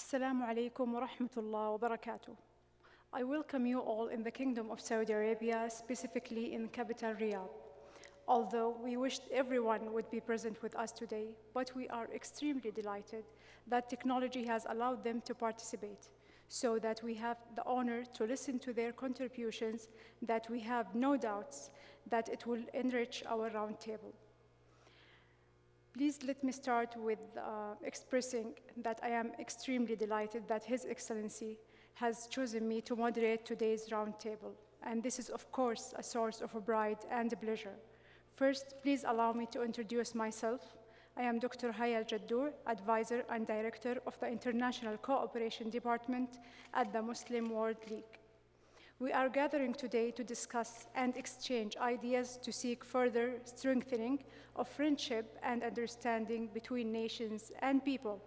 Assalamu alaikum wa rahmatullah wa barakatuh. I welcome you all in the Kingdom of Saudi Arabia, specifically in the capital Riyadh. Although we wished everyone would be present with us today, but we are extremely delighted that technology has allowed them to participate, so that we have the honor to listen to their contributions, that we have no doubts that it will enrich our roundtable. Please let me start with expressing that I am extremely delighted that His Excellency has chosen me to moderate today's roundtable, and this is of course a source of pride and pleasure. First, please allow me to introduce myself. I am Dr. Haya Al-Jaddour, Advisor and Director of the International Cooperation Department at the Muslim World League. We are gathering today to discuss and exchange ideas to seek further strengthening of friendship and understanding between nations and people.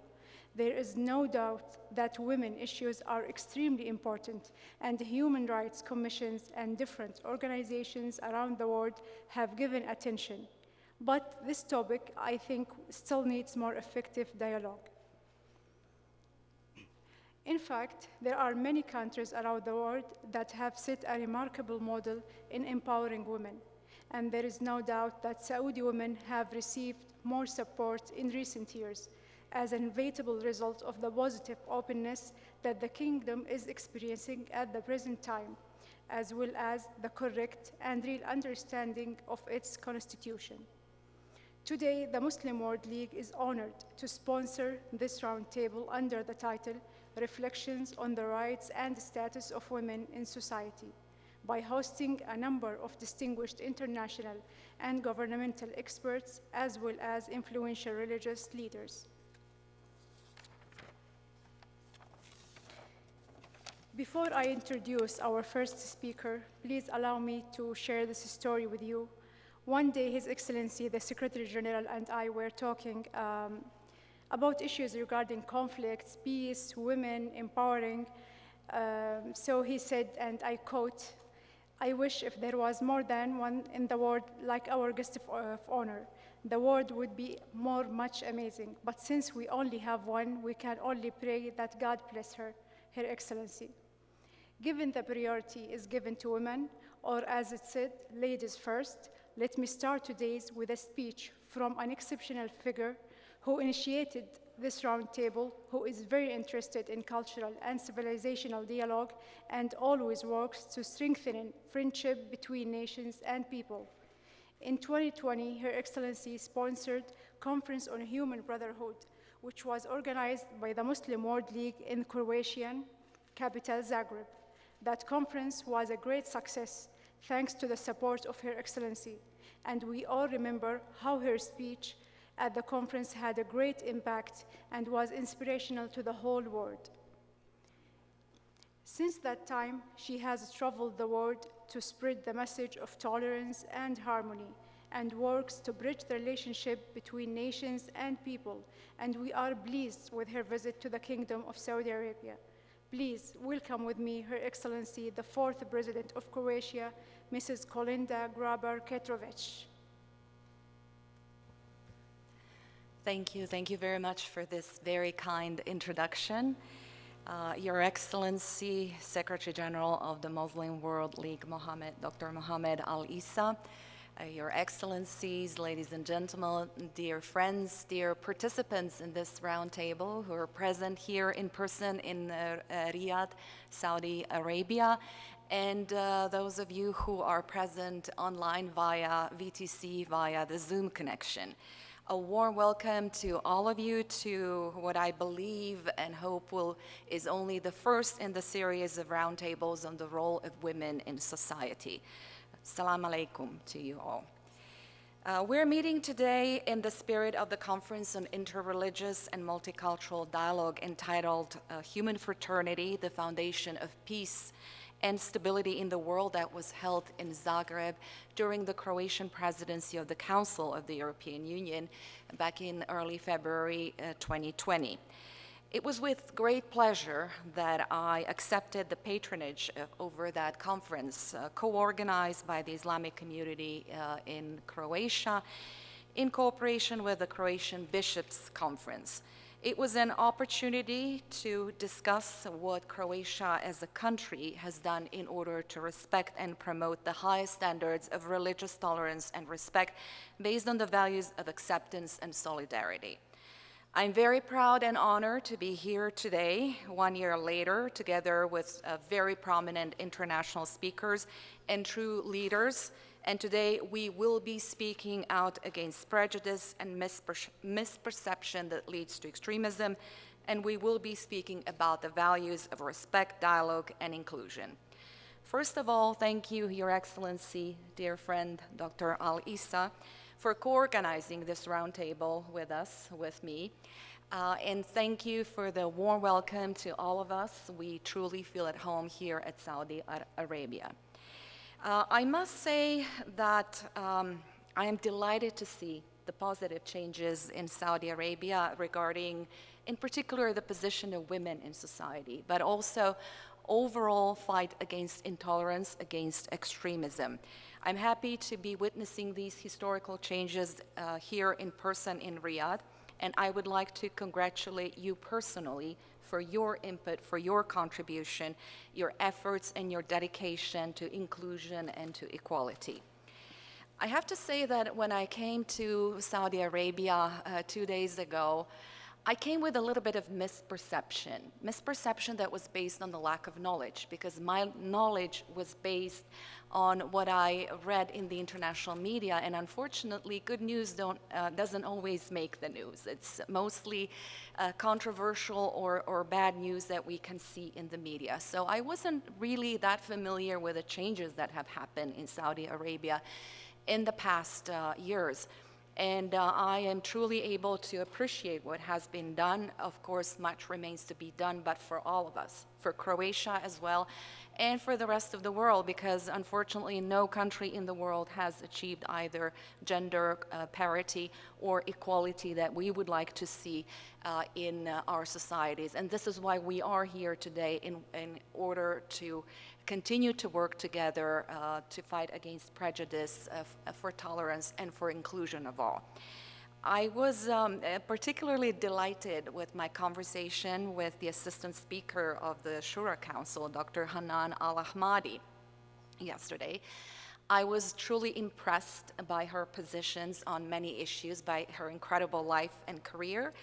There is no doubt that women issues are extremely important, and human rights commissions and different organizations around the world have given attention. But this topic, I think, still needs more effective dialogue. In fact, there are many countries around the world that have set a remarkable model in empowering women, and there is no doubt that Saudi women have received more support in recent years as an inevitable result of the positive openness that the kingdom is experiencing at the present time, as well as the correct and real understanding of its constitution. Today, the Muslim World League is honored to sponsor this roundtable under the title Reflections on the Rights and Status of Women in Society, by hosting a number of distinguished international and governmental experts, as well as influential religious leaders. Before I introduce our first speaker, please allow me to share this story with you. One day, His Excellency, the Secretary General, and I were talking about issues regarding conflicts, peace, women, empowering. So he said, and I quote, "I wish if there was more than one in the world like our guest of honor, the world would be much amazing. But since we only have one, we can only pray that God bless her, Her Excellency." Given the priority is given to women, or as it said, ladies first, let me start today with a speech from an exceptional figure who initiated this roundtable, who is very interested in cultural and civilizational dialogue and always works to strengthen friendship between nations and people. In 2020, Her Excellency sponsored Conference on Human Brotherhood, which was organized by the Muslim World League in Croatian capital Zagreb. That conference was a great success, thanks to the support of Her Excellency, and we all remember how her speech at the conference had a great impact and was inspirational to the whole world. Since that time, she has traveled the world to spread the message of tolerance and harmony, and works to bridge the relationship between nations and people, and we are pleased with her visit to the Kingdom of Saudi Arabia. Please welcome with me Her Excellency, the 4th President of Croatia, Mrs. Kolinda Grabar-Kitarovic. Thank you very much for this very kind introduction. Your Excellency, Secretary General of the Muslim World League, Dr. Mohammed Al-Isa, Your Excellencies, ladies and gentlemen, dear friends, dear participants in this roundtable who are present here in person in Riyadh, Saudi Arabia, and those of you who are present online via VTC, via the Zoom connection. A warm welcome to all of you to what I believe and hope is only the first in the series of roundtables on the role of women in society. Assalamu alaikum to you all. We're meeting today in the spirit of the Conference on Interreligious and Multicultural Dialogue entitled Human Fraternity, the Foundation of Peace and Stability in the World, that was held in Zagreb during the Croatian presidency of the Council of the European Union back in early February 2020. It was with great pleasure that I accepted the patronage over that conference, co-organized by the Islamic community in Croatia in cooperation with the Croatian Bishops' Conference. It was an opportunity to discuss what Croatia as a country has done in order to respect and promote the highest standards of religious tolerance and respect based on the values of acceptance and solidarity. I'm very proud and honored to be here today, 1 year later, together with very prominent international speakers and true leaders. And today we will be speaking out against prejudice and misperception that leads to extremism, and we will be speaking about the values of respect, dialogue, and inclusion. First of all, thank you, Your Excellency, dear friend, Dr. Al-Issa, for co-organizing this roundtable with us, with me. And thank you for the warm welcome to all of us. We truly feel at home here at Saudi Arabia. I must say that I am delighted to see the positive changes in Saudi Arabia regarding, in particular, the position of women in society, but also overall fight against intolerance, against extremism. I'm happy to be witnessing these historical changes here in person in Riyadh, and I would like to congratulate you personally for your input, for your contribution, your efforts, and your dedication to inclusion and to equality. I have to say that when I came to Saudi Arabia 2 days ago, I came with a little bit of misperception that was based on the lack of knowledge, because my knowledge was based on what I read in the international media, and unfortunately, good news doesn't always make the news. It's mostly controversial or bad news that we can see in the media. So I wasn't really that familiar with the changes that have happened in Saudi Arabia in the past years. And I am truly able to appreciate what has been done. Of course, much remains to be done, but for all of us, for Croatia as well, and for the rest of the world, because unfortunately no country in the world has achieved either gender parity or equality that we would like to see in our societies. And this is why we are here today, in order to continue to work together to fight against prejudice, for tolerance, and for inclusion of all. I was particularly delighted with my conversation with the Assistant Speaker of the Shura Council, Dr. Hanan Al-Ahmadi, yesterday. I was truly impressed by her positions on many issues, by her incredible life and career.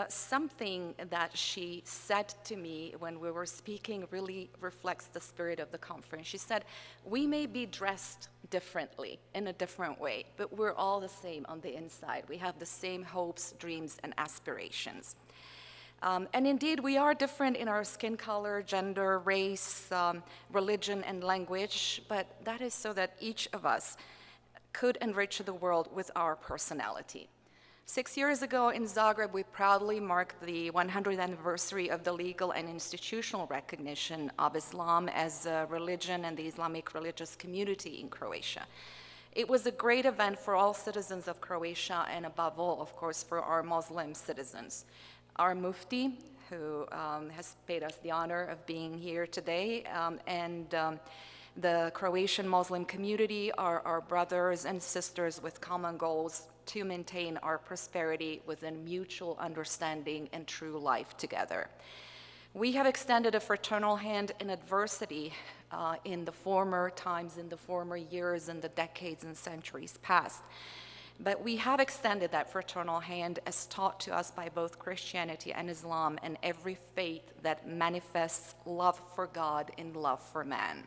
Something that she said to me when we were speaking really reflects the spirit of the conference. She said, we may be dressed differently, in a different way, but we're all the same on the inside. We have the same hopes, dreams, and aspirations. And indeed, we are different in our skin color, gender, race, religion, and language, but that is so that each of us could enrich the world with our personality. 6 years ago in Zagreb, we proudly marked the 100th anniversary of the legal and institutional recognition of Islam as a religion and the Islamic religious community in Croatia. It was a great event for all citizens of Croatia, and above all, of course, for our Muslim citizens. Our Mufti, who has paid us the honor of being here today, and the Croatian Muslim community are our brothers and sisters with common goals to maintain our prosperity within mutual understanding and true life together. We have extended a fraternal hand in adversity in the former times, in the former years, in the decades and centuries past. But we have extended that fraternal hand as taught to us by both Christianity and Islam, and every faith that manifests love for God and love for man.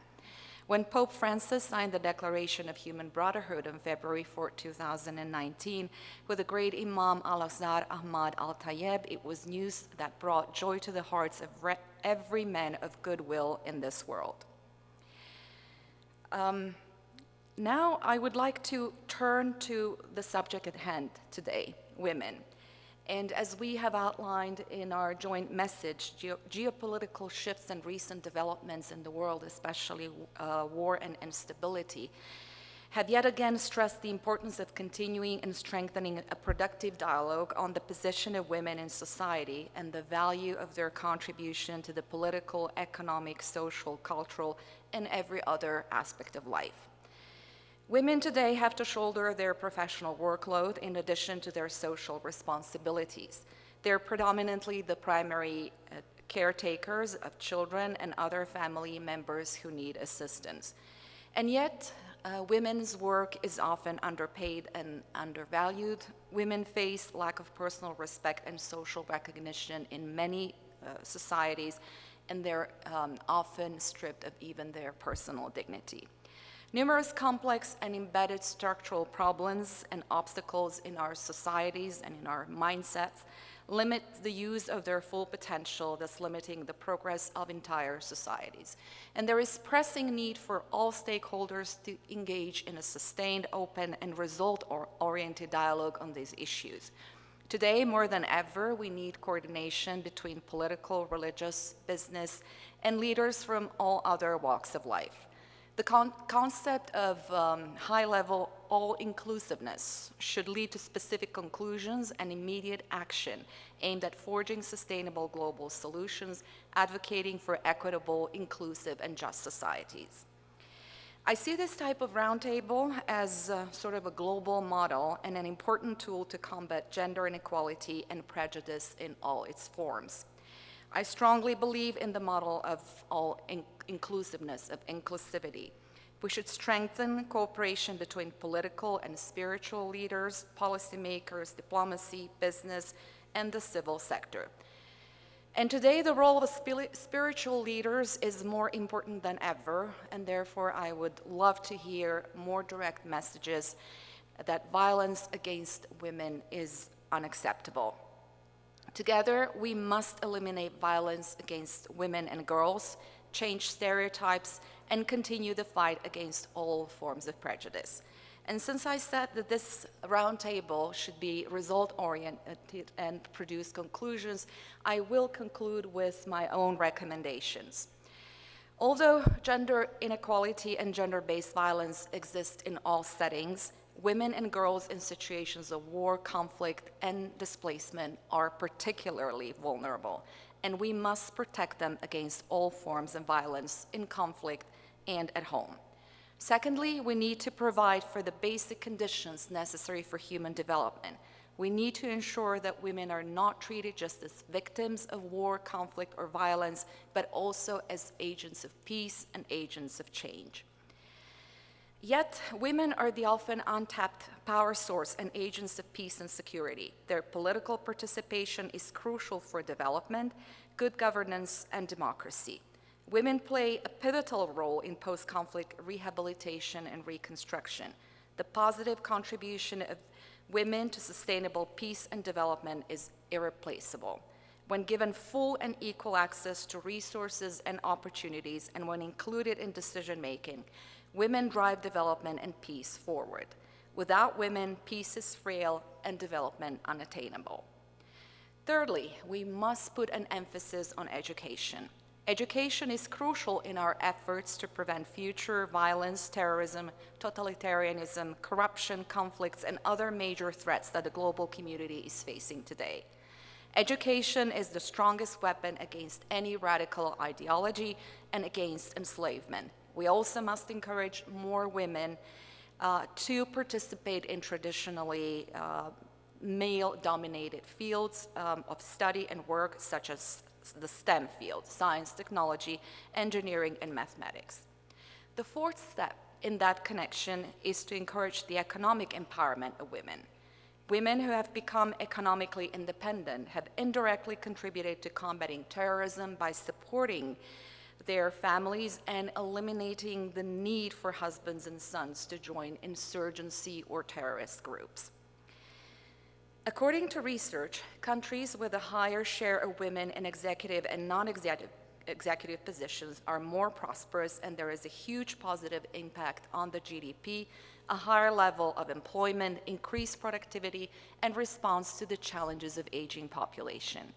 When Pope Francis signed the Declaration of Human Brotherhood on February 4, 2019, with the great Imam Al-Azhar Ahmad Al-Tayyib, it was news that brought joy to the hearts of every man of goodwill in this world. Now I would like to turn to the subject at hand today, women. And as we have outlined in our joint message, geopolitical shifts and recent developments in the world, especially war and instability, have yet again stressed the importance of continuing and strengthening a productive dialogue on the position of women in society and the value of their contribution to the political, economic, social, cultural, and every other aspect of life. Women today have to shoulder their professional workload in addition to their social responsibilities. They're predominantly the primary caretakers of children and other family members who need assistance. And yet, women's work is often underpaid and undervalued. Women face lack of personal respect and social recognition in many societies, and they're often stripped of even their personal dignity. Numerous complex and embedded structural problems and obstacles in our societies and in our mindsets limit the use of their full potential, thus limiting the progress of entire societies. And there is pressing need for all stakeholders to engage in a sustained, open, and result-oriented dialogue on these issues. Today, more than ever, we need coordination between political, religious, business, and leaders from all other walks of life. The concept of high-level all-inclusiveness should lead to specific conclusions and immediate action aimed at forging sustainable global solutions, advocating for equitable, inclusive, and just societies. I see this type of roundtable as sort of a global model and an important tool to combat gender inequality and prejudice in all its forms. I strongly believe in the model of all-inclusiveness, of inclusivity. We should strengthen cooperation between political and spiritual leaders, policymakers, diplomacy, business, and the civil sector. And today, the role of spiritual leaders is more important than ever, and therefore I would love to hear more direct messages that violence against women is unacceptable. Together, we must eliminate violence against women and girls, change stereotypes, and continue the fight against all forms of prejudice. And since I said that this roundtable should be result-oriented and produce conclusions, I will conclude with my own recommendations. Although gender inequality and gender-based violence exist in all settings, women and girls in situations of war, conflict, and displacement are particularly vulnerable, and we must protect them against all forms of violence in conflict and at home. Secondly, we need to provide for the basic conditions necessary for human development. We need to ensure that women are not treated just as victims of war, conflict, or violence, but also as agents of peace and agents of change. Yet, women are the often untapped power source and agents of peace and security. Their political participation is crucial for development, good governance, and democracy. Women play a pivotal role in post-conflict rehabilitation and reconstruction. The positive contribution of women to sustainable peace and development is irreplaceable. When given full and equal access to resources and opportunities, and when included in decision-making, women drive development and peace forward. Without women, peace is frail and development unattainable. Thirdly, we must put an emphasis on education. Education is crucial in our efforts to prevent future violence, terrorism, totalitarianism, corruption, conflicts, and other major threats that the global community is facing today. Education is the strongest weapon against any radical ideology and against enslavement. We also must encourage more women to participate in traditionally male-dominated fields of study and work, such as the STEM field, science, technology, engineering, and mathematics. The fourth step in that connection is to encourage the economic empowerment of women. Women who have become economically independent have indirectly contributed to combating terrorism by supporting their families and eliminating the need for husbands and sons to join insurgency or terrorist groups. According to research, countries with a higher share of women in executive and non-executive positions are more prosperous, and there is a huge positive impact on the GDP, a higher level of employment, increased productivity, and response to the challenges of aging population.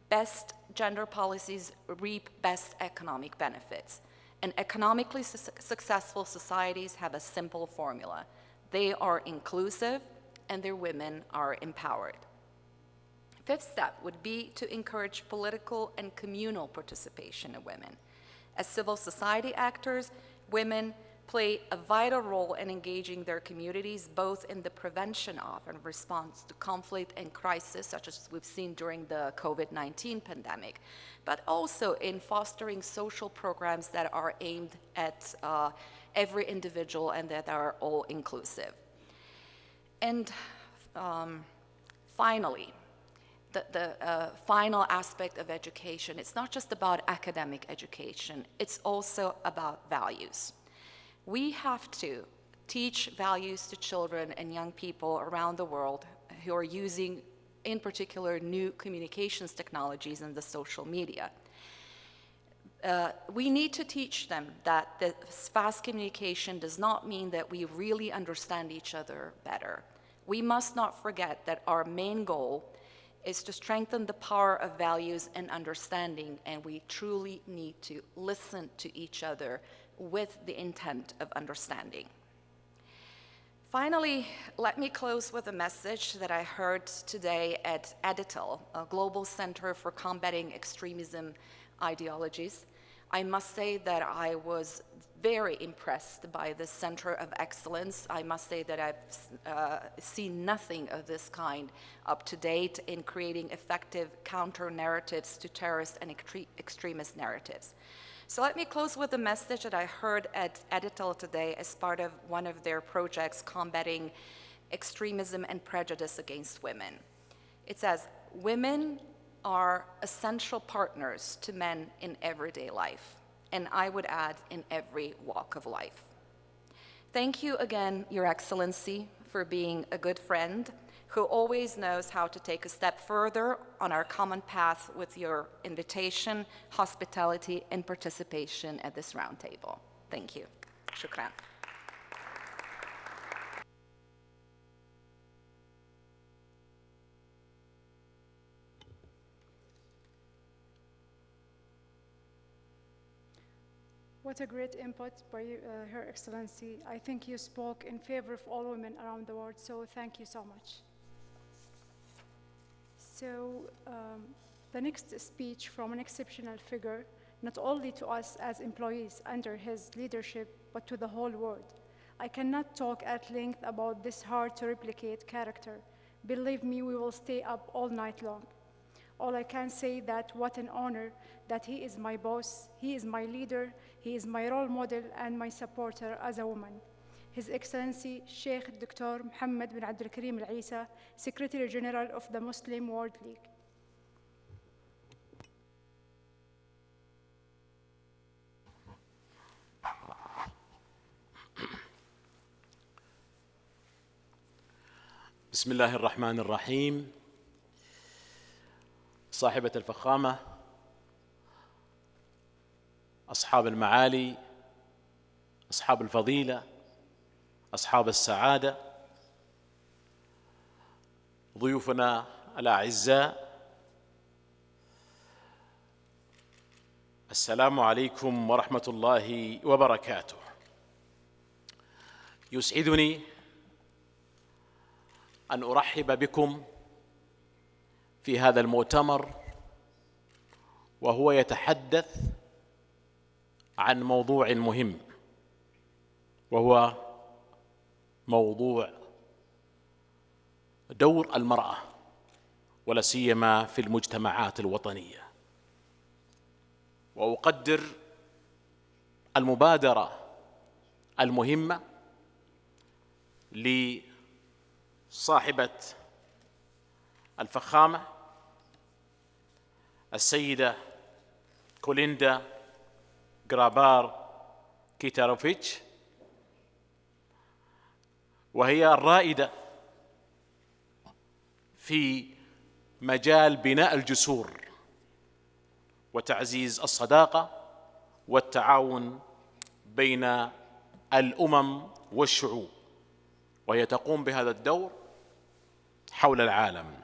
Best gender policies reap best economic benefits, and economically successful societies have a simple formula. They are inclusive, and their women are empowered. Fifth step would be to encourage political and communal participation of women. As civil society actors, women play a vital role in engaging their communities, both in the prevention of and response to conflict and crisis, such as we've seen during the COVID-19 pandemic, but also in fostering social programs that are aimed at every individual and that are all inclusive. And finally, the final aspect of education, it's not just about academic education, it's also about values. We have to teach values to children and young people around the world who are using, in particular, new communications technologies and the social media. We need to teach them that this fast communication does not mean that we really understand each other better. We must not forget that our main goal is to strengthen the power of values and understanding, and we truly need to listen to each other with the intent of understanding. Finally, let me close with a message that I heard today at EDITAL, a global center for combating extremism ideologies. I must say that I was very impressed by this center of excellence. I must say that I've seen nothing of this kind up to date in creating effective counter-narratives to terrorist and extremist narratives. So let me close with a message that I heard at EDITAL today as part of one of their projects combating extremism and prejudice against women. It says, women are essential partners to men in everyday life, and I would add in every walk of life. Thank you again, Your Excellency, for being a good friend who always knows how to take a step further on our common path with your invitation, hospitality, and participation at this roundtable. Thank you. Shukran. What a great input by Her Excellency. I think you spoke in favor of all women around the world, so thank you so much. So the next speech from an exceptional figure, not only to us as employees under his leadership, but to the whole world. I cannot talk at length about this hard to replicate character. Believe me, we will stay up all night long. All I can say that what an honor that he is my boss, he is my leader, he is my role model and my supporter as a woman. His Excellency Sheikh Dr. Mohammed bin Abdul Karim Al-Isa, Secretary General of the Muslim World League. بسم الله الرحمن الرحيم. صاحبة الفخامة، أصحاب المعالي، أصحاب الفضيلة، أصحاب السعادة، ضيوفنا الأعزاء، السلام عليكم ورحمة الله وبركاته. يسعدني أن أرحب بكم في هذا المؤتمر، وهو يتحدث عن موضوع مهم، وهو موضوع دور المرأة، ولا سيما في المجتمعات الوطنية. وأقدر المبادرة المهمة لصاحبة الفخامة السيدة كوليندا غرابار-كيتاروفيتش، وهي الرائدة في مجال بناء الجسور وتعزيز الصداقة والتعاون بين الأمم والشعوب، وهي تقوم بهذا الدور حول العالم.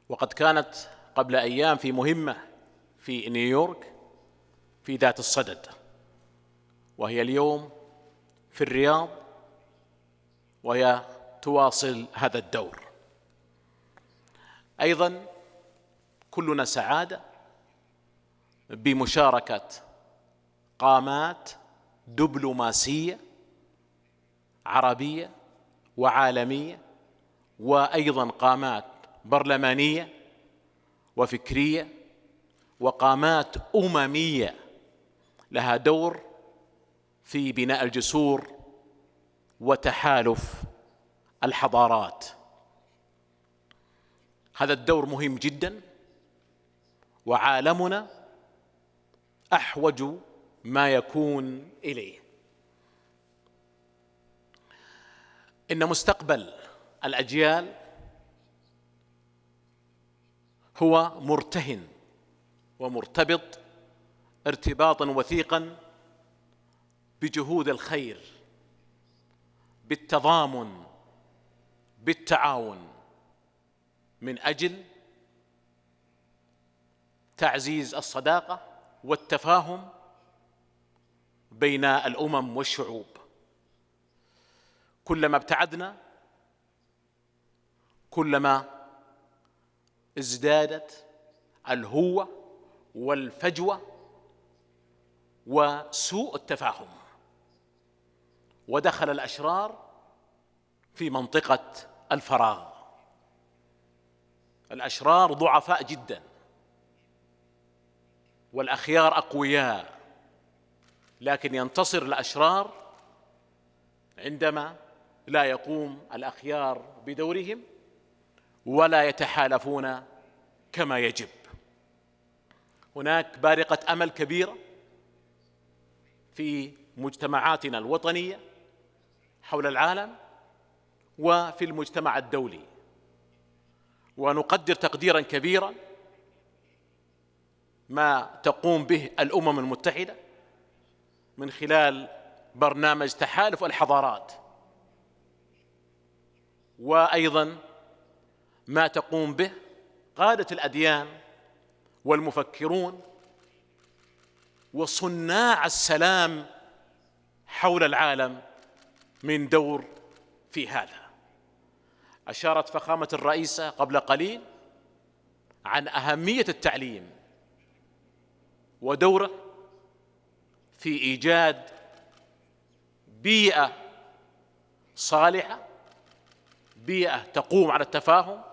وقد كانت قبل أيام في مهمة في نيويورك في ذات الصدد، وهي اليوم في الرياض، وهي تواصل هذا الدور. أيضا كلنا سعادة بمشاركة قامات دبلوماسية عربية وعالمية، وأيضا قامات برلمانية وفكرية، وقامات أممية لها دور في بناء الجسور وتحالف الحضارات. هذا الدور مهم جدا، وعالمنا أحوج ما يكون إليه. إن مستقبل الأجيال هو مرتهن ومرتبط ارتباطا وثيقا بجهود الخير، بالتضامن، بالتعاون، من أجل تعزيز الصداقة والتفاهم بين الأمم والشعوب. كلما ابتعدنا كلما ازدادت الهوة والفجوة وسوء التفاهم، ودخل الأشرار في منطقة الفراغ. الأشرار ضعفاء جدا والأخيار أقوياء، لكن ينتصر الأشرار عندما لا يقوم الأخيار بدورهم ولا يتحالفون كما يجب. هناك بارقة أمل كبيرة في مجتمعاتنا الوطنية حول العالم وفي المجتمع الدولي، ونقدر تقديرا كبيرا ما تقوم به الأمم المتحدة من خلال برنامج تحالف الحضارات، وأيضا ما تقوم به قادة الأديان والمفكرون وصناع السلام حول العالم من دور في هذا. أشارت فخامة الرئيسة قبل قليل عن أهمية التعليم ودوره في إيجاد بيئة صالحة، بيئة تقوم على التفاهم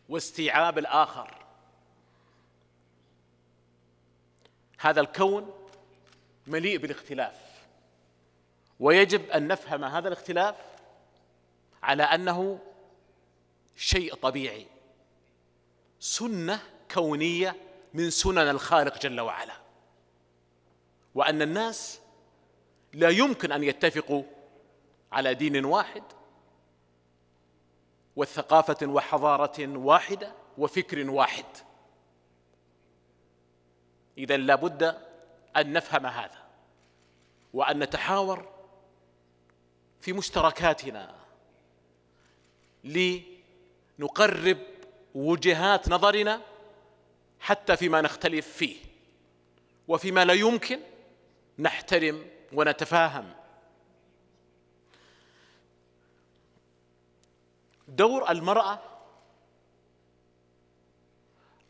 واستيعاب الآخر. هذا الكون مليء بالاختلاف، ويجب أن نفهم هذا الاختلاف على أنه شيء طبيعي، سنة كونية من سنن الخالق جل وعلا، وأن الناس لا يمكن أن يتفقوا على دين واحد وثقافة وحضارة واحدة وفكر واحد. إذن لا بد أن نفهم هذا وأن نتحاور في مشتركاتنا لنقرب وجهات نظرنا حتى فيما نختلف فيه، وفيما لا يمكن نحترم ونتفاهم. دور المرأة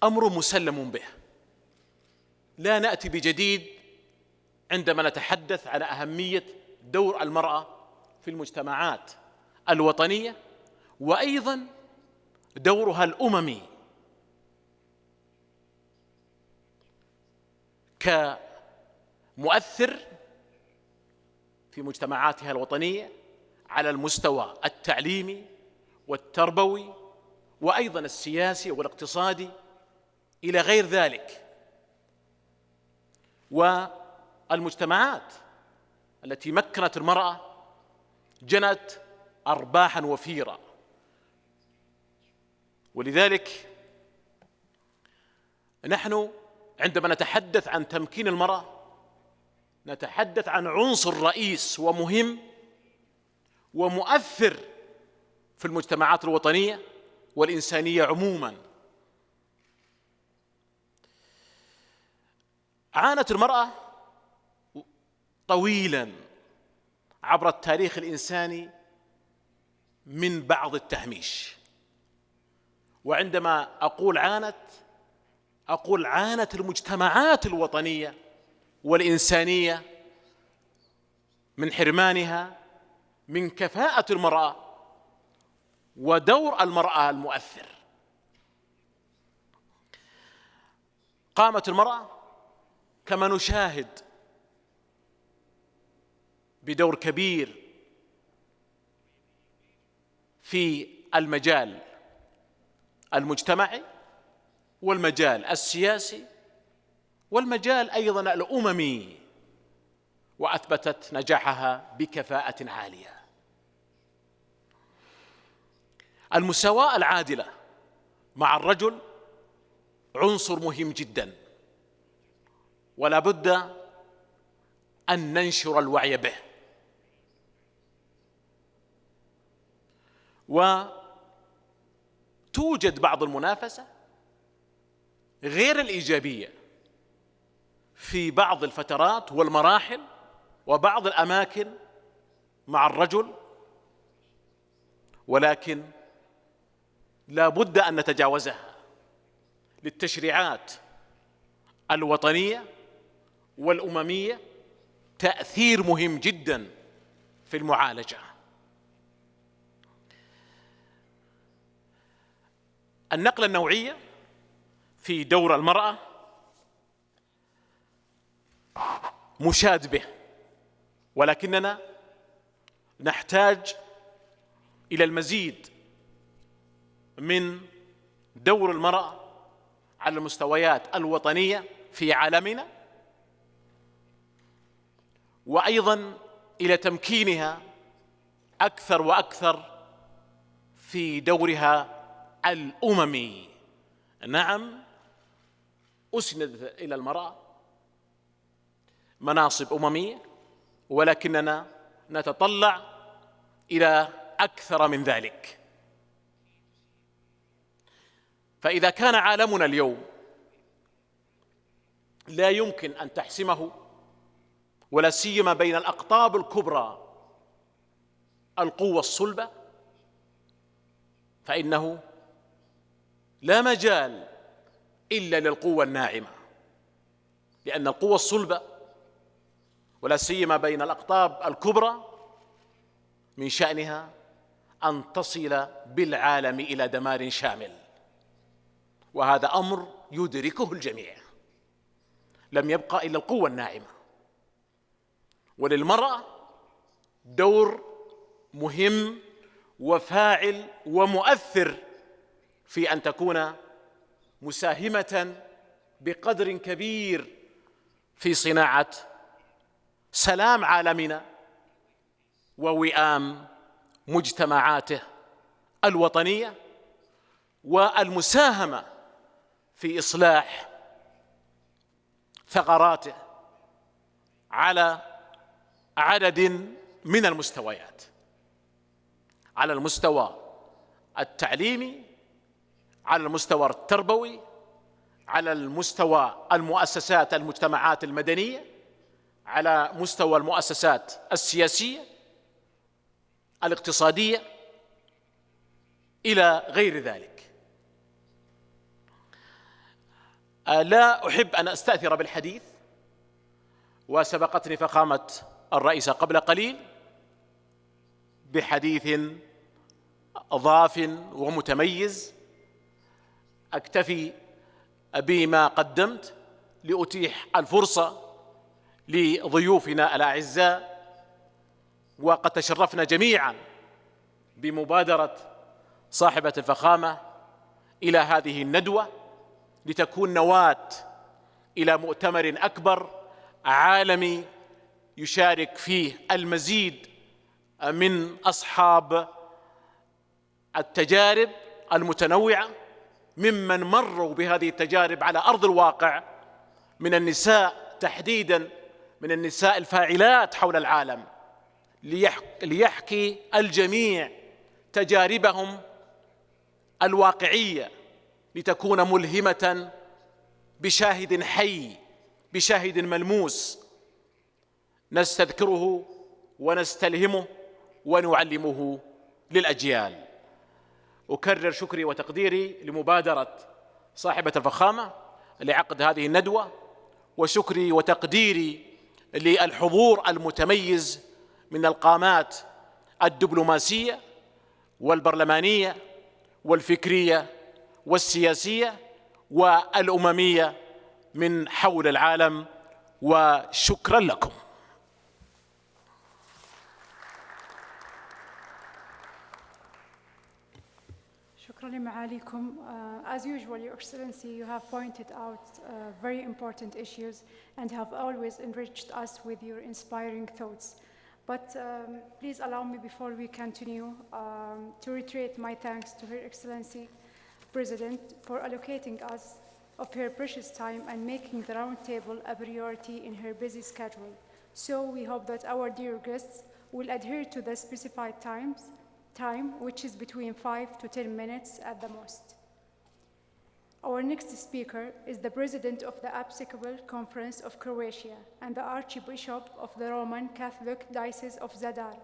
أمر مسلم به، لا نأتي بجديد عندما نتحدث عن أهمية دور المرأة في المجتمعات الوطنية، وأيضا دورها الأممي كمؤثر في مجتمعاتها الوطنية على المستوى التعليمي والتربوي وأيضا السياسي والاقتصادي إلى غير ذلك. والمجتمعات التي مكنت المرأة جنت أرباحا وفيرة، ولذلك نحن عندما نتحدث عن تمكين المرأة نتحدث عن عنصر رئيس ومهم ومؤثر في المجتمعات الوطنية والإنسانية عموما. عانت المرأة طويلا عبر التاريخ الإنساني من بعض التهميش، وعندما أقول عانت المجتمعات الوطنية والإنسانية من حرمانها من كفاءة المرأة ودور المرأة المؤثر. قامت المرأة كما نشاهد بدور كبير في المجال المجتمعي والمجال السياسي والمجال أيضا الأممي، وأثبتت نجاحها بكفاءة عالية. المساواة العادلة مع الرجل عنصر مهم جدا، ولا بد أن ننشر الوعي به. وتوجد بعض المنافسة غير الإيجابية في بعض الفترات والمراحل وبعض الأماكن مع الرجل، ولكن لا بد أن نتجاوزها. للتشريعات الوطنية والأممية تأثير مهم جدا في المعالجة. النقلة النوعية في دور المرأة مشاد به، ولكننا نحتاج إلى المزيد من دور المرأة على المستويات الوطنية في عالمنا، وأيضا إلى تمكينها أكثر وأكثر في دورها الأممي. نعم، أسند إلى المرأة مناصب أممية، ولكننا نتطلع إلى أكثر من ذلك. فإذا كان عالمنا اليوم لا يمكن أن تحسمه، ولا سيما بين الأقطاب الكبرى القوة الصلبة، فإنه لا مجال إلا للقوة الناعمة، لأن القوة الصلبة ولا سيما بين الأقطاب الكبرى من شأنها أن تصل بالعالم إلى دمار شامل، وهذا أمر يدركه الجميع. لم يبقى إلا القوة الناعمة. وللمرأة دور مهم وفاعل ومؤثر في أن تكون مساهمة بقدر كبير في صناعة سلام عالمنا ووئام مجتمعاته الوطنية، والمساهمة في إصلاح ثغراته على عدد من المستويات، على المستوى التعليمي، على المستوى التربوي، على المستوى المؤسسات المجتمعات المدنية، على مستوى المؤسسات السياسية الاقتصادية إلى غير ذلك. لا أحب أن أستأثر بالحديث، وسبقتني فخامة الرئيسة قبل قليل بحديث ضاف ومتميز. أكتفي بما قدمت لأتيح الفرصة لضيوفنا الأعزاء، وقد تشرفنا جميعا بمبادرة صاحبة الفخامة إلى هذه الندوة لتكون نواة إلى مؤتمر أكبر عالمي يشارك فيه المزيد من أصحاب التجارب المتنوعة ممن مروا بهذه التجارب على أرض الواقع، من النساء تحديداً، من النساء الفاعلات حول العالم، ليحكي الجميع تجاربهم الواقعية لتكون ملهمة بشاهد حي، بشاهد ملموس نستذكره ونستلهمه ونعلمه للأجيال. أكرر شكري وتقديري لمبادرة صاحبة الفخامة لعقد هذه الندوة، وشكري وتقديري للحضور المتميز من القامات الدبلوماسية والبرلمانية والفكرية والسياسية والأممية من حول العالم، وشكرا لكم. شكرا لمعاليكم. As usual, Your Excellency, you have pointed out very important issues and have always enriched us with your inspiring thoughts. But please allow me, before we continue, to reiterate my thanks to Her Excellency President for allocating us of her precious time and making the roundtable a priority in her busy schedule. So we hope that our dear guests will adhere to the specified time, which is between 5 to 10 minutes at the most. Our next speaker is the President of the Episcopal Conference of Croatia and the Archbishop of the Roman Catholic Diocese of Zadar,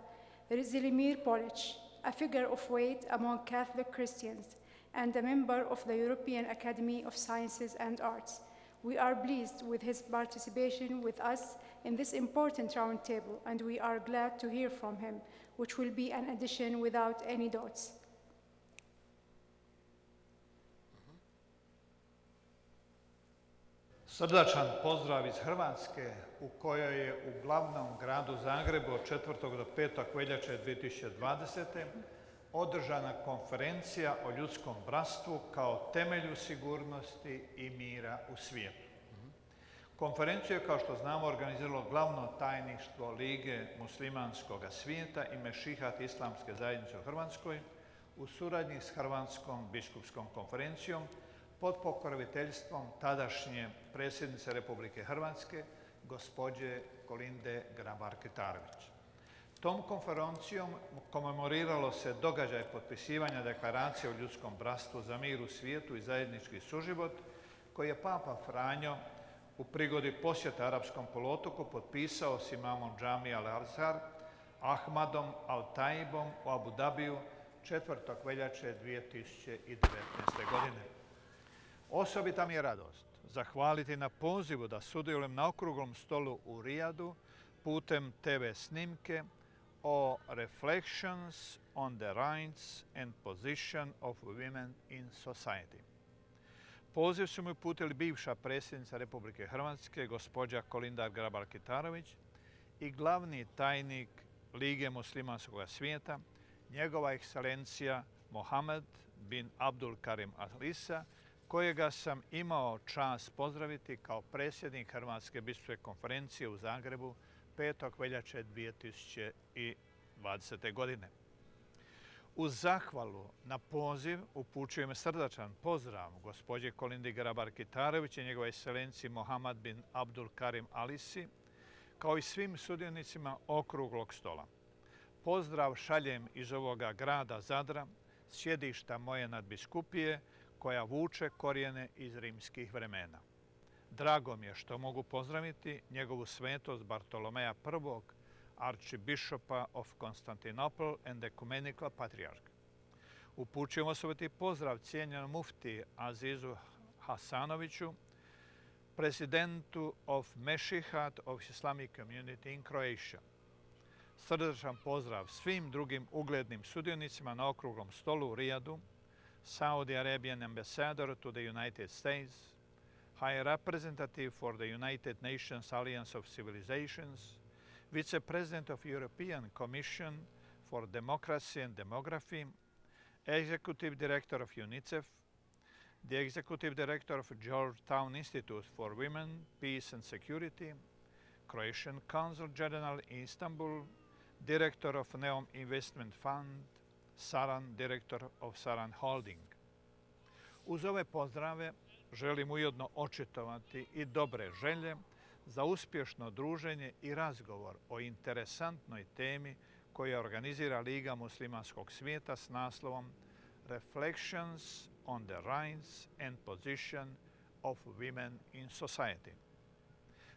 Zelimir Polic, a figure of weight among Catholic Christians and a member of the European Academy of Sciences and Arts. We are pleased with his participation with us in this important roundtable, and we are glad to hear from him, which will be an addition without any doubts. Srdačan pozdrav iz Hrvatske, u kojoj je u glavnom gradu Zagrebu od 4. do 5. veljače 2020. održana konferencija o ljudskom bratstvu kao temelju sigurnosti i mira u svijetu. Konferenciju je, kao što znamo, organiziralo glavno tajništvo Lige muslimanskog svijeta i Meshihat Islamske zajednice u Hrvatskoj u suradnji s Hrvatskom biskupskom konferencijom pod pokroviteljstvom tadašnje predsjednice Republike Hrvatske, gospođe Kolinde Grabar-Kitarovic. Tom konferencijom komemoriralo se događaj potpisivanja deklaracije o ljudskom bratstvu za mir u svijetu i zajednički suživot, koji je Papa Franjo u prigodi posjeta Arapskom poluotoku potpisao s imamom džamije Al-Azhar, Ahmadom Al-Taibom u Abu Dabiju 4. veljače 2019. godine. Osobita mi je radost zahvaliti na pozivu da sudjelujem na okruglom stolu u Rijadu putem TV snimke o Reflections on the Rights and Position of Women in Society. Poziv su mi uputili bivša predsjednica Republike Hrvatske, gospođa Kolinda Grabar-Kitarovic, i glavni tajnik Lige muslimanskog svijeta, njegova ekscelencija Mohamed bin Abdul Karim Al-Isa, kojega sam imao čast pozdraviti kao predsjednik Hrvatske biskupske konferencije u Zagrebu 5. veljače 2020. godine. Uz zahvalu na poziv upućujem srdačan pozdrav gospođe Kolindi Grabar-Kitarović i njegove ekscelenciji Mohamed bin Abdul Karim Al-Isi, kao i svim sudionicima okruglog stola. Pozdrav šaljem iz ovoga grada Zadra, sjedišta moje nadbiskupije, koja vuče korijene iz rimskih vremena. Drago mi je što mogu pozdraviti njegovu svetost Bartolomeja I, Archbishopa of Constantinople and Ecumenical Patriarch. Upućujem osobiti pozdrav cijenjenom mufti Azizu Hasanoviću, presidentu of Meshihat of Islamic Community in Croatia. Srdačan pozdrav svim drugim uglednim sudionicima na okruglom stolu u Rijadu, Saudi Arabian ambassador to the United States, High Representative for the United Nations Alliance of Civilizations, Vice President of European Commission for Democracy and Demography, Executive Director of UNICEF, the Executive Director of Georgetown Institute for Women, Peace and Security, Croatian Consul General in Istanbul, Director of Neom Investment Fund, Saran, Director of Saran Holding. Uz ove pozdrave želim ujedno očitovati i dobre želje za uspješno druženje i razgovor o interesantnoj temi koju organizira Liga muslimanskog svijeta s naslovom Reflections on the Rights and Position of Women in Society.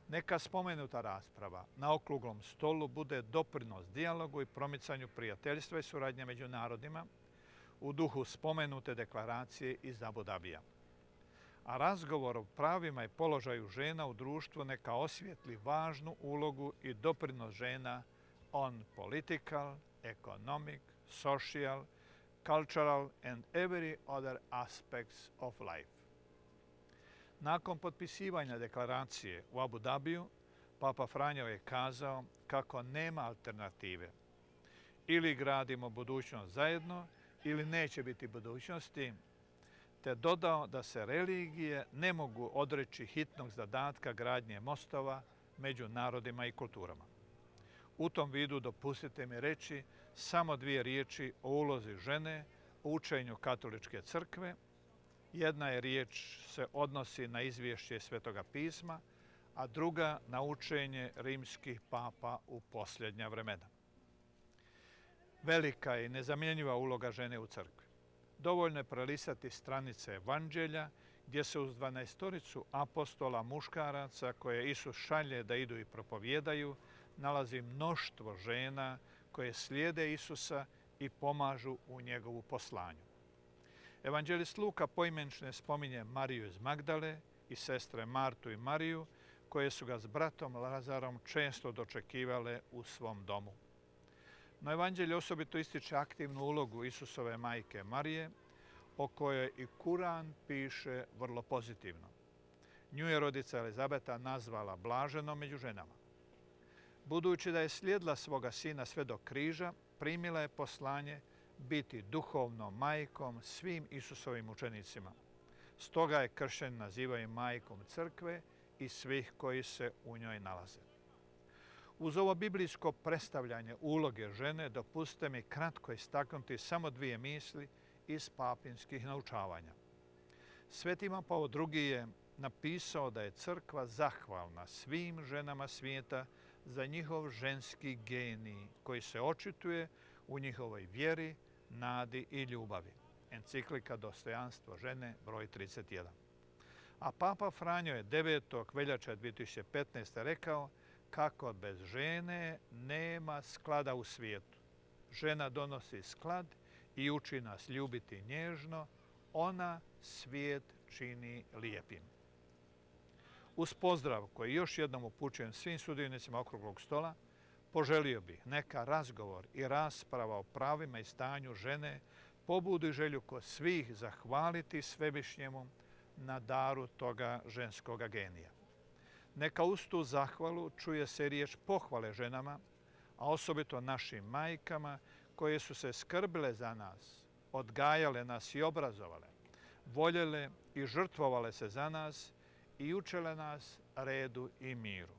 Neka spomenuta rasprava na okruglom stolu bude doprinos dijalogu i promicanju prijateljstva i suradnje među narodima u duhu spomenute deklaracije iz Abu Dabija. a razgovor o pravima i položaju žena u društvu neka osvijetli važnu ulogu i doprinos žena on political, economic, social, cultural and every other aspects of life. Nakon potpisivanja deklaracije u Abu Dhabiju, Papa Franjo je kazao kako nema alternative. Ili gradimo budućnost zajedno, ili neće biti budućnosti, te dodao da se religije ne mogu odreći hitnog zadatka gradnje mostova među narodima i kulturama. U tom vidu dopustite mi reći samo dvije riječi o ulozi žene u učenju katoličke crkve. Jedna je riječ se odnosi na izvješće Svetoga pisma, a druga na učenje rimskih papa u posljednja vremena. Velika je i nezamjenjiva uloga žene u crkvi. Dovoljno je prelistati stranice Evanđelja gdje se uz 12 apostola muškaraca koje Isus šalje da idu i propovijedaju, nalazi mnoštvo žena koje slijede Isusa i pomažu u njegovu poslanju. Evanđelist Luka poimenično spominje Mariju iz Magdale i sestre Martu i Mariju, koje su ga s bratom Lazarom često dočekivale u svom domu. No Evanđelje osobito ističe aktivnu ulogu Isusove majke Marije, o kojoj i Kuran piše vrlo pozitivno. Nju je rodica Elizabeta nazvala blaženom među ženama. Budući da je slijedila svoga sina sve do križa, primila je poslanje biti duhovnom majkom svim Isusovim učenicima. Stoga je kršćani nazivaju majkom crkve i svih koji se u njoj nalaze. Uz ovo biblijsko predstavljanje uloge žene, dopustite mi kratko istaknuti samo dvije misli iz papinskih naučavanja. Sveti Ivan Pavao II je napisao da je crkva zahvalna svim ženama svijeta za njihov ženski genij koji se očituje u njihovoj vjeri, nadi i ljubavi. Enciklika Dostojanstvo žene, broj 31. A Papa Franjo je 9. veljače 2015. rekao kako bez žene nema sklada u svijetu. Žena donosi sklad i uči nas ljubiti nježno, ona svijet čini lijepim. Uz pozdrav koji još jednom upućujem svim sudionicima okruglog stola, poželio bih neka razgovor i rasprava o pravima i stanju žene pobudi želju kod svih zahvaliti Svevišnjemu na daru toga ženskoga genija. Neka uz tu zahvalu čuje se riječ pohvale ženama, a osobito našim majkama koje su se skrbile za nas, odgajale nas i obrazovale, voljele i žrtvovale se za nas i učile nas redu i miru,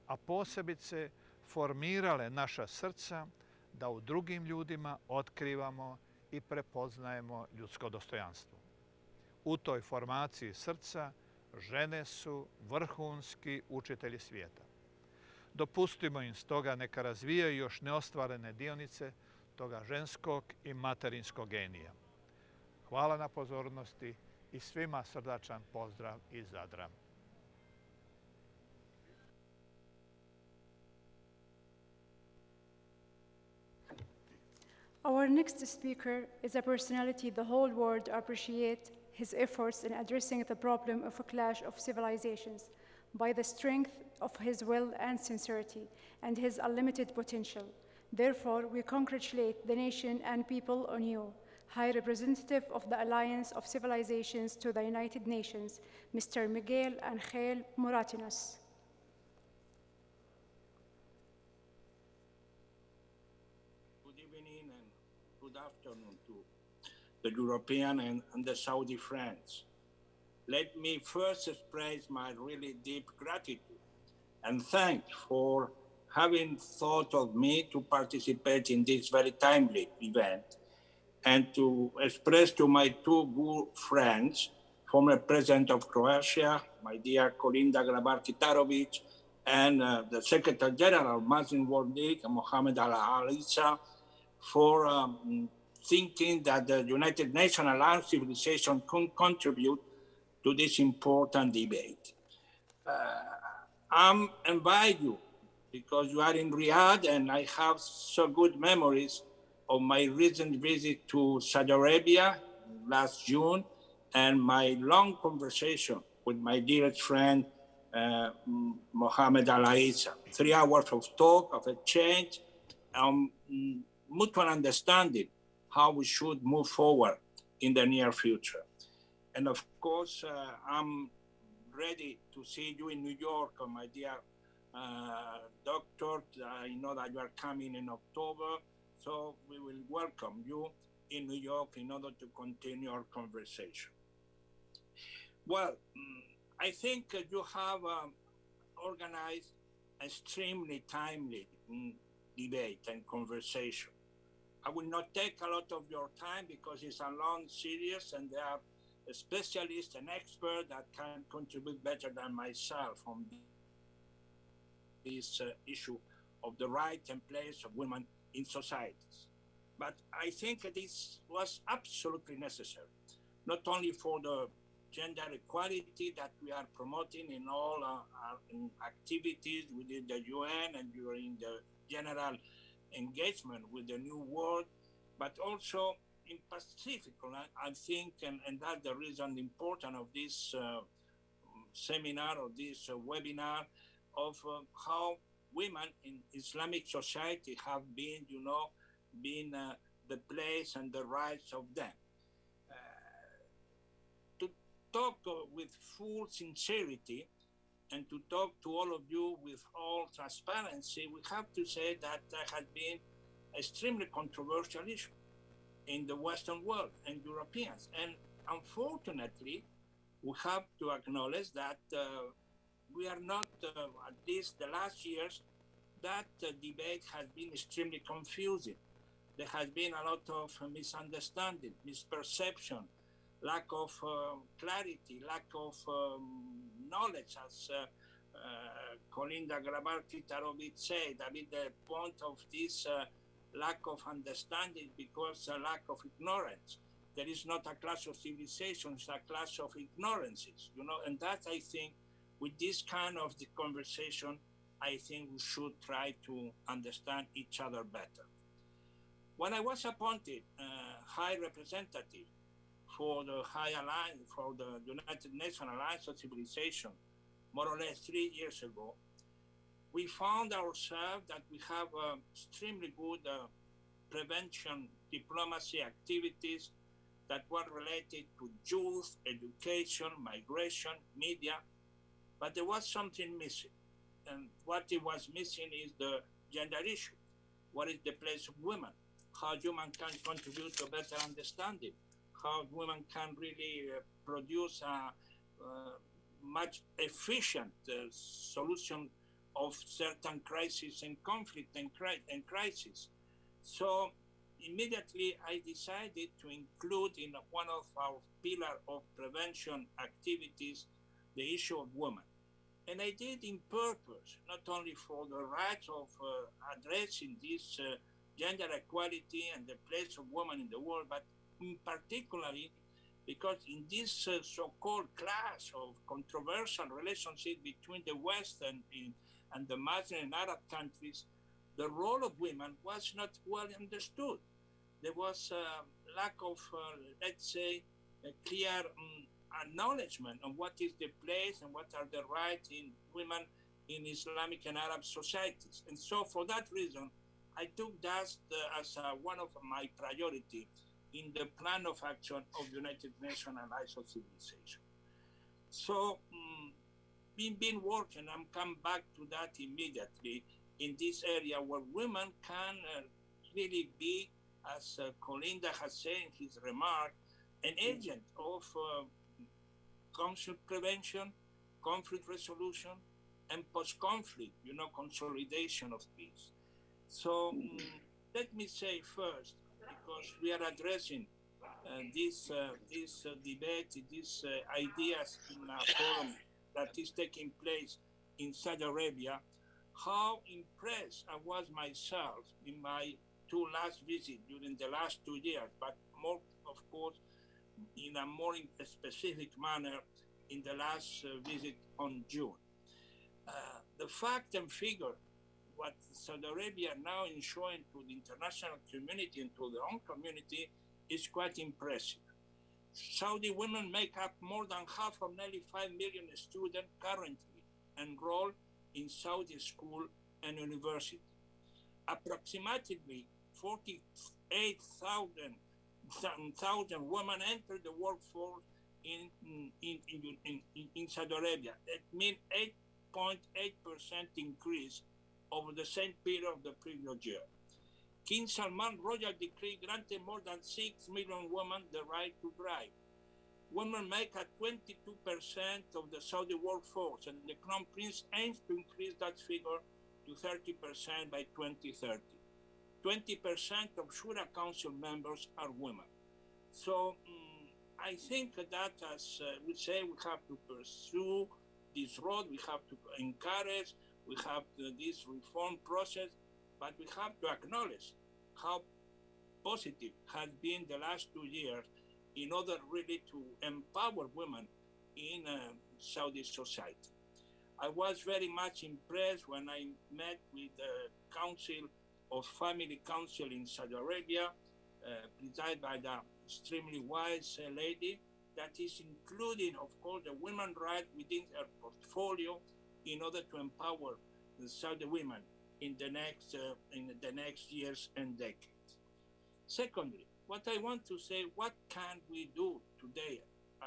a posebice formirale naša srca da u drugim ljudima otkrivamo i prepoznajemo ljudsko dostojanstvo. U toj formaciji srca žene su vrhunski učitelji svijeta. Dopustimo im stoga neka razvijaju još neostvarene dionice toga ženskog i materinskog genija. Hvala na pozornosti i svima srdačan pozdrav iz Zadra. Our next speaker is a personality the whole world appreciates his efforts in addressing the problem of a clash of civilizations by the strength of his will and sincerity and his unlimited potential. Therefore, we congratulate the nation and people on you, High Representative of the Alliance of Civilizations to the United Nations, Mr. Miguel Angel Moratinos. Good evening and good afternoon to the European and the Saudi friends. Let me first express my really deep gratitude and thanks for having thought of me to participate in this very timely event and to express to my two good friends, former President of Croatia, my dear Kolinda Grabar-Kitarovic, and the Secretary General of Muslim World League, Mohammed Al-Alisa, for thinking that the United Nations Alliance Civilization can contribute to this important debate. I invite you because you are in Riyadh and I have so good memories of my recent visit to Saudi Arabia last June and my long conversation with my dearest friend, Mohammed Al-Aisa. 3 hours of talk, of exchange, mutual understanding how we should move forward in the near future. And of course, I'm ready to see you in New York, my dear doctor. I know that you are coming in October, so we will welcome you in New York in order to continue our conversation. Well, I think you have organized extremely timely debate and conversation. I will not take a lot of your time because it's a long series and there are specialists and experts that can contribute better than myself on this issue of the right and place of women in societies. But I think this was absolutely necessary, not only for the gender equality that we are promoting in all our activities within the UN and during the general engagement with the new world, but also in Pacific, I think, and that's the reason important of this seminar or this webinar of how women in Islamic society have been, been the place and the rights of them. To talk with full sincerity and to talk to all of you with all transparency, we have to say that there has been extremely controversial issue in the Western world and Europeans. And unfortunately, we have to acknowledge that we are not, at least the last years, that debate has been extremely confusing. There has been a lot of misunderstanding, misperception, lack of clarity, lack of knowledge, as kolinda Grabar-Kitarovic said. I mean, the point of this lack of understanding because a lack of ignorance. There is not a class of civilizations, a class of ignorances, and that I think with this kind of the conversation, I think we should try to understand each other better. When I was appointed High Representative for the High Alliance, for the United Nations Alliance of Civilization, more or less 3 years ago, we found ourselves that we have extremely good prevention diplomacy activities that were related to youth, education, migration, media, but there was something missing. And what it was missing is the gender issue. What is the place of women? How women can contribute to better understanding? How women can really produce a much efficient solution of certain crises and conflict and crisis. So immediately I decided to include in one of our pillars of prevention activities the issue of women. And I did in purpose, not only for the rights of addressing this gender equality and the place of women in the world, but in particularly because in this so-called clash of controversial relationship between the West and the Muslim and Arab countries, the role of women was not well understood. There was a lack of, let's say, a clear acknowledgement of what is the place and what are the rights in women in Islamic and Arab societies. And so for that reason, I took that as one of my priorities in the plan of action of the United Nations Alliance of Civilization. So we've been working, and come back to that immediately, in this area where women can really be, as Kolinda has said in his remark, an agent of conflict prevention, conflict resolution, and post-conflict, consolidation of peace. So let me say first, because we are addressing this debate, these ideas in a forum that is taking place in Saudi Arabia, how impressed I was myself in my 2 last visits during the last 2 years, but more, of course, in a more specific manner in the last visit on June. The fact and figure, what Saudi Arabia now is showing to the international community and to their own community is quite impressive. Saudi women make up more than half of nearly 5 million students currently enrolled in Saudi school and university. Approximately 48,000 women enter the workforce in Saudi Arabia. That means 8.8% increase over the same period of the previous year. King Salman royal decree granted more than 6 million women the right to drive. Women make up 22% of the Saudi workforce, and the Crown Prince aims to increase that figure to 30% by 2030. 20% of Shura Council members are women. So I think that, as we say, we have to pursue this road, we have to encourage, we have this reform process, but we have to acknowledge how positive has been the last 2 years in order really to empower women in Saudi society. I was very much impressed when I met with the Council of Family Council in Saudi Arabia, presided by the extremely wise lady that is including, of course, the women's rights within her portfolio in order to empower the Saudi women in the next years and decades. Secondly, what I want to say, what can we do today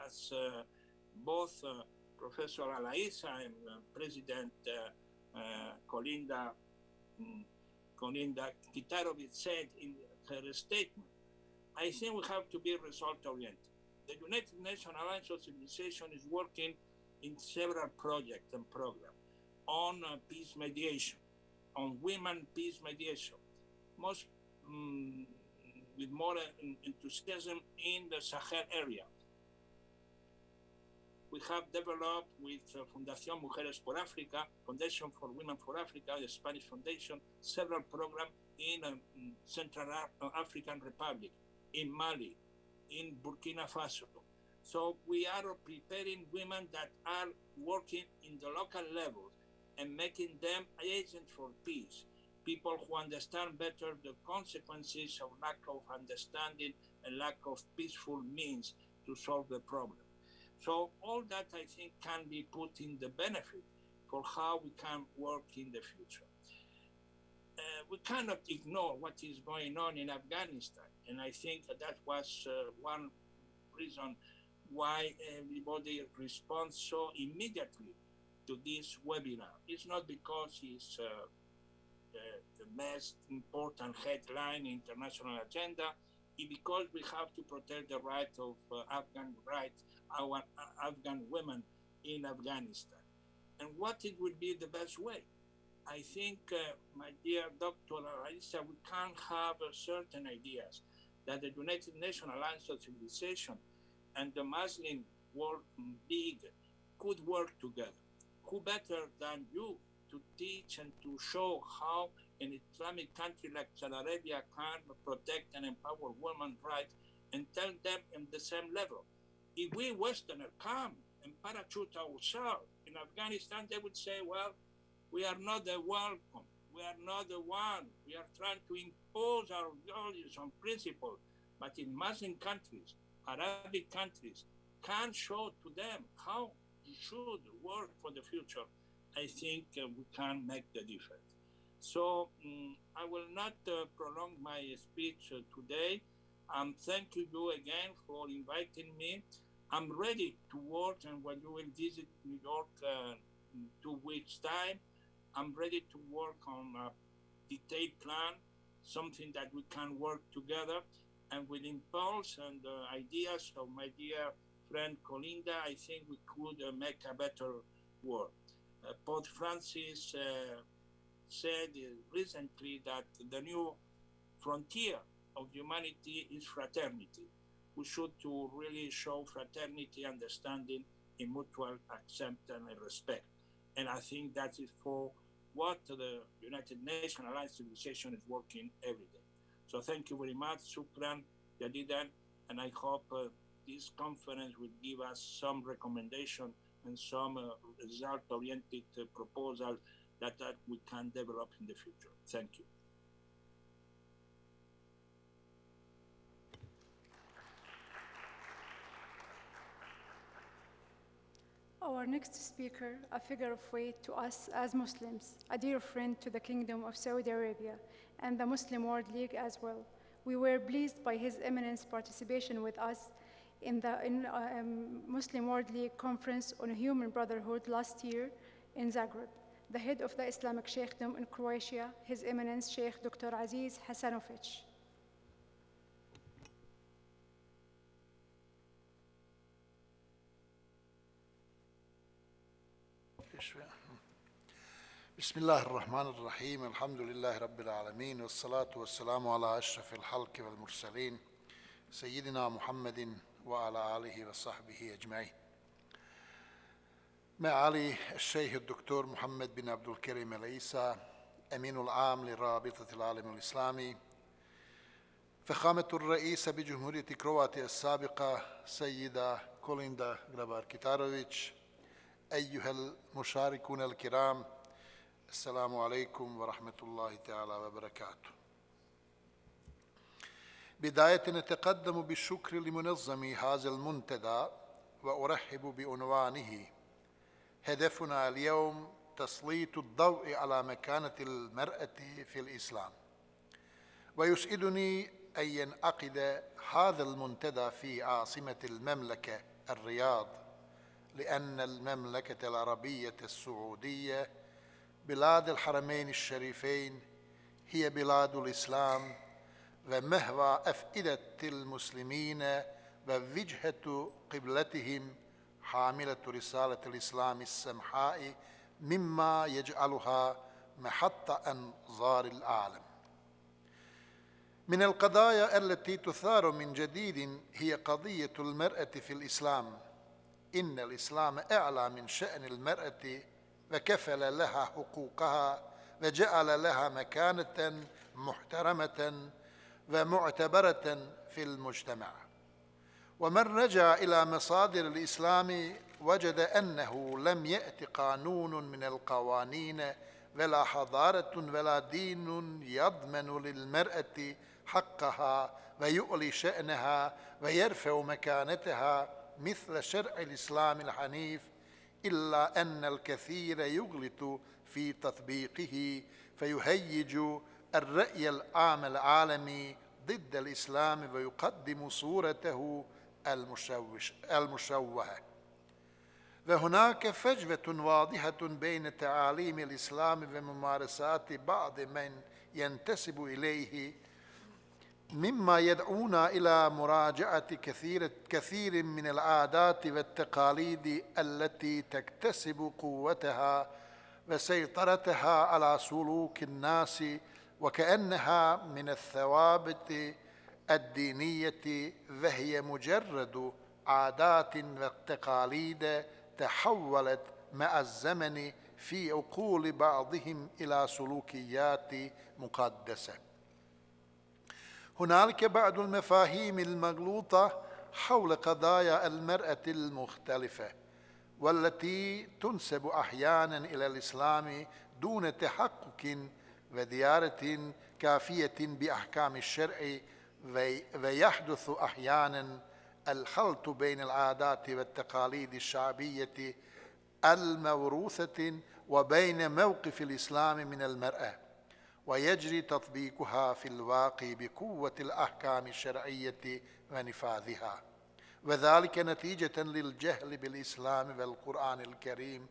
as both Professor Alaisa and President Grabar-Kitarovic said in her statement? I think we have to be result-oriented. The United Nations Alliance of Civilization is working in several projects and programs on peace mediation, on women peace mediation, most with more enthusiasm in the Sahel area. We have developed with Fundación Mujeres por África, Foundation for Women for Africa, the Spanish Foundation, several programs in Central African Republic, in Mali, in Burkina Faso. So we are preparing women that are working in the local level and making them agents for peace, people who understand better the consequences of lack of understanding and lack of peaceful means to solve the problem. So all that, I think, can be put in the benefit for how we can work in the future. We cannot ignore what is going on in Afghanistan, and I think that was one reason why everybody responds so immediately to this webinar. It's not because it's the most important headline in international agenda, it's because we have to protect the rights of our Afghan women in Afghanistan. And what it would be the best way? I think, my dear Dr. Alaisa, we can have certain ideas that the United Nations Alliance of Civilization and the Muslim World League could work together. Who better than you to teach and to show how an Islamic country like Saudi Arabia can protect and empower women's rights and tell them on the same level. If we Westerners come and parachute ourselves in Afghanistan, they would say, well, we are not the welcome. We are not the one. We are trying to impose our values and principles. But in Muslim countries, Arabic countries, can show to them how we should work for the future. I think we can make the difference. So I will not prolong my speech today. Thank you again for inviting me. I'm ready to work, and when you will visit New York in 2 weeks' time, I'm ready to work on a detailed plan, something that we can work together, and with impulse and ideas of my dear friend Kolinda, I think we could make a better world. Pope Francis said recently that the new frontier of humanity is fraternity. We should to really show fraternity, understanding, in mutual acceptance and respect. And I think that is for what the United Nations Alliance Civilization is working every day. So thank you very much, Shukran, Jadidan, and I hope this conference will give us some recommendation and some result-oriented proposal that we can develop in the future. Thank you. Our next speaker, a figure of weight to us as Muslims, a dear friend to the Kingdom of Saudi Arabia and the Muslim World League as well. We were pleased by his eminence participation with us in the Muslim World League Conference on Human Brotherhood last year in Zagreb. The head of the Islamic Sheikhdom in Croatia, His Eminence Sheikh Dr. Aziz Hasanovic. بسم الله الرحمن الرحيم الحمد لله رب العالمين والصلاة والسلام على أشرف الخلق والمرسلين سيدنا محمد وعلى آله وصحبه أجمعين. معالي الشيخ الدكتور محمد بن عبد الكريم العيسى أمين العام لرابطة العالم الإسلامي، فخامة الرئيس بجمهورية كرواتيا السابقة سيدة كوليندا Grabar-Kitarovic، أيها المشاركون الكرام، السلام عليكم ورحمة الله تعالى وبركاته. بداية نتقدم بالشكر لمنظمي هذا المنتدى وأرحب بعنوانه هدفنا اليوم تسليط الضوء على مكانة المرأة في الإسلام. ويسعدني أن ينعقد هذا المنتدى في عاصمة المملكة الرياض، لأن المملكة العربية السعودية بلاد الحرمين الشريفين هي بلاد الإسلام ومهوى أفئدة المسلمين ووجهة قبلتهم، حاملة رسالة الإسلام السمحاء مما يجعلها محط أنظار العالم. من القضايا التي تثار من جديد هي قضية المرأة في الإسلام. إن الإسلام أعلى من شأن المرأة وكفل لها حقوقها وجعل لها مكانة محترمة ومعتبرة في المجتمع. ومن رجع إلى مصادر الإسلام وجد أنه لم يأت قانون من القوانين ولا حضارة ولا دين يضمن للمرأة حقها ويؤلي شأنها ويرفع مكانتها مثل شرع الإسلام الحنيف، إلا أن الكثير يغلط في تطبيقه فيهيج الرأي العام العالمي ضد الإسلام ويقدم صورته المشوهة. وهناك فجوة واضحة بين تعاليم الإسلام وممارسات بعض من ينتسب إليه، مما يدعونا إلى مراجعة كثير من العادات والتقاليد التي تكتسب قوتها وسيطرتها على سلوك الناس وكأنها من الثوابت الدينية، وهي مجرد عادات وتقاليد تحولت مع الزمن في عقول بعضهم إلى سلوكيات مقدسة. هنالك بعض المفاهيم المغلوطة حول قضايا المرأة المختلفة، والتي تنسب أحياناً إلى الإسلام دون تحقق وديارة كافية بأحكام الشرع، ويحدث أحياناً الخلط بين العادات والتقاليد الشعبية الموروثة وبين موقف الإسلام من المرأة، ويجري تطبيقها في الواقع بقوة الأحكام الشرعية ونفاذها، وذلك نتيجة للجهل بالإسلام والقرآن الكريم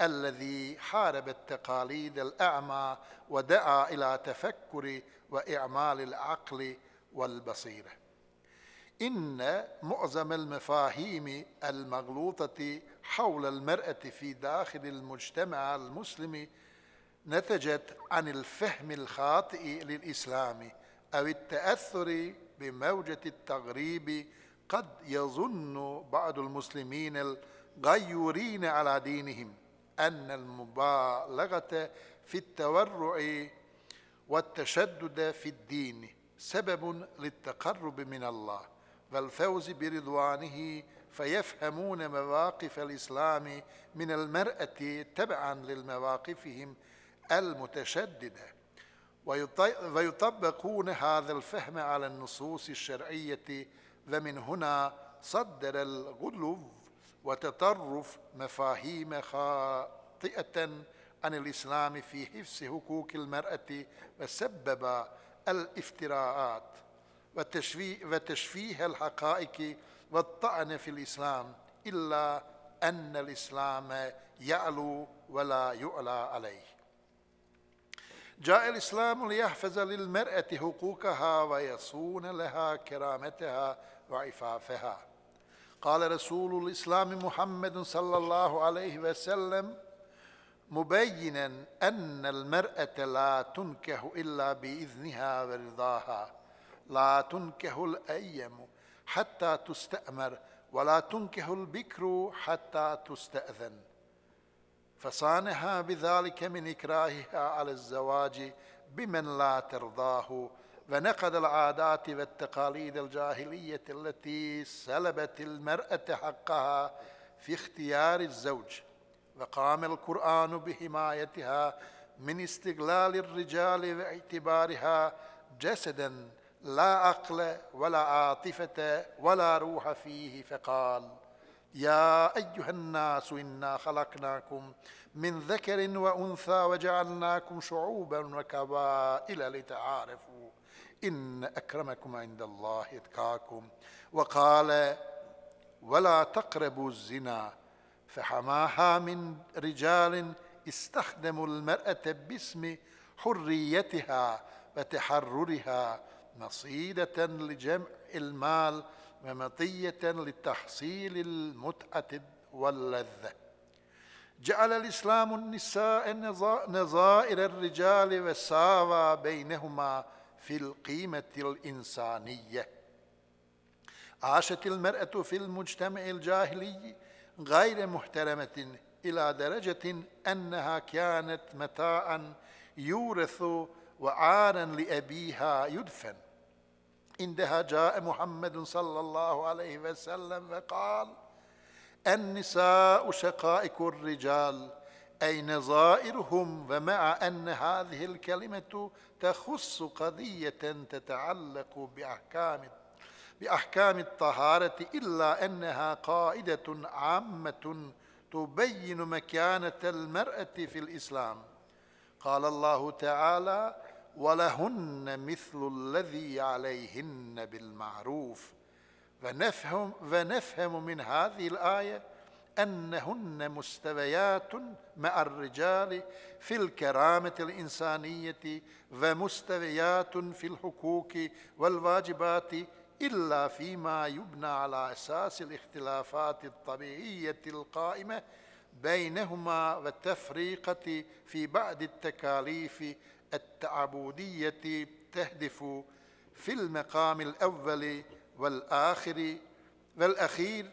الذي حارب التقاليد الأعمى ودعا إلى تفكر وإعمال العقل والبصيرة. إن معظم المفاهيم المغلوطة حول المرأة في داخل المجتمع المسلم نتجت عن الفهم الخاطئ للإسلام أو التأثر بموجة التغريب. قد يظن بعض المسلمين الغيورين على دينهم أن المبالغة في التورع والتشدد في الدين سبب للتقرب من الله والفوز برضوانه، فيفهمون مواقف الإسلام من المرأة تبعاً لمواقفهم المتشددة، ويطبقون هذا الفهم على النصوص الشرعية. ومن هنا صدر الغلو وتطرف مفاهيم خاطئة عن الإسلام في حفظ حقوق المرأة، وسبب الافتراءات وتشويه الحقائق والطعن في الإسلام، إلا أن الإسلام يعلو ولا يعلى عليه. جاء الإسلام ليحفظ للمرأة حقوقها ويصون لها كرامتها وعفافها. قال رسول الإسلام محمد صلى الله عليه وسلم مبينا أن المرأة لا تنكح إلا بإذنها ورضاها: لا تنكح الأيم حتى تستأمر، ولا تنكح البكر حتى تستأذن. فصانها بذلك من إكراهها على الزواج بمن لا ترضاه، ونقض العادات والتقاليد الجاهلية التي سلبت المرأة حقها في اختيار الزوج. وقام القرآن بحمايتها من استغلال الرجال واعتبارها جسدا لا عقل ولا عاطفة ولا روح فيه، فقال: يا أيها الناس إنا خلقناكم من ذكر وأنثى وجعلناكم شعوبا وقبائل لتعارفوا إن أكرمكم عند الله أتقاكم. وقال: ولا تقربوا الزنا، فحماها من رجال استخدموا المرأة باسم حريتها وتحررها مصيدة لجمع المال ومطية لتحصيل المتعة واللذة. جعل الإسلام النساء نظائر الرجال وساوى بينهما في القيمة الإنسانية. عاشت المرأة في المجتمع الجاهلي غير محترمة إلى درجة أنها كانت متاعا يورث وعارا لأبيها يدفن. عندها جاء محمد صلى الله عليه وسلم وقال: النساء شقائق الرجال، أي نظائرهم. ومع أن هذه الكلمة تخص قضية تتعلق بأحكام الطهارة، إلا أنها قاعدة عامة تبين مكانة المرأة في الإسلام. قال الله تعالى: ولهن مثل الذي عليهن بالمعروف. ونفهم من هذه الآية أنهن مستويات مع الرجال في الكرامة الإنسانية، ومستويات في الحقوق والواجبات، إلا فيما يبنى على أساس الاختلافات الطبيعية القائمة بينهما والتفريقة في بعض التكاليف التعبدية تهدف في المقام الأول والأخير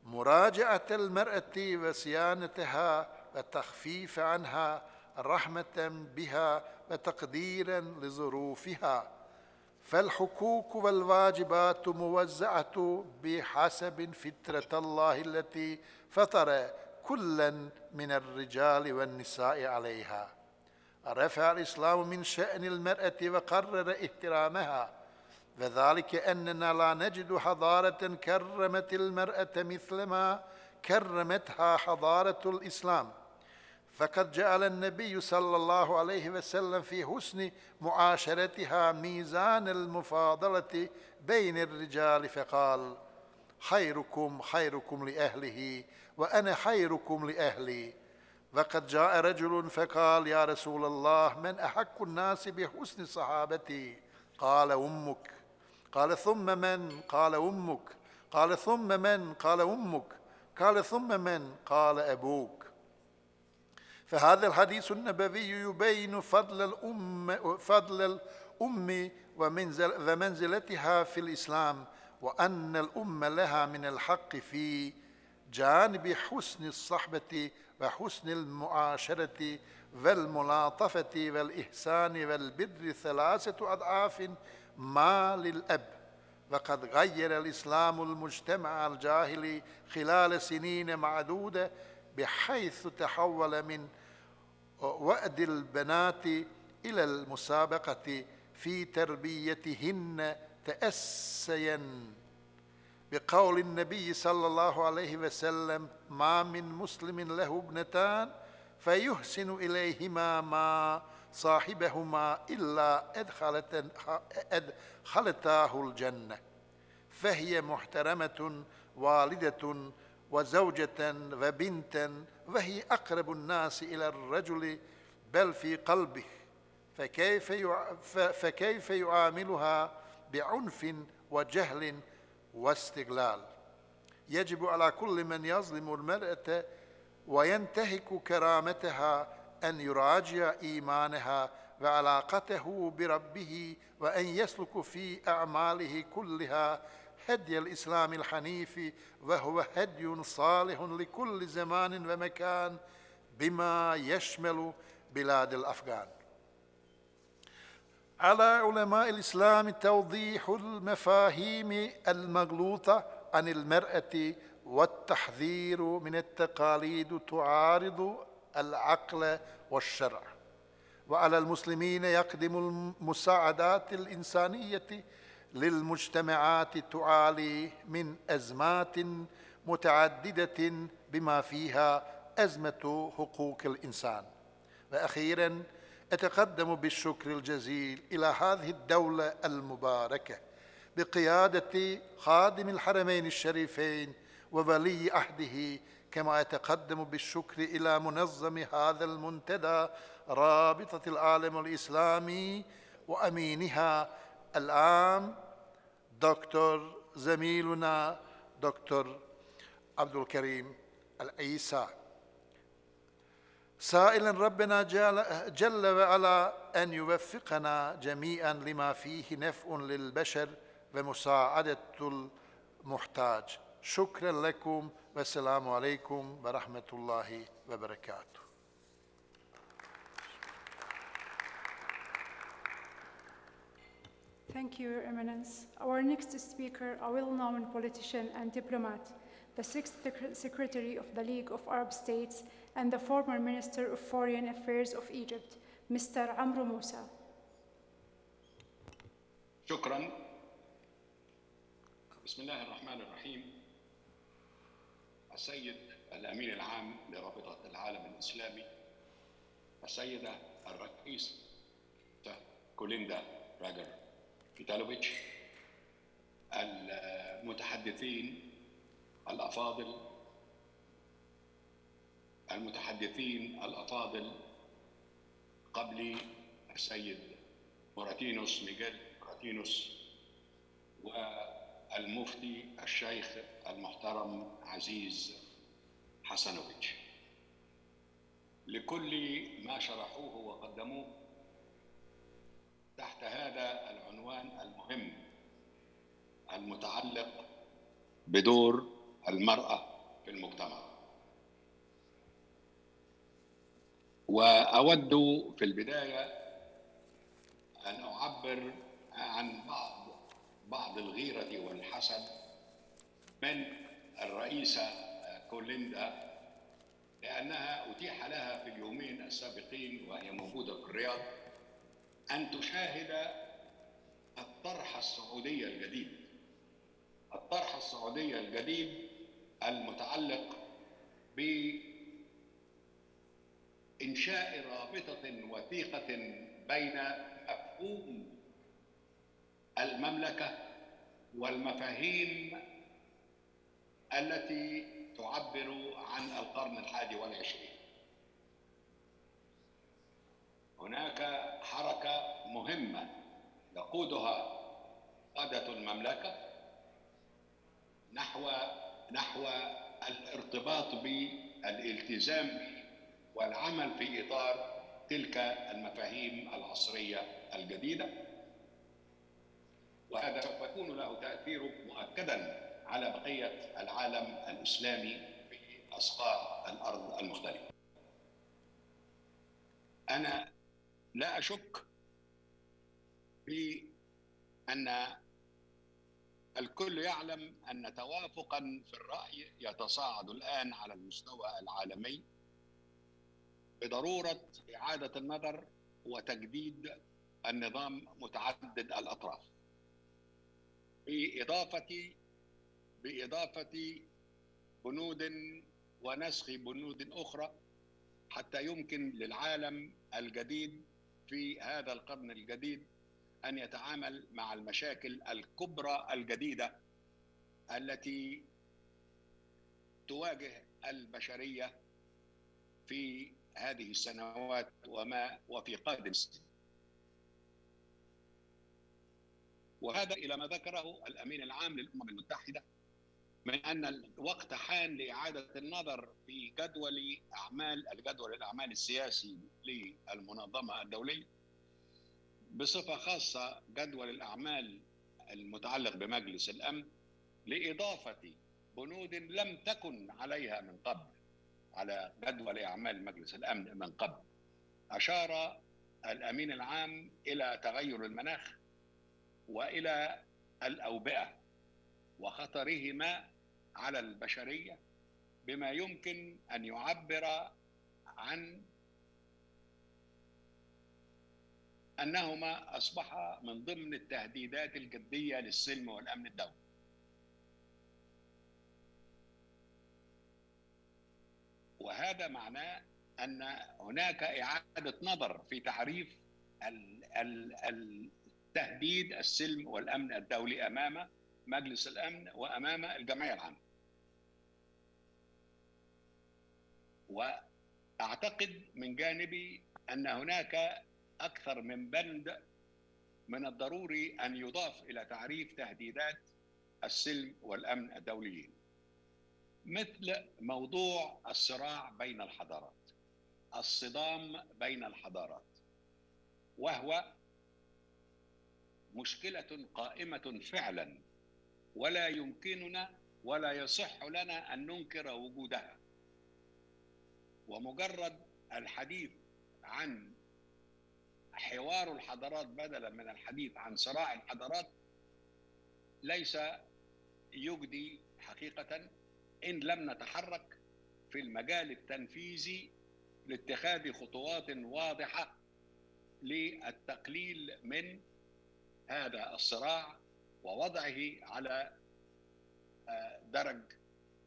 مراجعة المرأة وصيانتها وتخفيف عنها رحمة بها وتقديرا لظروفها. فالحقوق والواجبات موزعة بحسب فطرة الله التي فطر كلا من الرجال والنساء عليها. رفع الإسلام من شأن المرأة وقرر احترامها، وذلك أننا لا نجد حضارة كرمت المرأة مثل ما كرمتها حضارة الإسلام. فقد جعل النبي صلى الله عليه وسلم في حسن معاشرتها ميزان المفاضلة بين الرجال، فقال: خيركم خيركم لأهله وأنا خيركم لأهلي. وقد جاء رجل فقال: يا رسول الله، من أحق الناس بحسن صحابتي؟ قال: أمك. قال: ثم من؟ قال: أمك. قال: ثم من؟ قال: أمك. قال: ثم من؟ قال: أبوك. فهذا الحديث النبوي يبين فضل الأم ومنزلتها في الإسلام، وأن الأم لها من الحق في جانب حسن الصحبة وحسن المعاشرة والملاطفة والإحسان والبر 3 أضعاف ما للأب. وقد غير الإسلام المجتمع الجاهلي خلال سنين معدودة، بحيث تحول من وأد البنات إلى المسابقة في تربيتهن، تأسيا بقول النبي صلى الله عليه وسلم: ما من مسلم له ابنتان فيحسن إليهما ما صاحبهما إلا أدخلتاه الجنة، فهي محترمة والدة وزوجة وبنتا، وهي أقرب الناس إلى الرجل بل في قلبه، فكيف يعاملها بعنف وجهل واستغلال؟ يجب على كل من يظلم المرأة وينتهك كرامتها أن يراجع إيمانها وعلاقته بربه، وأن يسلك في أعماله كلها هدي الإسلام الحنيف، وهو هدي صالح لكل زمان ومكان بما يشمل بلاد الأفغان. على علماء الإسلام توضيح المفاهيم المغلوطة عن المرأة والتحذير من التقاليد تعارض العقل والشرع، وعلى المسلمين يقدم المساعدات الإنسانية للمجتمعات تعاني من أزمات متعددة بما فيها أزمة حقوق الإنسان. وأخيراً أتقدم بالشكر الجزيل إلى هذه الدولة المباركة بقيادة خادم الحرمين الشريفين وولي عهده، كما أتقدم بالشكر إلى منظم هذا المنتدى رابطة العالم الإسلامي وأمينها العام دكتور زميلنا دكتور عبد الكريم العيسى، سائلا ربنا جل وعلا أن يوفقنا جميعا لما فيه نفع للبشر ومساعدة المحتاج. شكرا لكم والسلام عليكم ورحمة الله وبركاته. Thank you, Your Eminence. Our next speaker, a well-known politician and diplomat, the sixth Secretary of the League of Arab States and the former Minister of Foreign Affairs of Egypt, Mr. Amr Moussa. شكرا. بسم الله الرحمن الرحيم. السيد الأمين العام لرابطة العالم الإسلامي، السيدة الرئيسة كوليندا Grabar-Kitarovic، المتحدثين الأفاضل قبلي، السيد ميغيل موراتينوس، والمفتي الشيخ المحترم عزيز حسنوفيتش، لكل ما شرحوه وقدموه تحت هذا العنوان المهم المتعلق بدور المرأة في المجتمع. وأود في البداية أن أعبر عن بعض الغيرة والحسد من الرئيسة كوليندا، لأنها أتيح لها في اليومين السابقين وهي موجودة في الرياض أن تشاهد الطرح السعودي الجديد المتعلق بإنشاء رابطة وثيقة بين مفهوم المملكة والمفاهيم التي تعبر عن القرن ال21. هناك حركة مهمة يقودها قادة المملكة نحو الارتباط بالالتزام والعمل في إطار تلك المفاهيم العصرية الجديدة، وهذا سوف يكون له تأثير مؤكدا على بقية العالم الإسلامي في أصقاع الأرض المختلفة. أنا لا أشك في أن الكل يعلم أن توافقا في الرأي يتصاعد الآن على المستوى العالمي بضرورة إعادة النظر وتجديد النظام متعدد الأطراف، بإضافة بإضافة بنود ونسخ بنود أخرى حتى يمكن للعالم الجديد في هذا القرن الجديد أن يتعامل مع المشاكل الكبرى الجديدة التي تواجه البشرية في هذه السنوات وفي قادم السنين. وهذا إلى ما ذكره الأمين العام للأمم المتحدة من أن الوقت حان لإعادة النظر في الجدول الأعمال السياسي للمنظمة الدولية، بصفة خاصة جدول الأعمال المتعلق بمجلس الأمن، لإضافة بنود لم تكن عليها من قبل على جدول أعمال مجلس الأمن من قبل. أشار الأمين العام إلى تغير المناخ وإلى الأوبئة وخطرهما على البشرية، بما يمكن أن يعبر عن أنهما أصبحا من ضمن التهديدات الجدية للسلم والأمن الدولي. وهذا معناه أن هناك إعادة نظر في تعريف تهديد السلم والأمن الدولي أمام مجلس الأمن وأمام الجمعية العامة. وأعتقد من جانبي أن هناك أكثر من بند من الضروري أن يضاف إلى تعريف تهديدات السلم والأمن الدوليين، مثل موضوع الصراع بين الحضارات، الصدام بين الحضارات، وهو مشكلة قائمة فعلا ولا يمكننا ولا يصح لنا أن ننكر وجودها. ومجرد الحديث عن حوار الحضارات بدلا من الحديث عن صراع الحضارات ليس يجدي حقيقة إن لم نتحرك في المجال التنفيذي لاتخاذ خطوات واضحة للتقليل من هذا الصراع ووضعه على درج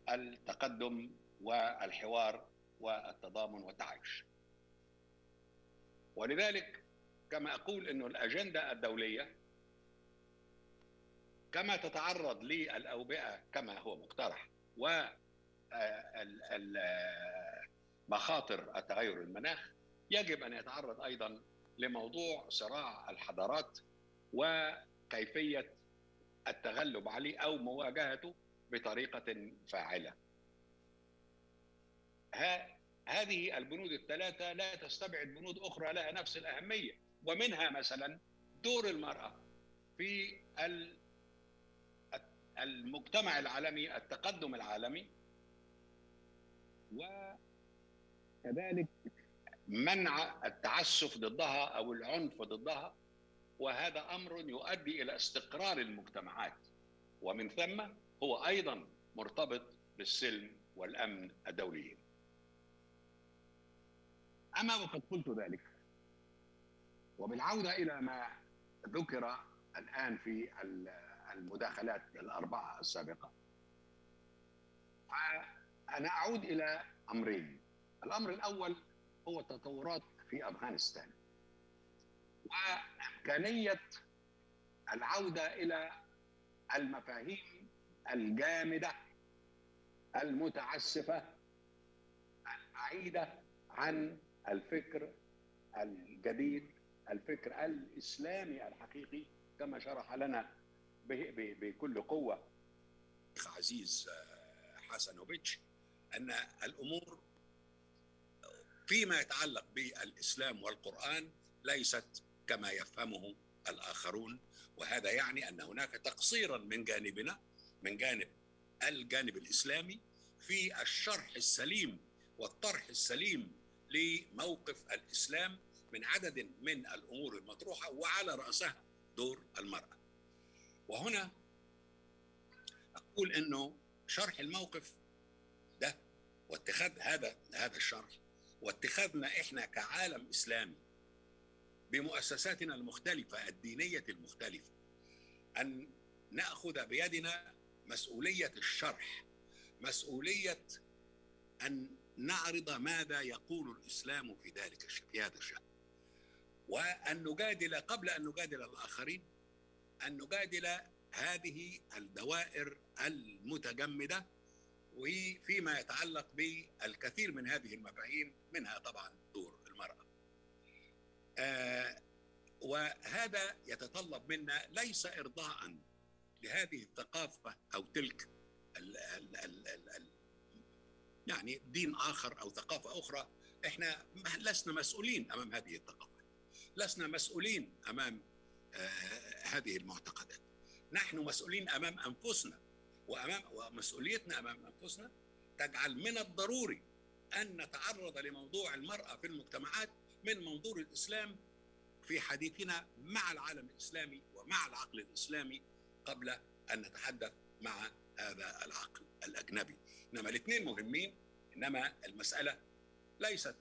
التقدم والحوار والتضامن والتعايش. ولذلك كما أقول أن الأجندة الدولية كما تتعرض للأوبئة كما هو مقترح ومخاطر التغير المناخ، يجب أن يتعرض أيضا لموضوع صراع الحضارات وكيفية التغلب عليه أو مواجهته بطريقة فاعلة. هذه البنود الثلاثة لا تستبعد بنود أخرى لها نفس الأهمية، ومنها مثلا دور المرأة في المجتمع العالمي، التقدم العالمي، وكذلك منع التعسف ضدها أو العنف ضدها، وهذا أمر يؤدي إلى استقرار المجتمعات، ومن ثم هو أيضا مرتبط بالسلم والأمن الدوليين. أما وقد قلت ذلك، وبالعودة إلى ما ذكر الآن في المداخلات الأربعة السابقة، فأنا أعود إلى أمرين. الأمر الأول هو التطورات في أفغانستان وإمكانية العودة إلى المفاهيم الجامدة المتعسفة البعيدة عن الفكر الجديد، الفكر الإسلامي الحقيقي، كما شرح لنا بكل قوة عزيز حسنوفيتش أن الأمور فيما يتعلق بالإسلام والقرآن ليست كما يفهمه الآخرون، وهذا يعني أن هناك تقصيرا من جانبنا، من جانب الجانب الإسلامي، في الشرح السليم والطرح السليم لموقف الإسلام من عدد من الأمور المطروحة، وعلى رأسها دور المرأة. وهنا أقول أنه شرح الموقف ده واتخاذ هذا الشرح، واتخاذنا إحنا كعالم إسلامي بمؤسساتنا المختلفة الدينية المختلفة أن نأخذ بيدنا مسؤولية الشرح، مسؤولية أن نعرض ماذا يقول الإسلام في ذلك في هذا الشأن، وأن نجادل قبل أن نجادل الآخرين، أن نجادل هذه الدوائر المتجمدة، وفيما يتعلق بالكثير من هذه المفاهيم، منها طبعا دور المرأة. وهذا يتطلب منا ليس إرضاء لهذه الثقافة أو تلك يعني دين آخر أو ثقافة أخرى. إحنا لسنا مسؤولين أمام هذه الثقافات، لسنا مسؤولين أمام هذه المعتقدات. نحن مسؤولين أمام أنفسنا، ومسؤوليتنا أمام أنفسنا تجعل من الضروري أن نتعرض لموضوع المرأة في المجتمعات من منظور الإسلام في حديثنا مع العالم الإسلامي ومع العقل الإسلامي قبل أن نتحدث مع هذا العقل الأجنبي. إنما الاثنين مهمين، إنما المسألة ليست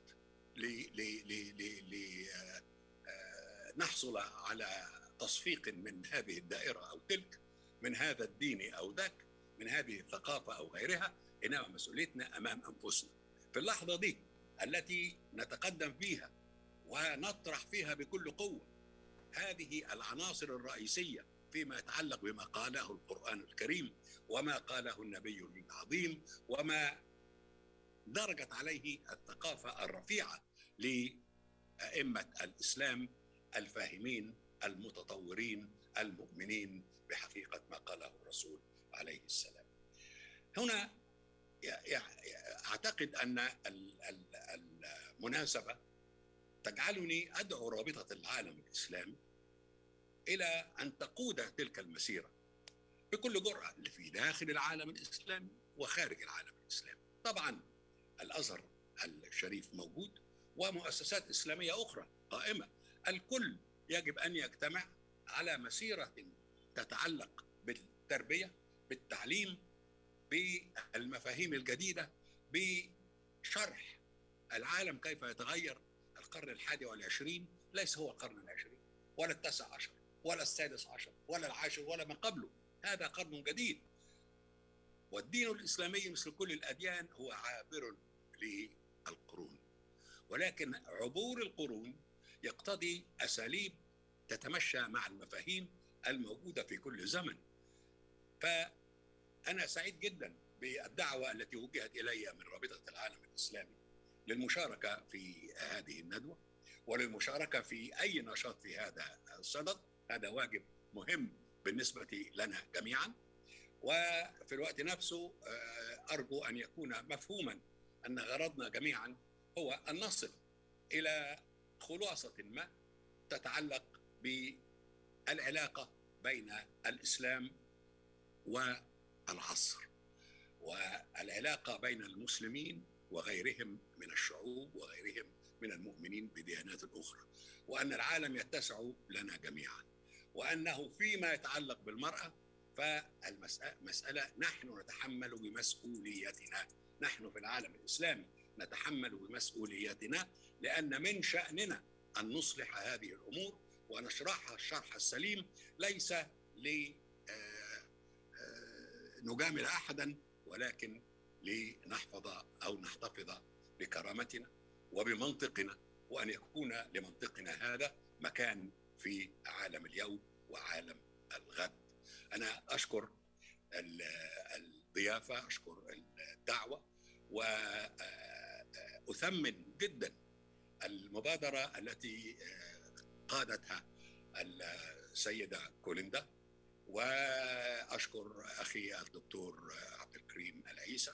نحصل على تصفيق من هذه الدائرة أو تلك، من هذا الدين أو ذاك، من هذه الثقافة أو غيرها، إنما مسؤوليتنا أمام أنفسنا في اللحظة دي التي نتقدم فيها ونطرح فيها بكل قوة هذه العناصر الرئيسية فيما يتعلق بما قاله القرآن الكريم وما قاله النبي العظيم وما درجت عليه الثقافة الرفيعة لأئمة الإسلام الفاهمين المتطورين المؤمنين بحقيقة ما قاله الرسول عليه السلام. هنا أعتقد أن المناسبة تجعلني أدعو رابطة العالم الإسلامي إلى أن تقود تلك المسيرة بكل جرأة في داخل العالم الإسلامي وخارج العالم الإسلامي. طبعا الأزهر الشريف موجود ومؤسسات إسلامية أخرى قائمة، الكل يجب أن يجتمع على مسيرة تتعلق بالتربية، بالتعليم، بالمفاهيم الجديدة، بشرح العالم كيف يتغير. القرن 21 ليس هو القرن 20 ولا 19 ولا 16 ولا 10 ولا ما قبله، هذا قرن جديد. والدين الإسلامي مثل كل الأديان هو عابر للقرون، ولكن عبور القرون يقتضي أساليب تتمشى مع المفاهيم الموجودة في كل زمن. فأنا سعيد جدا بالدعوة التي وجهت إلي من رابطة العالم الإسلامي للمشاركة في هذه الندوة وللمشاركة في أي نشاط في هذا الصدد. هذا واجب مهم بالنسبة لنا جميعا، وفي الوقت نفسه أرجو أن يكون مفهوما أن غرضنا جميعا هو أن نصل إلى خلاصة ما تتعلق بالعلاقة بين الإسلام والعصر، والعلاقة بين المسلمين وغيرهم من الشعوب وغيرهم من المؤمنين بديانات أخرى، وأن العالم يتسع لنا جميعا، وأنه فيما يتعلق بالمرأة فالمسألة نحن نتحمل بمسؤوليتنا، نحن في العالم الإسلامي نتحمل بمسؤوليتنا، لأن من شأننا أن نصلح هذه الأمور ونشرحها الشرح السليم، ليس لنجامل أحدا، ولكن لنحفظ أو نحتفظ بكرامتنا وبمنطقنا، وأن يكون لمنطقنا هذا مكان في عالم اليوم وعالم الغد. أنا أشكر الضيافة، أشكر الدعوة، وأثمن جدا المبادرة التي قادتها السيدة كوليندا، وأشكر أخي الدكتور عبد الكريم العيسى،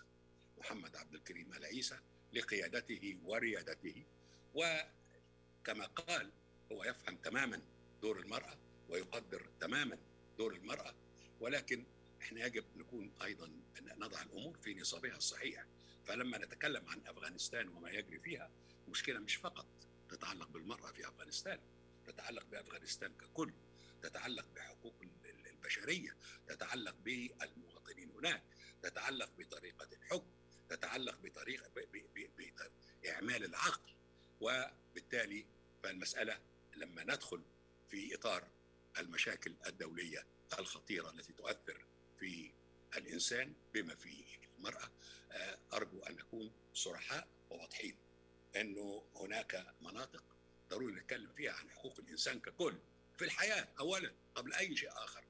محمد عبد الكريم العيسى، لقيادته وريادته. وكما قال هو يفهم تماما دور المرأة ويقدر تماما دور المرأة، ولكن احنا يجب نكون أيضا نضع الأمور في نصابها الصحيح. فلما نتكلم عن أفغانستان وما يجري فيها، مشكلة مش فقط تتعلق بالمرأة في أفغانستان، تتعلق بأفغانستان ككل، تتعلق بحقوق البشرية، تتعلق بالمواطنين هناك، تتعلق بطريقة الحكم، تتعلق بطريقة بإعمال العقل. وبالتالي فالمسألة لما ندخل في إطار المشاكل الدولية الخطيرة التي تؤثر في الإنسان بما فيه المرأة. أرجو أن نكون صرحاء وواضحين أنه هناك مناطق ضروري نتكلم فيها عن حقوق الإنسان ككل في الحياة أولا قبل أي شيء آخر،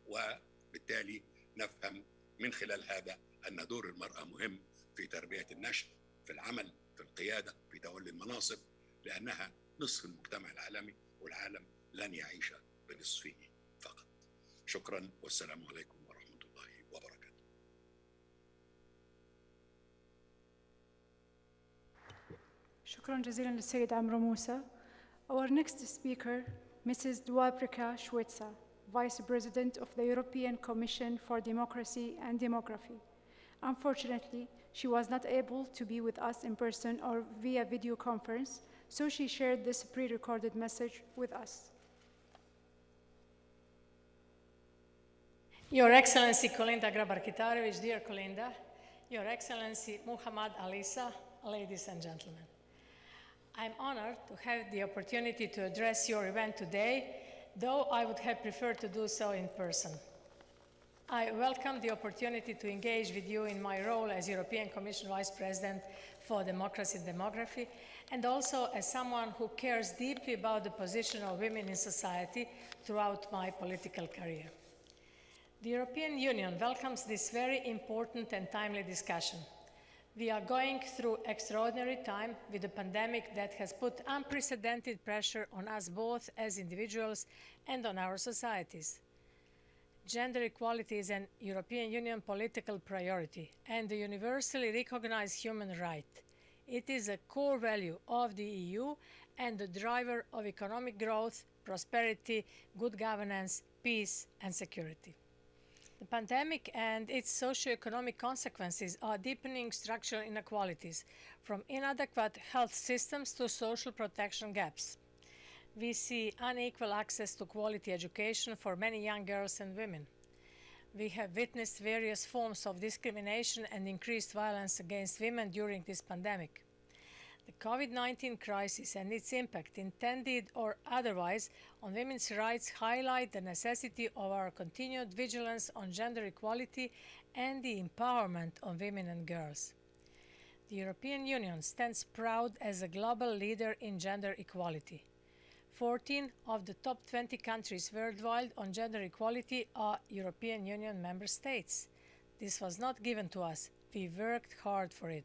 وبالتالي نفهم من خلال هذا أن دور المرأة مهم في تربية النشء، في العمل، في القيادة، في تولي المناصب، لأنها نصف المجتمع العالمي، والعالم لن يعيش بنصفه فقط. شكرا والسلام عليكم ورحمة الله وبركاته. شكرا جزيلا للسيد عمرو موسى. Our next speaker, Mrs. Grabar-Kitarovic, Vice President of the European Commission for Democracy and Demography. Unfortunately, she was not able to be with us in person or via video conference, so she shared this pre-recorded message with us. Your Excellency Kolinda Grabar-Kitarovic, dear Kolinda, Your Excellency Muhammad Alisa, ladies and gentlemen. I'm honored to have the opportunity to address your event today, though I would have preferred to do so in person. I welcome the opportunity to engage with you in my role as European Commission Vice President for Democracy and Demography, and also as someone who cares deeply about the position of women in society throughout my political career. The European Union welcomes this very important and timely discussion. We are going through extraordinary time with a pandemic that has put unprecedented pressure on us both as individuals and on our societies. Gender equality is an European Union political priority and a universally recognized human right. It is a core value of the EU and the driver of economic growth, prosperity, good governance, peace, and security. The pandemic and its socio-economic consequences are deepening structural inequalities, from inadequate health systems to social protection gaps. We see unequal access to quality education for many young girls and women. We have witnessed various forms of discrimination and increased violence against women during this pandemic. The COVID-19 crisis and its impact, intended or otherwise, on women's rights highlight the necessity of our continued vigilance on gender equality and the empowerment of women and girls. The European Union stands proud as a global leader in gender equality. 14 of the top 20 countries worldwide on gender equality are European Union member states. This was not given to us. We worked hard for it.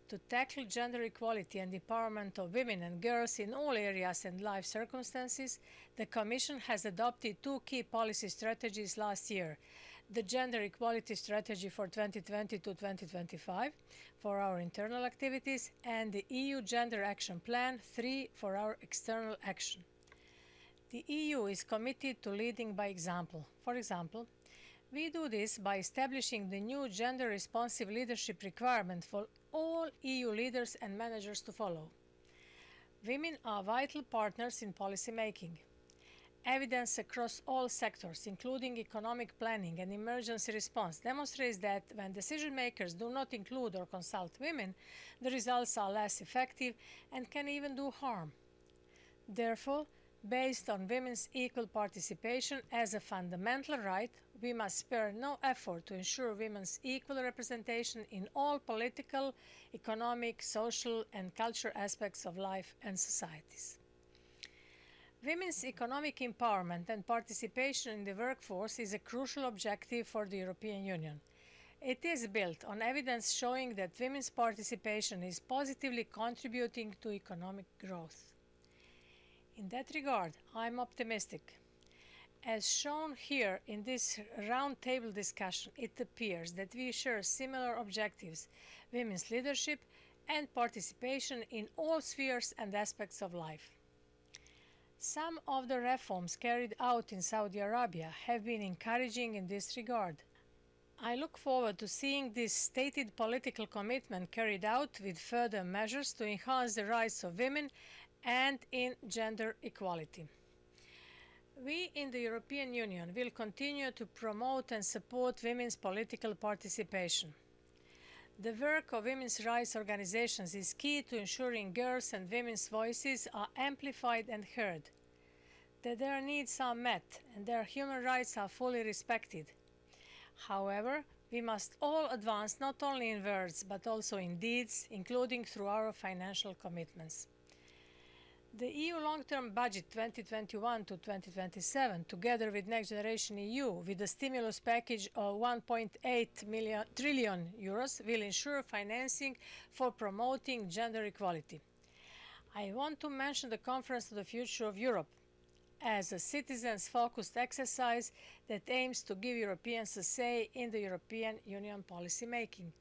To tackle gender equality and empowerment of women and girls in all areas and life circumstances, the Commission has adopted two key policy strategies last year: the Gender Equality Strategy for 2020 to 2025 for our internal activities, and the EU Gender Action Plan 3 for our external action. The EU is committed to leading by example. For example, we do this by establishing the new gender-responsive leadership requirement for all EU leaders and managers to follow. Women are vital partners in policy making. Evidence across all sectors, including economic planning and emergency response, demonstrates that when decision makers do not include or consult women, the results are less effective and can even do harm. Therefore, based on women's equal participation as a fundamental right, we must spare no effort to ensure women's equal representation in all political, economic, social, and cultural aspects of life and societies. Women's economic empowerment and participation in the workforce is a crucial objective for the European Union. It is built on evidence showing that women's participation is positively contributing to economic growth. In that regard, I'm optimistic. As shown here in this roundtable discussion, it appears that we share similar objectives: women's leadership and participation in all spheres and aspects of life. Some of the reforms carried out in Saudi Arabia have been encouraging in this regard. I look forward to seeing this stated political commitment carried out with further measures to enhance the rights of women and in gender equality. We in the European Union will continue to promote and support women's political participation. The work of women's rights organizations is key to ensuring girls' and women's voices are amplified and heard, that their needs are met and their human rights are fully respected. However, we must all advance not only in words but also in deeds, including through our financial commitments. The EU long-term budget 2021 to 2027, together with Next Generation EU, with a stimulus package of 1.8 trillion euros, will ensure financing for promoting gender equality. I want to mention the Conference on the Future of Europe as a citizens-focused exercise that aims to give Europeans a say in the European Union policy making.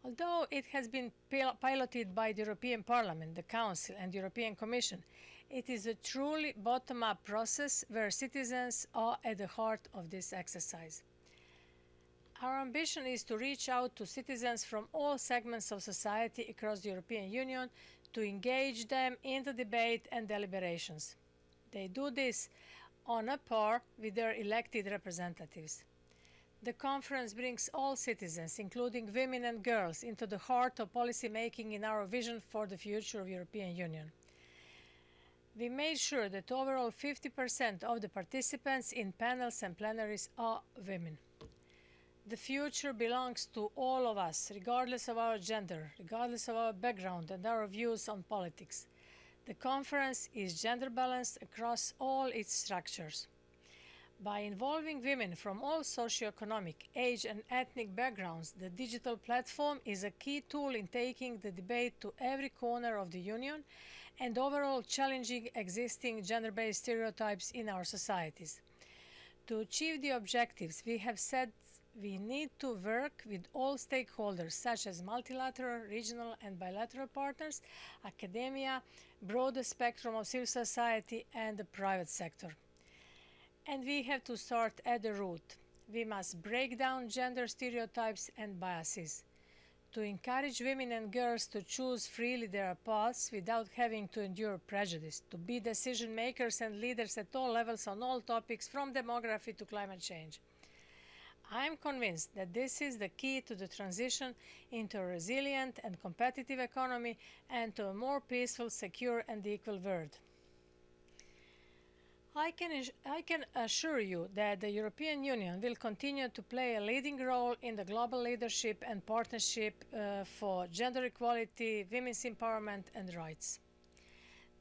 Although it has been piloted by the European Parliament, the Council and the European Commission, it is a truly bottom-up process where citizens are at the heart of this exercise. Our ambition is to reach out to citizens from all segments of society across the European Union to engage them in the debate and deliberations. They do this on a par with their elected representatives. The conference brings all citizens, including women and girls, into the heart of policy making in our vision for the future of the European Union. We made sure that overall 50% of the participants in panels and plenaries are women. The future belongs to all of us, regardless of our gender, regardless of our background and our views on politics. The conference is gender balanced across all its structures. By involving women from all socioeconomic, age and ethnic backgrounds, the digital platform is a key tool in taking the debate to every corner of the Union and overall challenging existing gender-based stereotypes in our societies. To achieve the objectives we have set, we need to work with all stakeholders, such as multilateral, regional and bilateral partners, academia, broader spectrum of civil society and the private sector. And we have to start at the root. We must break down gender stereotypes and biases. To encourage women and girls to choose freely their paths without having to endure prejudice, to be decision makers and leaders at all levels on all topics from demography to climate change. I am convinced that this is the key to the transition into a resilient and competitive economy and to a more peaceful, secure and equal world. I can assure you that the European Union will continue to play a leading role in the global leadership and partnership for gender equality, women's empowerment and rights.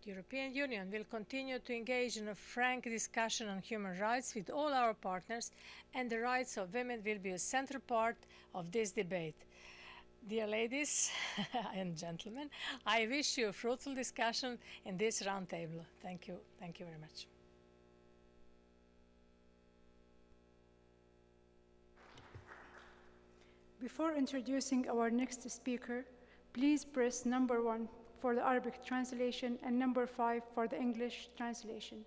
The European Union will continue to engage in a frank discussion on human rights with all our partners, and the rights of women will be a central part of this debate. Dear ladies and gentlemen, I wish you a fruitful discussion in this roundtable. Thank you. Thank you very much. Before introducing our next speaker, please press number 1 for the Arabic translation and number 5 for the English translation.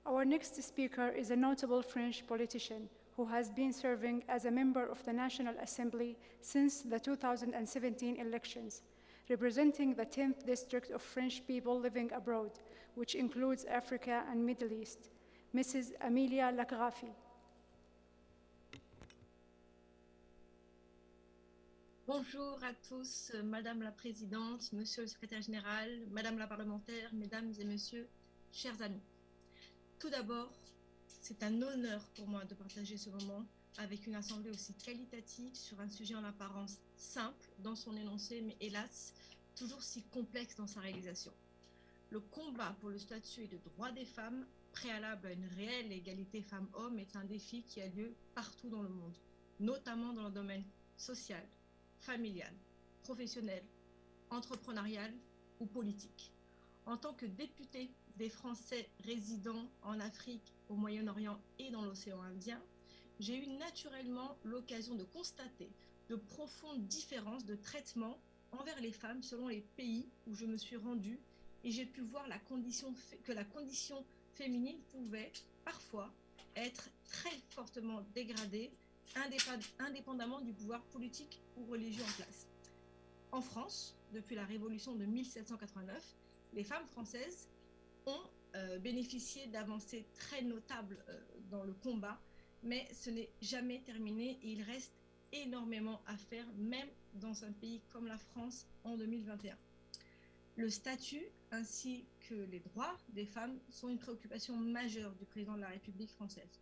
Our next speaker is a notable French politician who has been serving as a member of the National Assembly since the 2017 elections, representing the 10th district of French people living abroad, which includes Africa and Middle East, Mrs. Amelia Lagrafi. Bonjour à tous, Madame la Présidente, Monsieur le Secrétaire Général, Madame la Parlementaire, Mesdames et Messieurs, chers amis. Tout d'abord, c'est un honneur pour moi de partager ce moment avec une assemblée aussi qualitative sur un sujet en apparence simple dans son énoncé, mais hélas, toujours si complexe dans sa réalisation. Le combat pour le statut et le droit des femmes, préalable à une réelle égalité femmes-hommes, est un défi qui a lieu partout dans le monde, notamment dans le domaine social, familial, professionnel, entrepreneurial ou politique. En tant que députée des Français résidant en Afrique, au Moyen-Orient et dans l'océan Indien, j'ai eu naturellement l'occasion de constater de profondes différences de traitement envers les femmes selon les pays où je me suis rendue, et j'ai pu voir que la condition féminine pouvait parfois être très fortement dégradée indépendamment du pouvoir politique ou religieux en place. En France, depuis la Révolution de 1789, les femmes françaises ont bénéficié d'avancées très notables dans le combat, mais ce n'est jamais terminé et il reste énormément à faire, même dans un pays comme la France en 2021. Le statut ainsi que les droits des femmes sont une préoccupation majeure du président de la République française.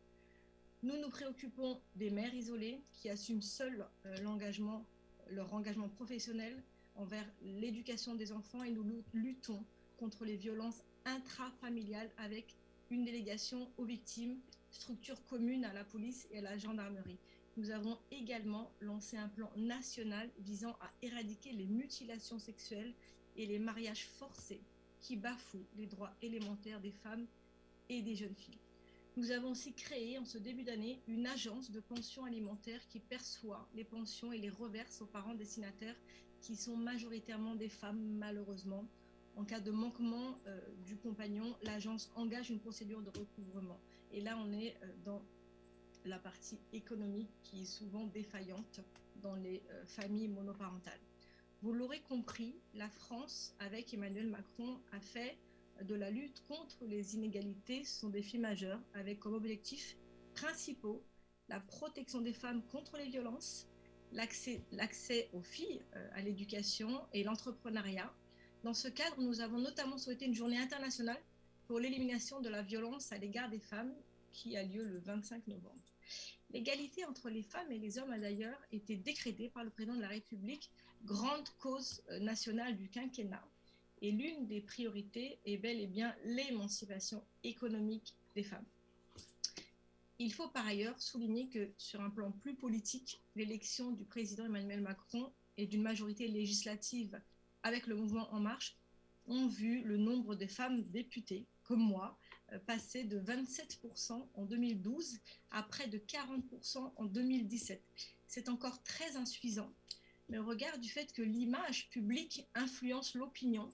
Nous nous préoccupons des mères isolées qui assument seules leur engagement professionnel envers l'éducation des enfants, et nous luttons contre les violences intrafamiliales avec une délégation aux victimes, structure commune à la police et à la gendarmerie. Nous avons également lancé un plan national visant à éradiquer les mutilations sexuelles et les mariages forcés qui bafouent les droits élémentaires des femmes et des jeunes filles. Nous avons aussi créé en ce début d'année une agence de pension alimentaire qui perçoit les pensions et les reverse aux parents destinataires qui sont majoritairement des femmes, malheureusement. En cas de manquement du compagnon, l'agence engage une procédure de recouvrement. Et là, on est dans la partie économique qui est souvent défaillante dans les familles monoparentales. Vous l'aurez compris, la France, avec Emmanuel Macron, a fait de la lutte contre les inégalités son défi majeur, avec comme objectifs principaux la protection des femmes contre les violences, l'accès aux filles à l'éducation et l'entrepreneuriat. Dans ce cadre, nous avons notamment souhaité une journée internationale pour l'élimination de la violence à l'égard des femmes qui a lieu le 25 novembre. L'égalité entre les femmes et les hommes a d'ailleurs été décrétée par le président de la République grande cause nationale du quinquennat. Et l'une des priorités est bel et bien l'émancipation économique des femmes. Il faut par ailleurs souligner que sur un plan plus politique, l'élection du président Emmanuel Macron et d'une majorité législative avec le mouvement En Marche ont vu le nombre des femmes députées, comme moi, passer de 27% en 2012 à près de 40% en 2017. C'est encore très insuffisant, mais au regard du fait que l'image publique influence l'opinion,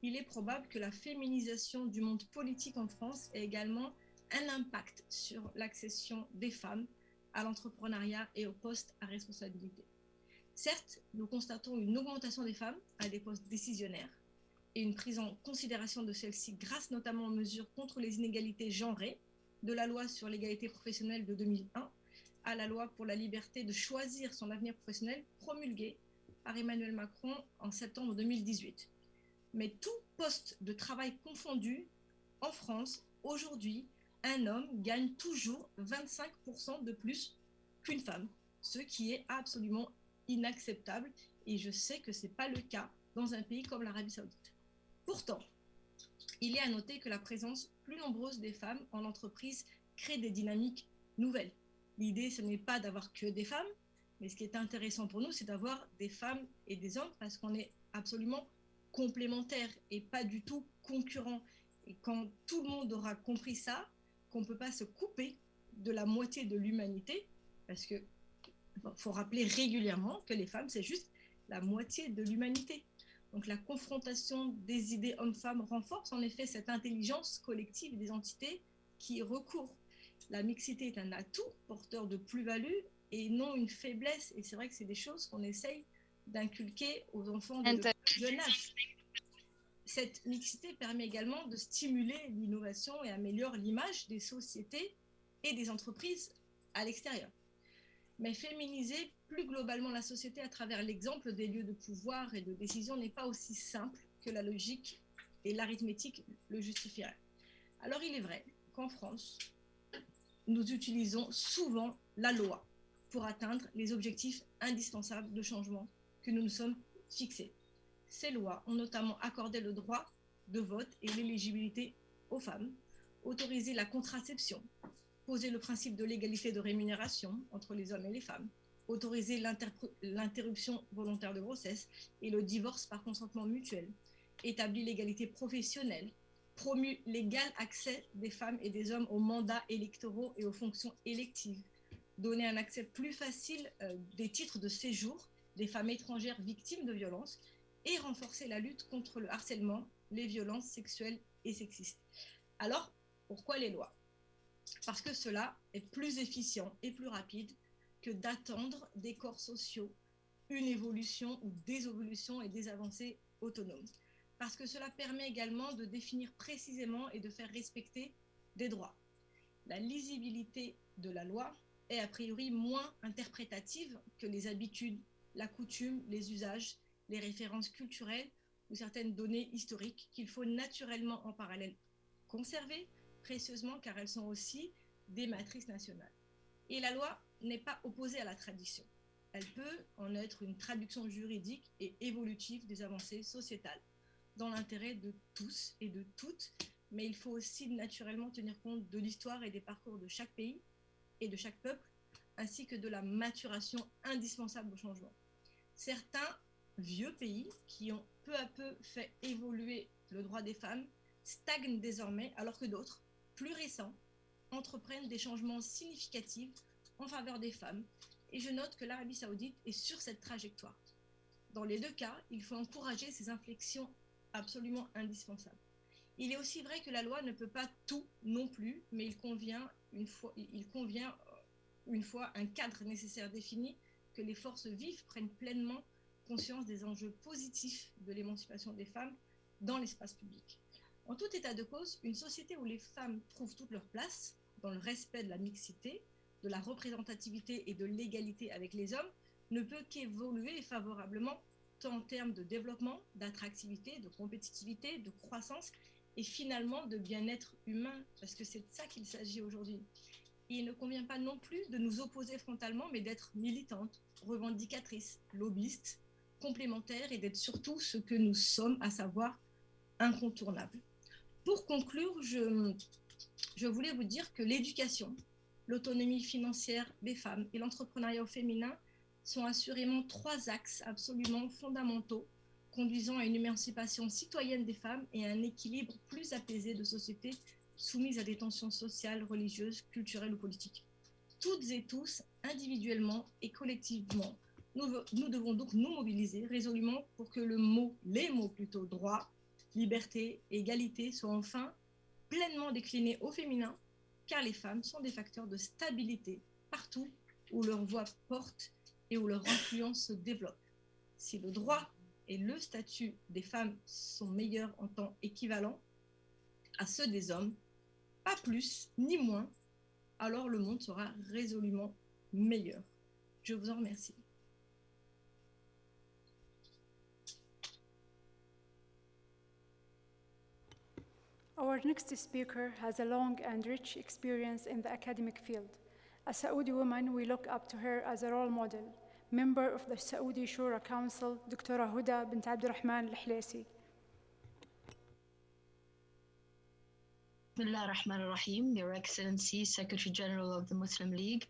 il est probable que la féminisation du monde politique en France ait également un impact sur l'accession des femmes à l'entrepreneuriat et aux postes à responsabilité. Certes, nous constatons une augmentation des femmes à des postes décisionnaires et une prise en considération de celles-ci grâce notamment aux mesures contre les inégalités genrées, de la loi sur l'égalité professionnelle de 2001 à la loi pour la liberté de choisir son avenir professionnel promulguée par Emmanuel Macron en septembre 2018. Mais tout poste de travail confondu, en France, aujourd'hui, un homme gagne toujours 25% de plus qu'une femme, ce qui est absolument inacceptable, et je sais que ce n'est pas le cas dans un pays comme l'Arabie Saoudite. Pourtant, il est à noter que la présence plus nombreuse des femmes en entreprise crée des dynamiques nouvelles. L'idée, ce n'est pas d'avoir que des femmes, mais ce qui est intéressant pour nous, c'est d'avoir des femmes et des hommes, parce qu'on est absolument complémentaires et pas du tout concurrents. Et quand tout le monde aura compris ça, qu'on ne peut pas se couper de la moitié de l'humanité, parce qu'il faut rappeler régulièrement que les femmes, c'est juste la moitié de l'humanité. Donc la confrontation des idées hommes-femmes renforce en effet cette intelligence collective des entités qui y recourent. La mixité est un atout porteur de plus-value et non une faiblesse. Et c'est vrai que c'est des choses qu'on essaye d'inculquer aux enfants de jeune âge. Cette mixité permet également de stimuler l'innovation et améliore l'image des sociétés et des entreprises à l'extérieur. Mais féminiser plus globalement la société à travers l'exemple des lieux de pouvoir et de décision n'est pas aussi simple que la logique et l'arithmétique le justifieraient. Alors il est vrai qu'en France, nous utilisons souvent la loi pour atteindre les objectifs indispensables de changement que nous nous sommes fixés. Ces lois ont notamment accordé le droit de vote et l'éligibilité aux femmes, autorisé la contraception, posé le principe de l'égalité de rémunération entre les hommes et les femmes, autorisé l'interruption volontaire de grossesse et le divorce par consentement mutuel, établi l'égalité professionnelle, promu l'égal accès des femmes et des hommes aux mandats électoraux et aux fonctions électives, donné un accès plus facile des titres de séjour des femmes étrangères victimes de violences et renforcer la lutte contre le harcèlement, les violences sexuelles et sexistes. Alors, pourquoi les lois ? Parce que cela est plus efficient et plus rapide que d'attendre des corps sociaux une évolution ou des évolutions et des avancées autonomes. Parce que cela permet également de définir précisément et de faire respecter des droits. La lisibilité de la loi est a priori moins interprétative que les habitudes, la coutume, les usages, les références culturelles ou certaines données historiques qu'il faut naturellement en parallèle conserver précieusement car elles sont aussi des matrices nationales. Et la loi n'est pas opposée à la tradition. Elle peut en être une traduction juridique et évolutive des avancées sociétales, dans l'intérêt de tous et de toutes, mais il faut aussi naturellement tenir compte de l'histoire et des parcours de chaque pays et de chaque peuple, ainsi que de la maturation indispensable au changement. Certains vieux pays qui ont peu à peu fait évoluer le droit des femmes stagnent désormais, alors que d'autres, plus récents, entreprennent des changements significatifs en faveur des femmes. Et je note que l'Arabie saoudite est sur cette trajectoire. Dans les deux cas, il faut encourager ces inflexions absolument indispensables. Il est aussi vrai que la loi ne peut pas tout non plus, mais il convient une fois un cadre nécessaire défini, que les forces vives prennent pleinement conscience des enjeux positifs de l'émancipation des femmes dans l'espace public. En tout état de cause, une société où les femmes trouvent toute leur place, dans le respect de la mixité, de la représentativité et de l'égalité avec les hommes, ne peut qu'évoluer favorablement, tant en termes de développement, d'attractivité, de compétitivité, de croissance et finalement de bien-être humain, parce que c'est de ça qu'il s'agit aujourd'hui. Il ne convient pas non plus de nous opposer frontalement, mais d'être militantes, revendicatrices, lobbyistes, complémentaires et d'être surtout ce que nous sommes, à savoir incontournables. Pour conclure, je voulais vous dire que l'éducation, l'autonomie financière des femmes et l'entrepreneuriat au féminin sont assurément trois axes absolument fondamentaux, conduisant à une émancipation citoyenne des femmes et à un équilibre plus apaisé de sociétés soumises à des tensions sociales, religieuses, culturelles ou politiques. Toutes et tous, individuellement et collectivement, nous devons donc nous mobiliser résolument pour que les mots plutôt, droit, liberté, égalité, soient enfin pleinement déclinés au féminin, car les femmes sont des facteurs de stabilité partout où leur voix porte et où leur influence se développe. Si le droit et le statut des femmes sont meilleurs en temps équivalent à ceux des hommes, pas plus ni moins, alors le monde sera résolument meilleur. Je vous en remercie. Our next speaker has a long and rich experience in the academic field. A Saudi woman, we look up to her as a role model. Member of the Saudi Shura Council, دكتورة هدى بنت عبد الرحمن الحليسي. Bismillah ar-Rahman ar-Rahim, Your Excellency, Secretary General of the Muslim League,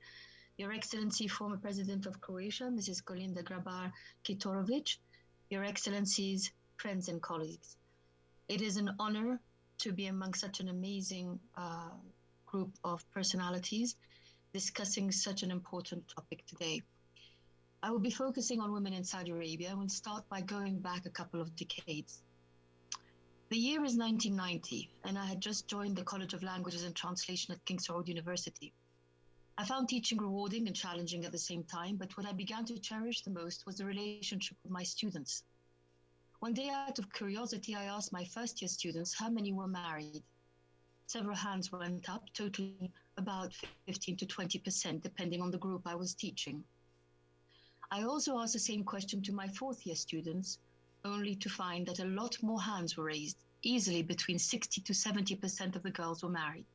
Your Excellency, former President of Croatia, Mrs. Kolinda Grabar-Kitarovic, Your Excellencies, friends and colleagues. It is an honor to be among such an amazing group of personalities discussing such an important topic today. I will be focusing on women in Saudi Arabia and will start by going back a couple of decades. The year is 1990, and I had just joined the College of Languages and Translation at King Saud University. I found teaching rewarding and challenging at the same time, but what I began to cherish the most was the relationship with my students. One day, out of curiosity, I asked my first-year students how many were married. Several hands went up, totaling about 15 to 20%, depending on the group I was teaching. I also asked the same question to my fourth-year students, only to find that a lot more hands were raised. Easily between 60 to 70% of the girls were married.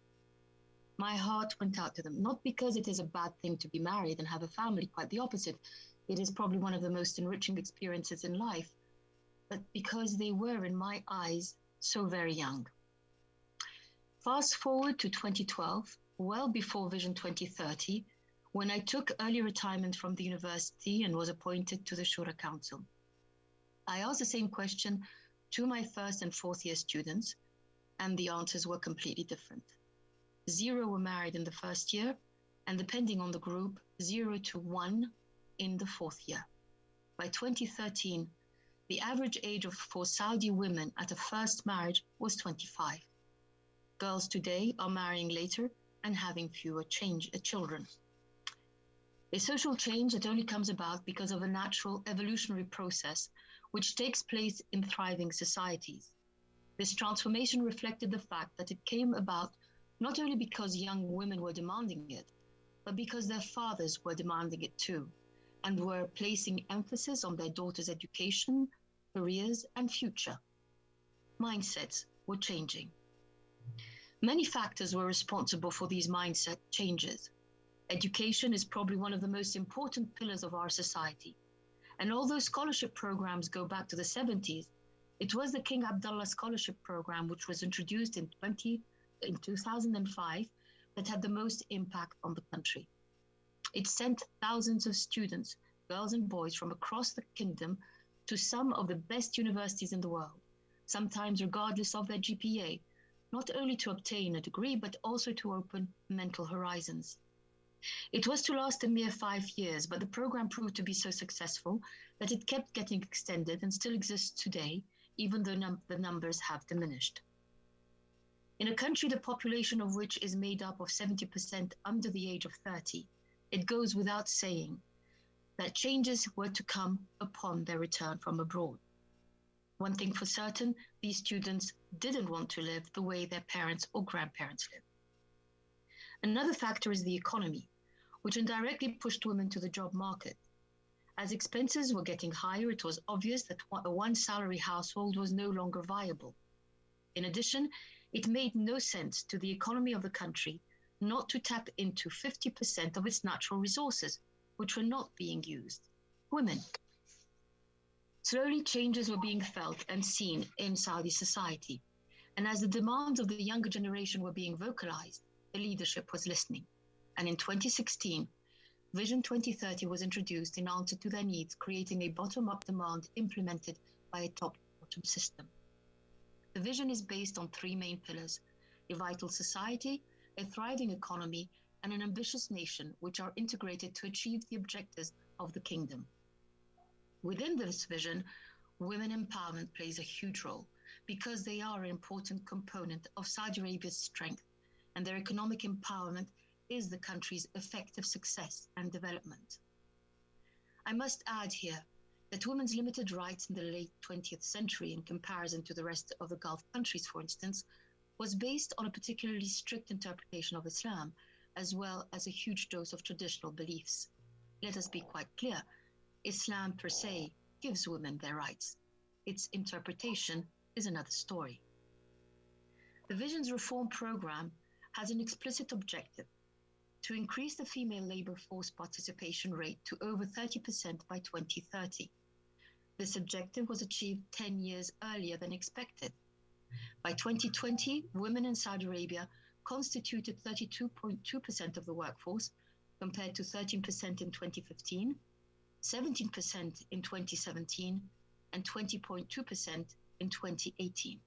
My heart went out to them, not because it is a bad thing to be married and have a family, quite the opposite. It is probably one of the most enriching experiences in life, but because they were, in my eyes, so very young. Fast forward to 2012, well before Vision 2030, when I took early retirement from the university and was appointed to the Shura Council. I asked the same question to my first and fourth year students, and the answers were completely different. 0 were married in the first year, and depending on the group, 0 to 1 in the fourth year. By 2013, the average age for Saudi women at a first marriage was 25. Girls today are marrying later and having fewer children. A social change that only comes about because of a natural evolutionary process which takes place in thriving societies. This transformation reflected the fact that it came about not only because young women were demanding it, but because their fathers were demanding it too, and were placing emphasis on their daughters' education, careers, and future. Mindsets were changing. Many factors were responsible for these mindset changes. Education is probably one of the most important pillars of our society. And although scholarship programs go back to the 70s, it was the King Abdullah Scholarship Program, which was introduced in 2005, that had the most impact on the country. It sent thousands of students, girls and boys from across the kingdom, to some of the best universities in the world, sometimes regardless of their GPA, not only to obtain a degree, but also to open mental horizons. It was to last a mere 5 years, but the program proved to be so successful that it kept getting extended and still exists today, even though the numbers have diminished. In a country the population of which is made up of 70% under the age of 30, it goes without saying that changes were to come upon their return from abroad. One thing for certain, these students didn't want to live the way their parents or grandparents lived. Another factor is the economy, which indirectly pushed women to the job market. As expenses were getting higher, it was obvious that a one-salary household was no longer viable. In addition, it made no sense to the economy of the country not to tap into 50% of its natural resources, which were not being used: women. Slowly, changes were being felt and seen in Saudi society. And as the demands of the younger generation were being vocalized, the leadership was listening. And in 2016, Vision 2030 was introduced in answer to their needs, creating a bottom-up demand implemented by a top-bottom system. The vision is based on 3 main pillars: a vital society, a thriving economy, and an ambitious nation, which are integrated to achieve the objectives of the kingdom. Within this vision, women empowerment plays a huge role because they are an important component of Saudi Arabia's strength, and their economic empowerment is the country's effective success and development. I must add here that women's limited rights in the late 20th century, in comparison to the rest of the Gulf countries, for instance, was based on a particularly strict interpretation of Islam, as well as a huge dose of traditional beliefs. Let us be quite clear: Islam per se gives women their rights. Its interpretation is another story. The Vision's reform program has an explicit objective: to increase the female labor force participation rate to over 30% by 2030. This objective was achieved 10 years earlier than expected. By 2020, women in Saudi Arabia constituted 32.2% of the workforce, compared to 13% in 2015, 17% in 2017, and 20.2% in 2018.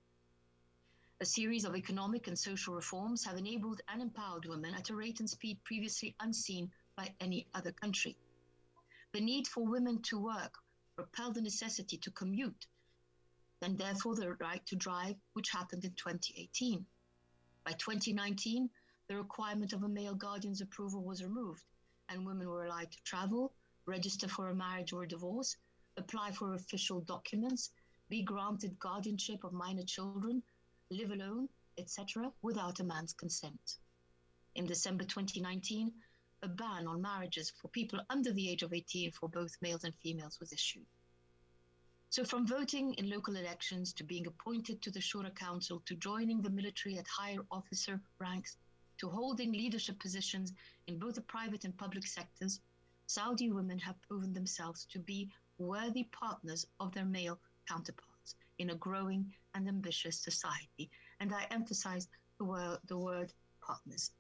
A series of economic and social reforms have enabled and empowered women at a rate and speed previously unseen by any other country. The need for women to work propelled the necessity to commute, and therefore the right to drive, which happened in 2018. By 2019, the requirement of a male guardian's approval was removed, and women were allowed to travel, register for a marriage or a divorce, apply for official documents, be granted guardianship of minor children, live alone, etc., without a man's consent. In December 2019, a ban on marriages for people under the age of 18 for both males and females was issued. So from voting in local elections to being appointed to the Shura Council, to joining the military at higher officer ranks, to holding leadership positions in both the private and public sectors, Saudi women have proven themselves to be worthy partners of their male counterparts in a growing and ambitious society. And I emphasize the word partners.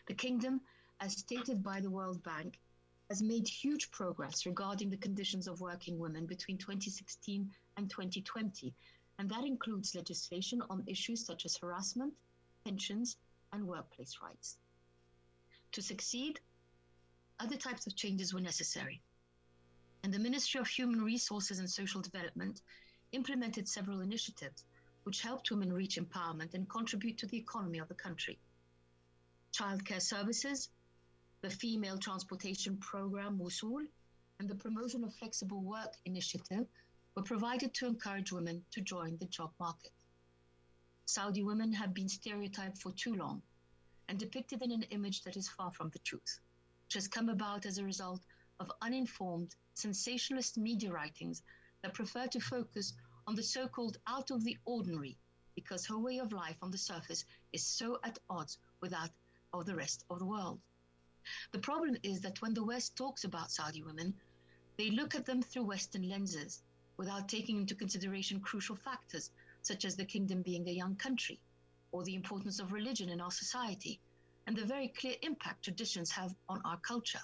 The kingdom, as stated by the World Bank, has made huge progress regarding the conditions of working women between 2016 and 2020, and that includes legislation on issues such as harassment, pensions, and workplace rights. To succeed, other types of changes were necessary, and the Ministry of Human Resources and Social Development implemented several initiatives which helped women reach empowerment and contribute to the economy of the country. Childcare services, the Female Transportation Program Wusul, and the Promotion of Flexible Work Initiative were provided to encourage women to join the job market. Saudi women have been stereotyped for too long and depicted in an image that is far from the truth, which has come about as a result of uninformed, sensationalist media writings that prefer to focus on the so-called out of the ordinary, because her way of life on the surface is so at odds with that of the rest of the world. The problem is that when the West talks about Saudi women, they look at them through Western lenses without taking into consideration crucial factors, such as the kingdom being a young country, or the importance of religion in our society, and the very clear impact traditions have on our culture.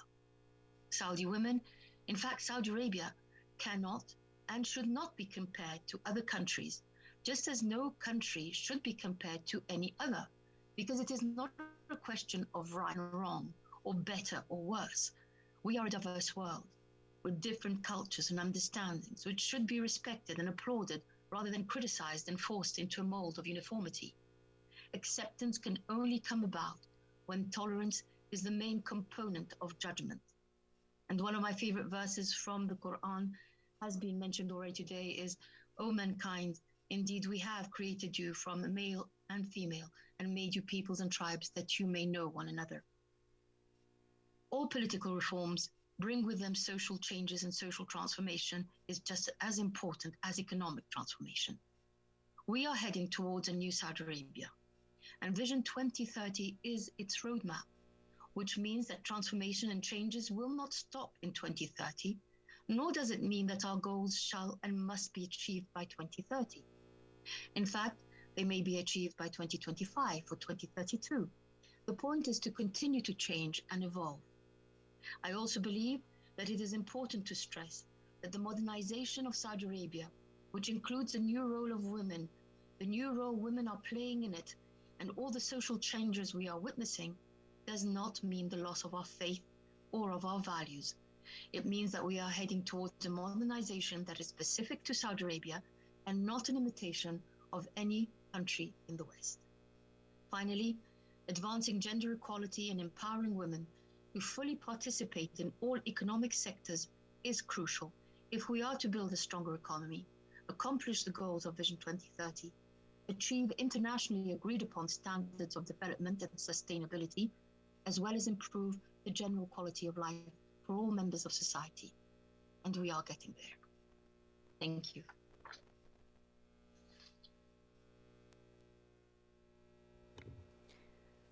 Saudi women, in fact, Saudi Arabia, cannot and should not be compared to other countries, just as no country should be compared to any other, because it is not a question of right and wrong, or better or worse. We are a diverse world with different cultures and understandings, which should be respected and applauded rather than criticized and forced into a mold of uniformity. Acceptance can only come about when tolerance is the main component of judgment. And one of my favorite verses from the Quran has been mentioned already today is, "O mankind, indeed we have created you from male and female and made you peoples and tribes that you may know one another." All political reforms bring with them social changes, and social transformation is just as important as economic transformation. We are heading towards a new Saudi Arabia, and Vision 2030 is its roadmap, which means that transformation and changes will not stop in 2030, nor does it mean that our goals shall and must be achieved by 2030. In fact, they may be achieved by 2025 or 2032. The point is to continue to change and evolve. I also believe that it is important to stress that the modernization of Saudi Arabia, which includes the new role of women, the new role women are playing in it, and all the social changes we are witnessing, does not mean the loss of our faith or of our values. It means that we are heading towards a modernization that is specific to Saudi Arabia and not an imitation of any country in the West. Finally, advancing gender equality and empowering women who fully participate in all economic sectors is crucial if we are to build a stronger economy, accomplish the goals of Vision 2030, achieve internationally agreed upon standards of development and sustainability, as well as improve the general quality of life for all members of society. And we are getting there. Thank you.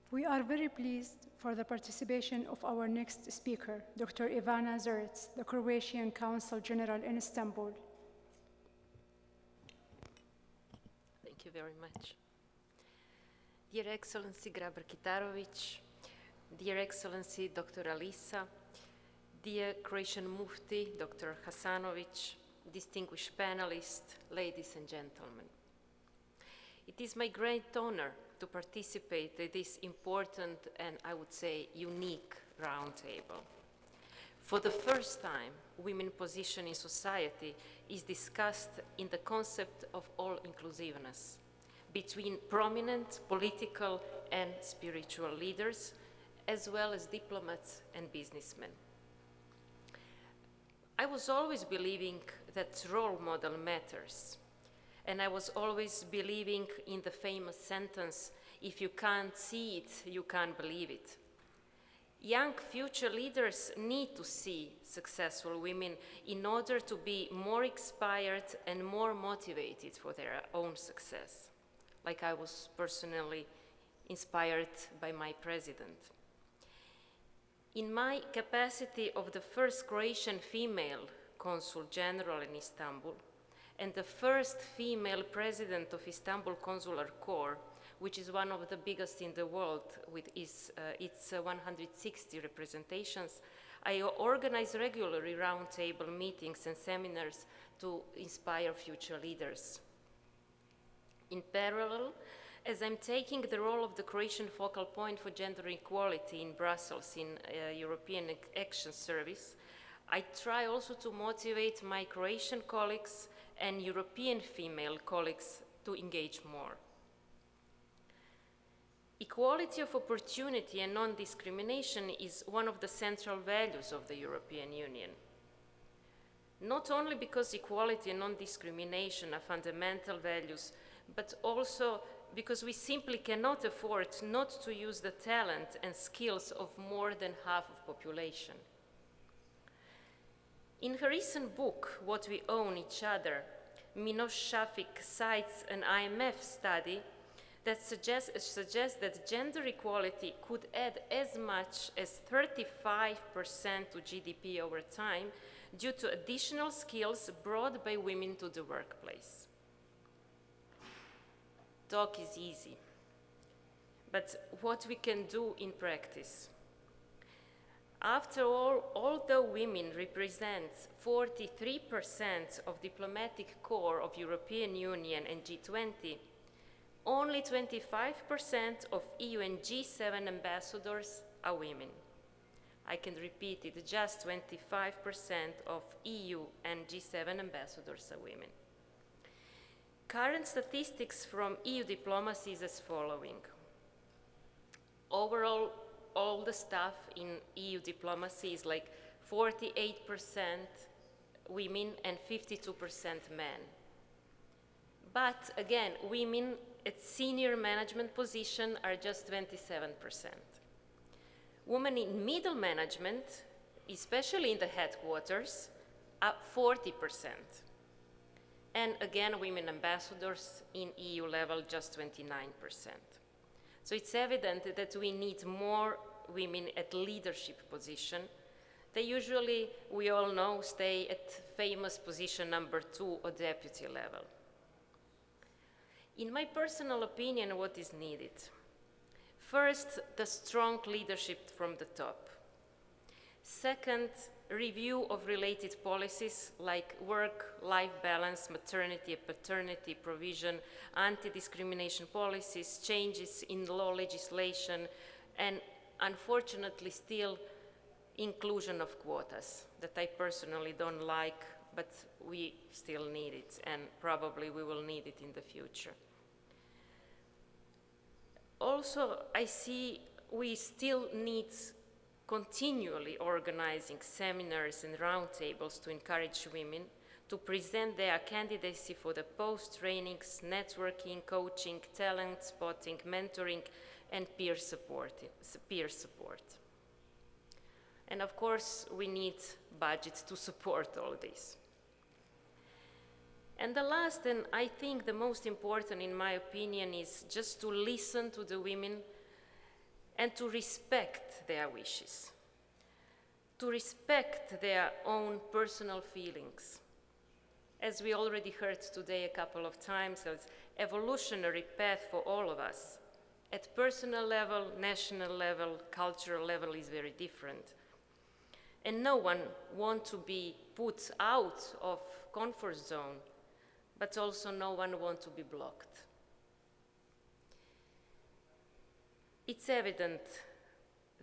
We are very pleased for the participation of our next speaker, Dr. Ivana Zerec, the Croatian Consul General in Istanbul. Thank you very much. Dear Excellency Grabar-Kitarovic, Dear Excellency Dr. Alisa, dear Croatian Mufti, Dr. Hasanovic, distinguished panelists, ladies and gentlemen. It is my great honor to participate in this important and, I would say, unique roundtable. For the first time, women's position in society is discussed in the concept of all-inclusiveness between prominent political and spiritual leaders, as well as diplomats and businessmen. I was always believing that role model matters. And I was always believing in the famous sentence, if you can't see it, you can't believe it. Young future leaders need to see successful women in order to be more inspired and more motivated for their own success, like I was personally inspired by my president. In my capacity of the first Croatian female consul general in Istanbul, and the first female president of Istanbul Consular Corps, which is one of the biggest in the world with its 160 representations, I organize regularly roundtable meetings and seminars to inspire future leaders. In parallel, as I'm taking the role of the Croatian focal point for gender equality in Brussels in European Action Service, I try also to motivate my Croatian colleagues and European female colleagues to engage more. Equality of opportunity and non-discrimination is one of the central values of the European Union. Not only because equality and non-discrimination are fundamental values, but also because we simply cannot afford not to use the talent and skills of more than half of the population. In her recent book, What We Own Each Other, Minos Shafik cites an IMF study that suggests that gender equality could add as much as 35% to GDP over time due to additional skills brought by women to the workplace. Talk is easy, but what we can do in practice? After all, although women represent 43% of diplomatic corps of European Union and G20, only 25% of EU and G7 ambassadors are women. I can repeat it, just 25% of EU and G7 ambassadors are women. Current statistics from EU diplomacy is as following. Overall, all the staff in EU diplomacy is like 48% women and 52% men. But again, women at senior management position are just 27%. Women in middle management, especially in the headquarters, are 40%. And again, women ambassadors in EU level, just 29%. So it's evident that we need more women at leadership position. They usually, we all know, stay at famous position number 2 or deputy level. In my personal opinion, what is needed? First, the strong leadership from the top. Second, review of related policies like work-life balance, maternity and paternity provision, anti-discrimination policies, changes in law legislation, and unfortunately still inclusion of quotas that I personally don't like, but we still need it, and probably we will need it in the future. Also, I see we still need continually organizing seminars and roundtables to encourage women to present their candidacy for the post-trainings, networking, coaching, talent spotting, mentoring, and peer support. And of course, we need budget to support all this. And the last, and I think the most important in my opinion, is just to listen to the women and to respect their wishes, to respect their own personal feelings. As we already heard today a couple of times, it's evolutionary path for all of us. At personal level, national level, cultural level is very different. And no one wants to be put out of comfort zone, but also no one wants to be blocked. It's evident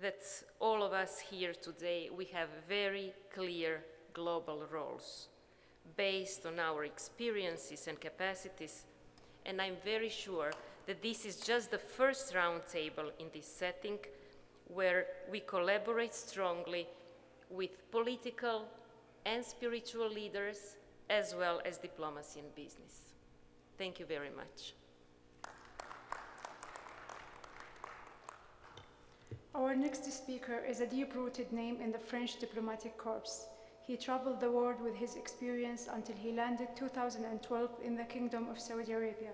that all of us here today, we have very clear global roles based on our experiences and capacities, and I'm very sure that this is just the first roundtable in this setting where we collaborate strongly with political and spiritual leaders, as well as diplomacy and business. Thank you very much. Our next speaker is a deep-rooted name in the French diplomatic corps. He traveled the world with his experience until he landed 2012 in the Kingdom of Saudi Arabia,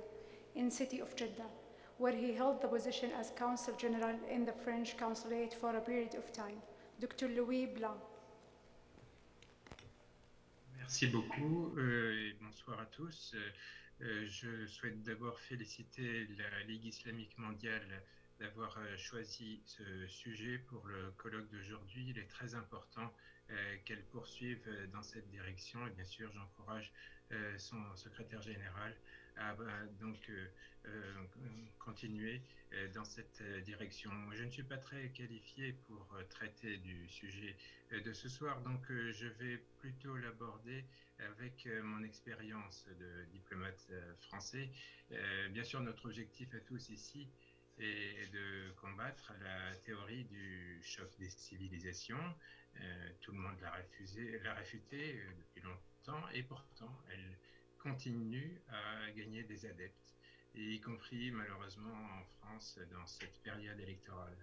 in city of Jeddah, where he held the position as Consul General in the French Consulate for a period of time. Dr. Louis Blanc. Merci beaucoup et bonsoir à tous. Je souhaite d'abord féliciter la Ligue islamique mondiale d'avoir choisi ce sujet pour le colloque d'aujourd'hui. Il est très important qu'elle poursuive dans cette direction et bien sûr j'encourage son secrétaire général à continuer dans cette direction. Je ne suis pas très qualifié pour traiter du sujet de ce soir, donc je vais plutôt l'aborder avec mon expérience de diplomate français. Bien sûr, notre objectif à tous ici est de combattre la théorie du choc des civilisations. Tout le monde l'a réfutée depuis longtemps et pourtant elle continue à gagner des adeptes, y compris malheureusement en France dans cette période électorale.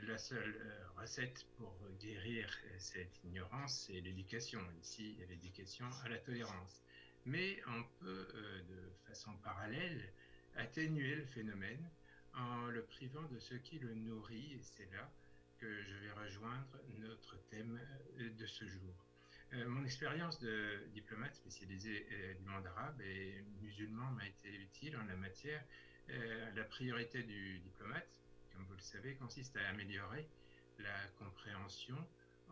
La seule recette pour guérir cette ignorance, c'est l'éducation. Ici, l'éducation à la tolérance. Mais on peut, de façon parallèle, atténuer le phénomène en le privant de ce qui le nourrit, et c'est là que je vais rejoindre notre thème de ce jour. Mon expérience de diplomate spécialisé du monde arabe et musulman m'a été utile en la matière. La priorité du diplomate, comme vous le savez, consiste à améliorer la compréhension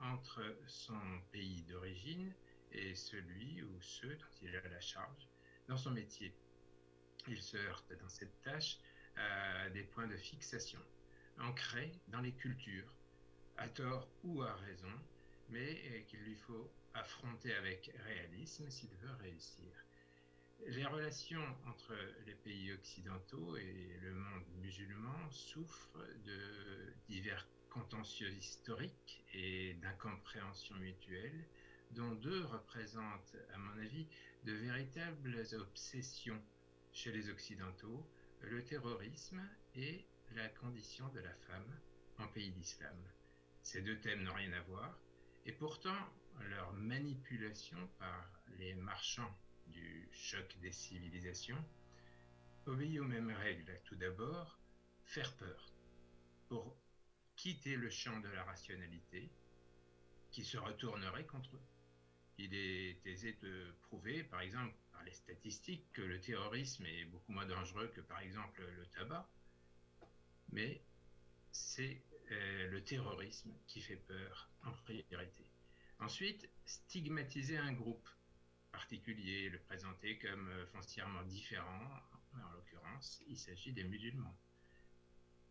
entre son pays d'origine et celui ou ceux dont il a la charge dans son métier. Il se heurte dans cette tâche à des points de fixation ancrés dans les cultures, à tort ou à raison, mais qu'il lui faut affronter avec réalisme s'il veut réussir. Les relations entre les pays occidentaux et le monde musulman souffrent de divers contentieux historiques et d'incompréhension mutuelle, dont deux représentent, à mon avis, de véritables obsessions chez les Occidentaux, le terrorisme et la condition de la femme en pays d'islam. Ces deux thèmes n'ont rien à voir, et pourtant leur manipulation par les marchands du choc des civilisations obéit aux mêmes règles. Tout d'abord, faire peur, pour quitter le champ de la rationalité qui se retournerait contre eux. Il est aisé de prouver, par exemple, par les statistiques, que le terrorisme est beaucoup moins dangereux que, par exemple, le tabac, mais c'est le terrorisme qui fait peur en priorité. Ensuite, stigmatiser un groupe particulier, le présenter comme foncièrement différent, en l'occurrence, il s'agit des musulmans.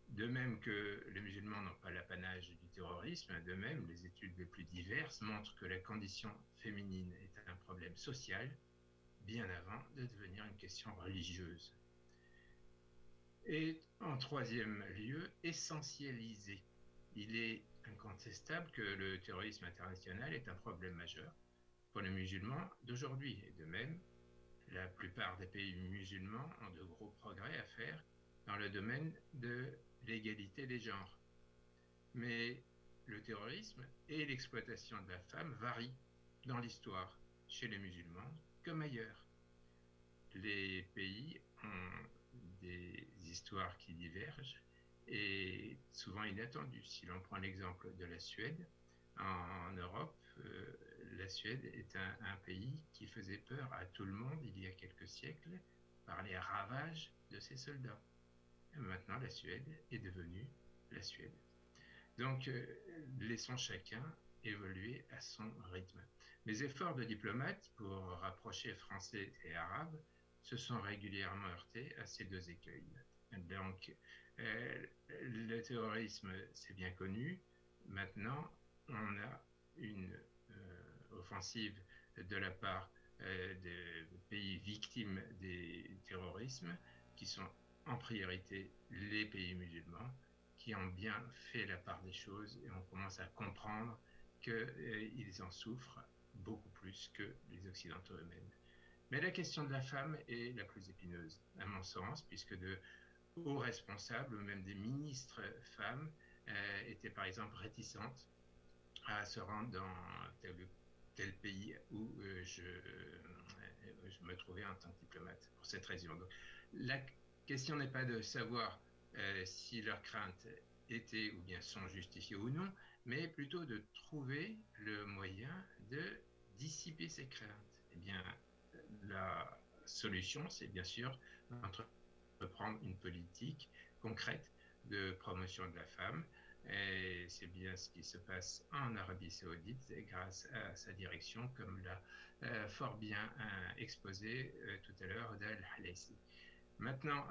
De même que les musulmans n'ont pas l'apanage du terrorisme, de même, les études les plus diverses montrent que la condition féminine est un problème social, bien avant de devenir une question religieuse. Et en troisième lieu, essentialiser. Il est incontestable que le terrorisme international est un problème majeur pour les musulmans d'aujourd'hui. Et de même, la plupart des pays musulmans ont de gros progrès à faire dans le domaine de l'égalité des genres. Mais le terrorisme et l'exploitation de la femme varient dans l'histoire, chez les musulmans comme ailleurs. Les pays ont des histoires qui divergent et souvent inattendues. Si l'on prend l'exemple de la Suède, en Europe, la Suède est un pays qui faisait peur à tout le monde il y a quelques siècles par les ravages de ses soldats. Et maintenant, la Suède est devenue la Suède. Donc, laissons chacun évoluer à son rythme. Mes efforts de diplomate pour rapprocher français et arabes se sont régulièrement heurtés à ces deux écueils. Donc, le terrorisme, c'est bien connu. Maintenant, on a une offensive de la part des pays victimes des terrorismes, qui sont en priorité les pays musulmans, qui ont bien fait la part des choses, et on commence à comprendre qu'ils en souffrent beaucoup plus que les Occidentaux eux-mêmes. Mais la question de la femme est la plus épineuse, à mon sens, puisque de hauts responsables, ou même des ministres femmes, étaient par exemple réticentes à se rendre dans tel pays où je me trouvais en tant que diplomate, pour cette raison. Donc, la question n'est pas de savoir si leurs craintes étaient ou bien sont justifiées ou non, mais plutôt de trouver le moyen de dissiper ces craintes. Eh bien, la solution, c'est bien sûr d'entreprendre une politique concrète de promotion de la femme. Et c'est bien ce qui se passe en Arabie Saoudite grâce à sa direction, comme l'a fort bien exposé tout à l'heure Dal Halaisi. Maintenant,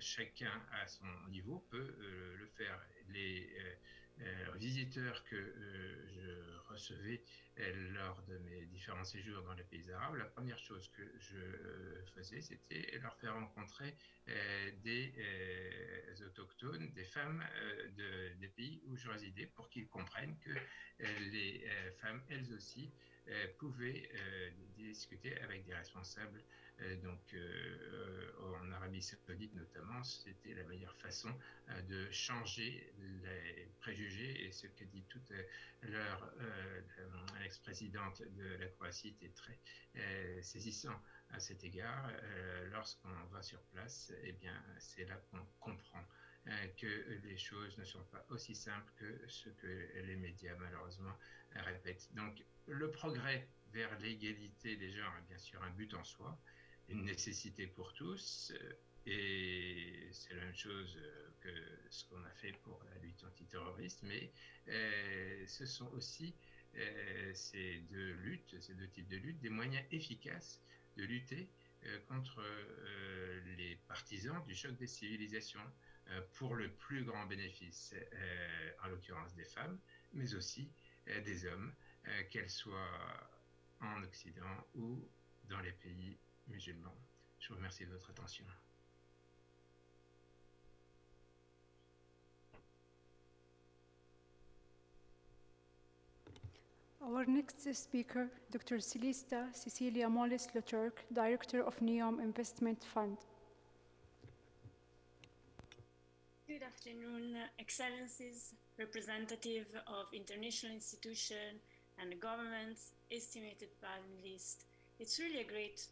chacun à son niveau peut le faire. Les visiteurs que je recevais lors de mes différents séjours dans les pays arabes, la première chose que je faisais, c'était leur faire rencontrer des autochtones, des femmes des pays où je résidais, pour qu'ils comprennent que les femmes, elles aussi, pouvaient discuter avec des responsables. En Arabie Saoudite notamment, c'était la meilleure façon de changer les préjugés, et ce que dit toute l'ex-présidente de la Croatie était très saisissant à cet égard. Lorsqu'on va sur place, eh bien, c'est là qu'on comprend que les choses ne sont pas aussi simples que ce que les médias malheureusement répètent. Donc le progrès vers l'égalité des genres est bien sûr un but en soi, une nécessité pour tous, et c'est la même chose que ce qu'on a fait pour la lutte antiterroriste, mais ce sont aussi ces deux types de lutte, des moyens efficaces de lutter contre les partisans du choc des civilisations, pour le plus grand bénéfice, en l'occurrence des femmes, mais aussi des hommes, qu'elles soient en Occident ou dans les pays musulmans. Je vous remercie de votre attention. Our next speaker, Dr. Celista Cecilia Mollis-Leturk, Director of NEOM Investment Fund. Good afternoon, Excellencies, representative of international institutions and governments, estimated panelists. It's really a great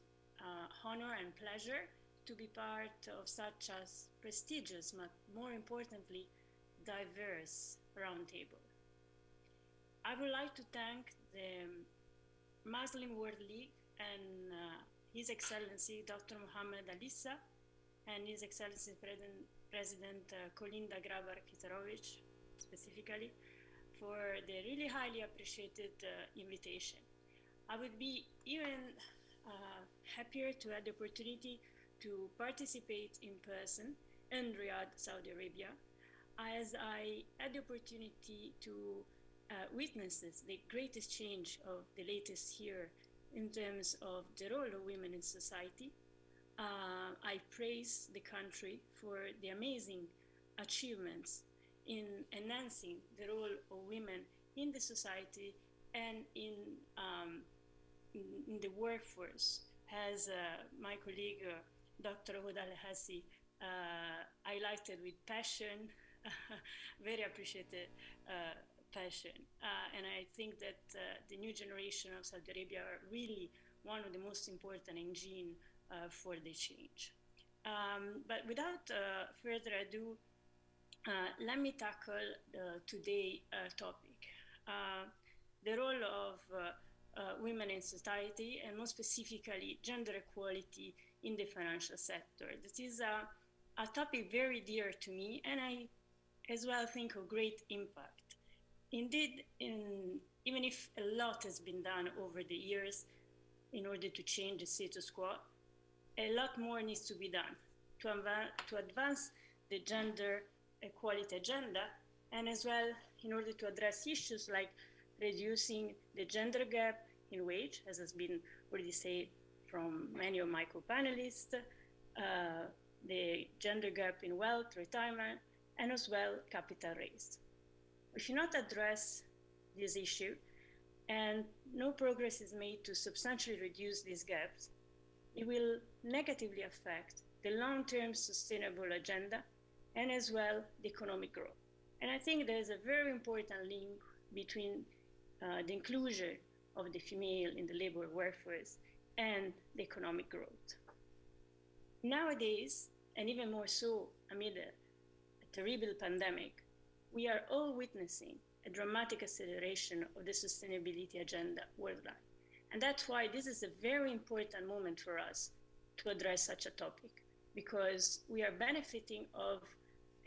honor and pleasure to be part of such a prestigious, but more importantly, diverse roundtable. I would like to thank the Muslim World League and His Excellency Dr. Mohammed Alissa and His Excellency President Kolinda Grabar-Kitarovic specifically for the really highly appreciated invitation. I would be even happier to have the opportunity to participate in person in Riyadh, Saudi Arabia, as I had the opportunity to witness the greatest change of the latest year in terms of the role of women in society. I praise the country for the amazing achievements in enhancing the role of women in the society and in the workforce, as my colleague Dr. Huda Al-Hassi highlighted with passion, very appreciated passion. And I think that the new generation of Saudi Arabia are really one of the most important engines for the change. But without further ado, let me tackle today's topic. The role of women in society, and more specifically, gender equality in the financial sector. This is a topic very dear to me, and I as well think of great impact. Indeed, even if a lot has been done over the years in order to change the status quo, a lot more needs to be done to advance the gender equality agenda, and as well in order to address issues like reducing the gender gap in wage, as has been already said from many of my co-panelists, the gender gap in wealth, retirement, and as well capital raised. If you not address this issue and no progress is made to substantially reduce these gaps, it will negatively affect the long-term sustainable agenda and as well the economic growth. And I think there's a very important link between the inclusion of the female in the labor workforce and the economic growth. Nowadays, and even more so amid a terrible pandemic, we are all witnessing a dramatic acceleration of the sustainability agenda worldwide. And that's why this is a very important moment for us to address such a topic, because we are benefiting of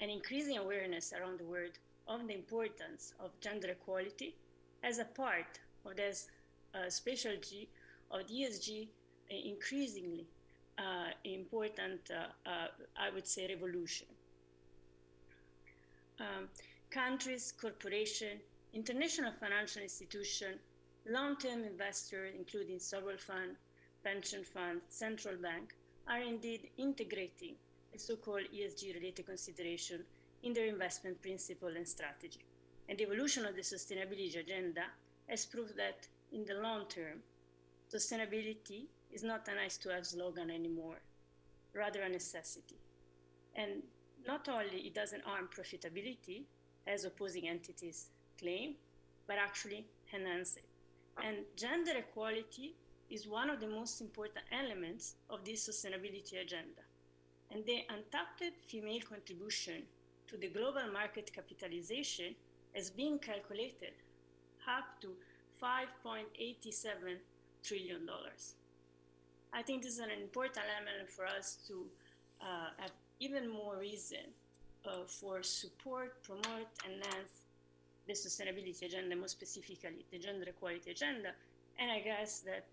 an increasing awareness around the world of the importance of gender equality as a part of this specialty of the ESG increasingly important, I would say, revolution. Countries, corporations, international financial institutions, long-term investors, including sovereign fund, pension fund, central bank, are indeed integrating the so-called ESG-related consideration in their investment principle and strategy. And the evolution of the sustainability agenda has proved that in the long term, sustainability is not a nice-to-have slogan anymore, rather a necessity. And not only it doesn't harm profitability, as opposing entities claim, but actually enhance it. And gender equality is one of the most important elements of this sustainability agenda. And the untapped female contribution to the global market capitalization has been calculated up to $5.87 trillion. I think this is an important element for us to have even more reason for support, promote, enhance the sustainability agenda, more specifically the gender equality agenda. And I guess that,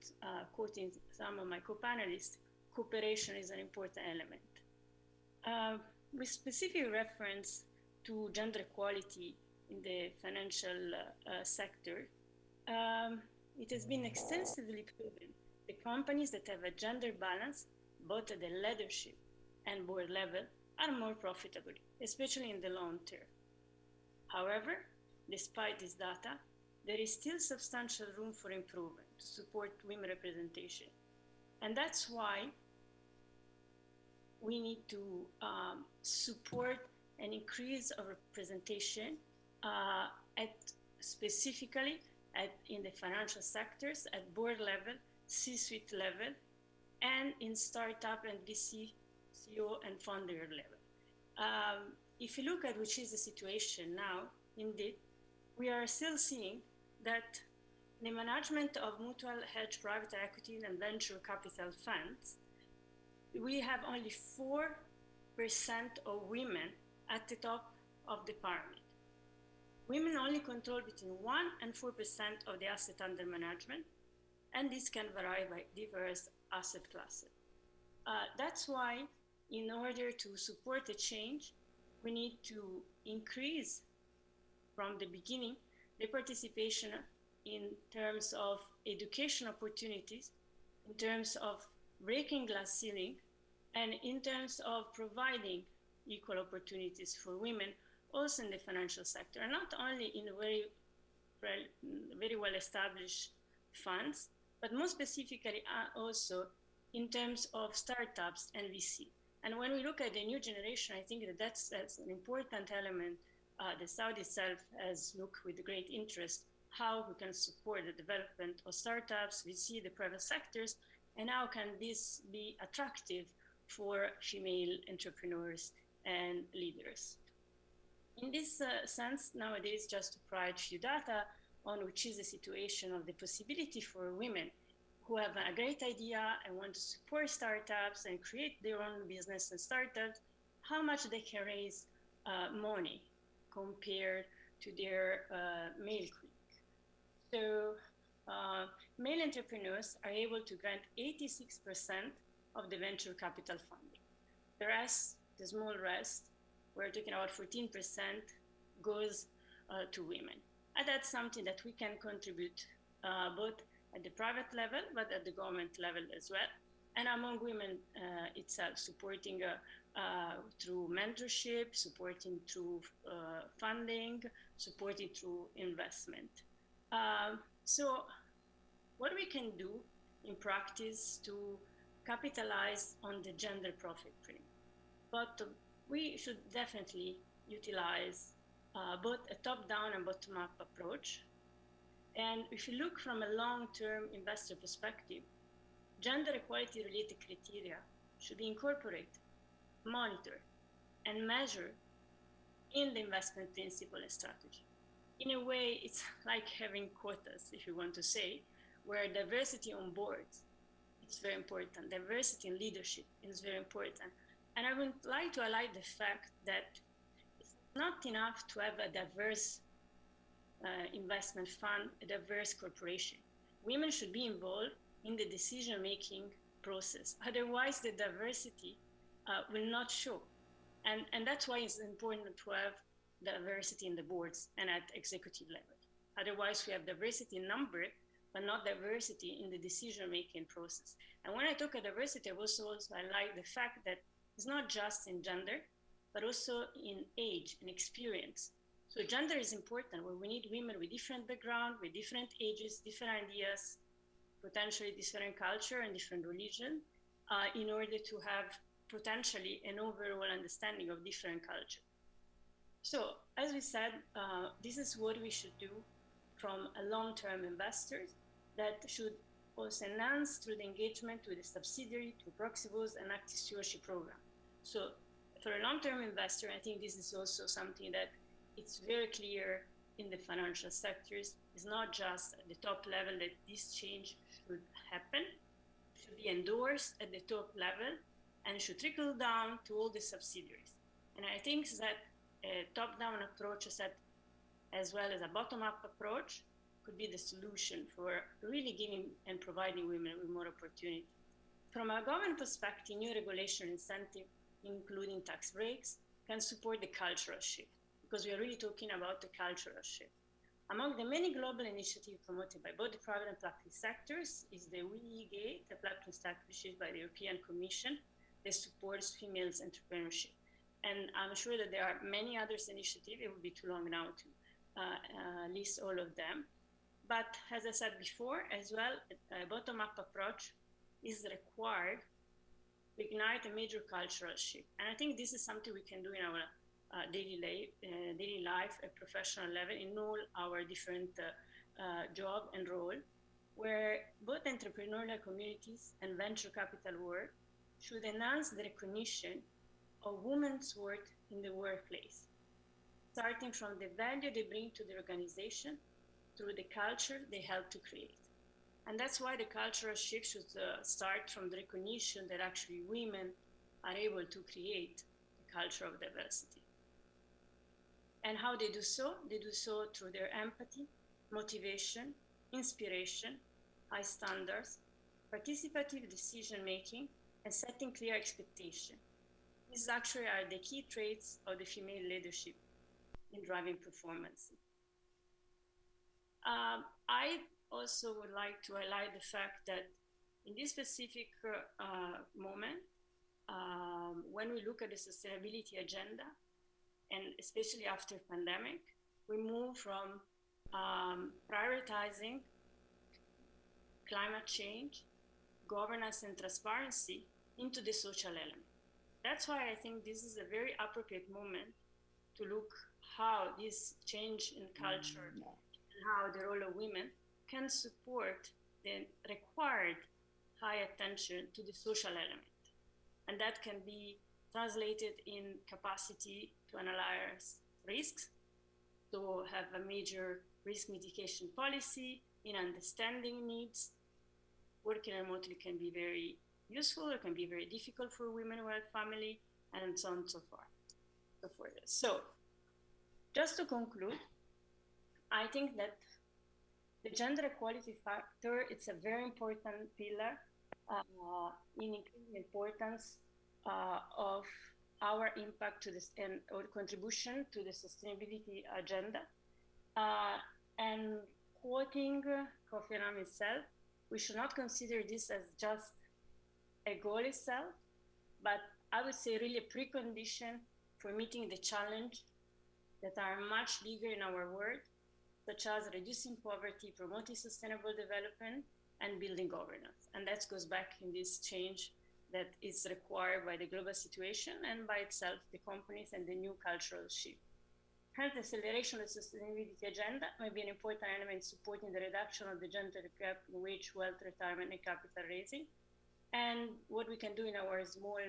quoting some of my co-panelists, cooperation is an important element. With specific reference to gender equality in the financial sector, it has been extensively proven that companies that have a gender balance, both at the leadership and board level, are more profitable, especially in the long term. However, despite this data, there is still substantial room for improvement to support women representation. And that's why we need to support an increase of representation specifically in the financial sectors, at board level, C-suite level, and in startup and VC, CEO, and founder level. If you look at which is the situation now, indeed, we are still seeing that the management of mutual hedge private equity and venture capital funds, we have only 4% of women at the top of the pyramid. Women only control between 1% and 4% of the asset under management, and this can vary by diverse asset classes. That's why, in order to support a change, we need to increase from the beginning the participation in terms of education opportunities, in terms of breaking glass ceiling, and in terms of providing equal opportunities for women also in the financial sector, and not only in very well established funds, but more specifically also in terms of startups and VC. And when we look at the new generation, I think that that's an important element. The Saudi itself has looked with great interest how we can support the development of startups, VC, the private sectors, and how can this be attractive for female entrepreneurs and leaders. In this sense, nowadays, just to provide few data on which is the situation of the possibility for women who have a great idea and want to support startups and create their own business and startups, how much they can raise money compared to their male colleagues. So male entrepreneurs are able to grant 86% of the venture capital funding. The rest, the small rest, we're talking about 14%, goes to women. And that's something that we can contribute both at the private level, but at the government level as well. And among women itself, supporting through mentorship, supporting through funding, supporting through investment. So what we can do in practice to capitalize on the gender profit premium? But we should definitely utilize both a top-down and bottom-up approach. And if you look from a long-term investor perspective, gender equality-related criteria should be incorporated, monitored, and measured in the investment principle and strategy. In a way, it's like having quotas, if you want to say, where diversity on boards is very important, diversity in leadership is very important. And I would like to highlight the fact that it's not enough to have a diverse investment fund, a diverse corporation. Women should be involved in the decision-making process. Otherwise, the diversity will not show. And that's why it's important to have diversity in the boards and at executive level. Otherwise, we have diversity in number, but not diversity in the decision-making process. And when I talk about diversity, I also highlight the fact that it's not just in gender, but also in age and experience. So gender is important, where we need women with different background, with different ages, different ideas, potentially different culture and different religion, in order to have potentially an overall understanding of different culture. So as we said, this is what we should do from a long-term investors that should also enhance through the engagement with the subsidiary, through proxy votes and active stewardship program. So for a long-term investor, I think this is also something that it's very clear in the financial sectors. It's not just at the top level that this change should happen, should be endorsed at the top level and should trickle down to all the subsidiaries. And I think that a top-down approach as well as a bottom-up approach could be the solution for really giving and providing women with more opportunity. From a government perspective, new regulation incentive, including tax breaks, can support the cultural shift, because we are really talking about the cultural shift. Among the many global initiatives promoted by both the private and public sectors is the WeGate, a platform established by the European Commission that supports females entrepreneurship. And I'm sure that there are many other initiatives. It would be too long now to list all of them. But as I said before, as well, a bottom-up approach is required to ignite a major cultural shift. And I think this is something we can do in our daily life at professional level in all our different job and role, where both entrepreneurial communities and venture capital work should enhance the recognition of women's work in the workplace, starting from the value they bring to the organization through the culture they help to create. And that's why the cultural shift should start from the recognition that actually women are able to create a culture of diversity. And how they do so? They do so through their empathy, motivation, inspiration, high standards, participative decision-making, and setting clear expectations. These actually are the key traits of the female leadership in driving performance. I also would like to highlight the fact that in this specific moment, when we look at the sustainability agenda, and especially after pandemic, we move from prioritizing climate change, governance and transparency into the social element. That's why I think this is a very appropriate moment to look how this change in culture and how the role of women can support the required high attention to the social element. And that can be translated in capacity to analyze risks, to have a major risk mitigation policy, in understanding needs. Working remotely can be very useful, it can be very difficult for women who have family, and so on and so forth. So, just to conclude, I think that the gender equality factor, it's a very important pillar in increasing importance of our impact to this and or contribution to the sustainability agenda. And quoting Kofi Annan himself, we should not consider this as just a goal itself, but I would say really a precondition for meeting the challenge that are much bigger in our world, such as reducing poverty, promoting sustainable development, and building governance. And that goes back in this change that is required by the global situation and by itself, the companies and the new cultural shift. Hence, the acceleration of the sustainability agenda may be an important element supporting the reduction of the gender gap in wage, wealth, retirement, and capital raising. And what we can do in our small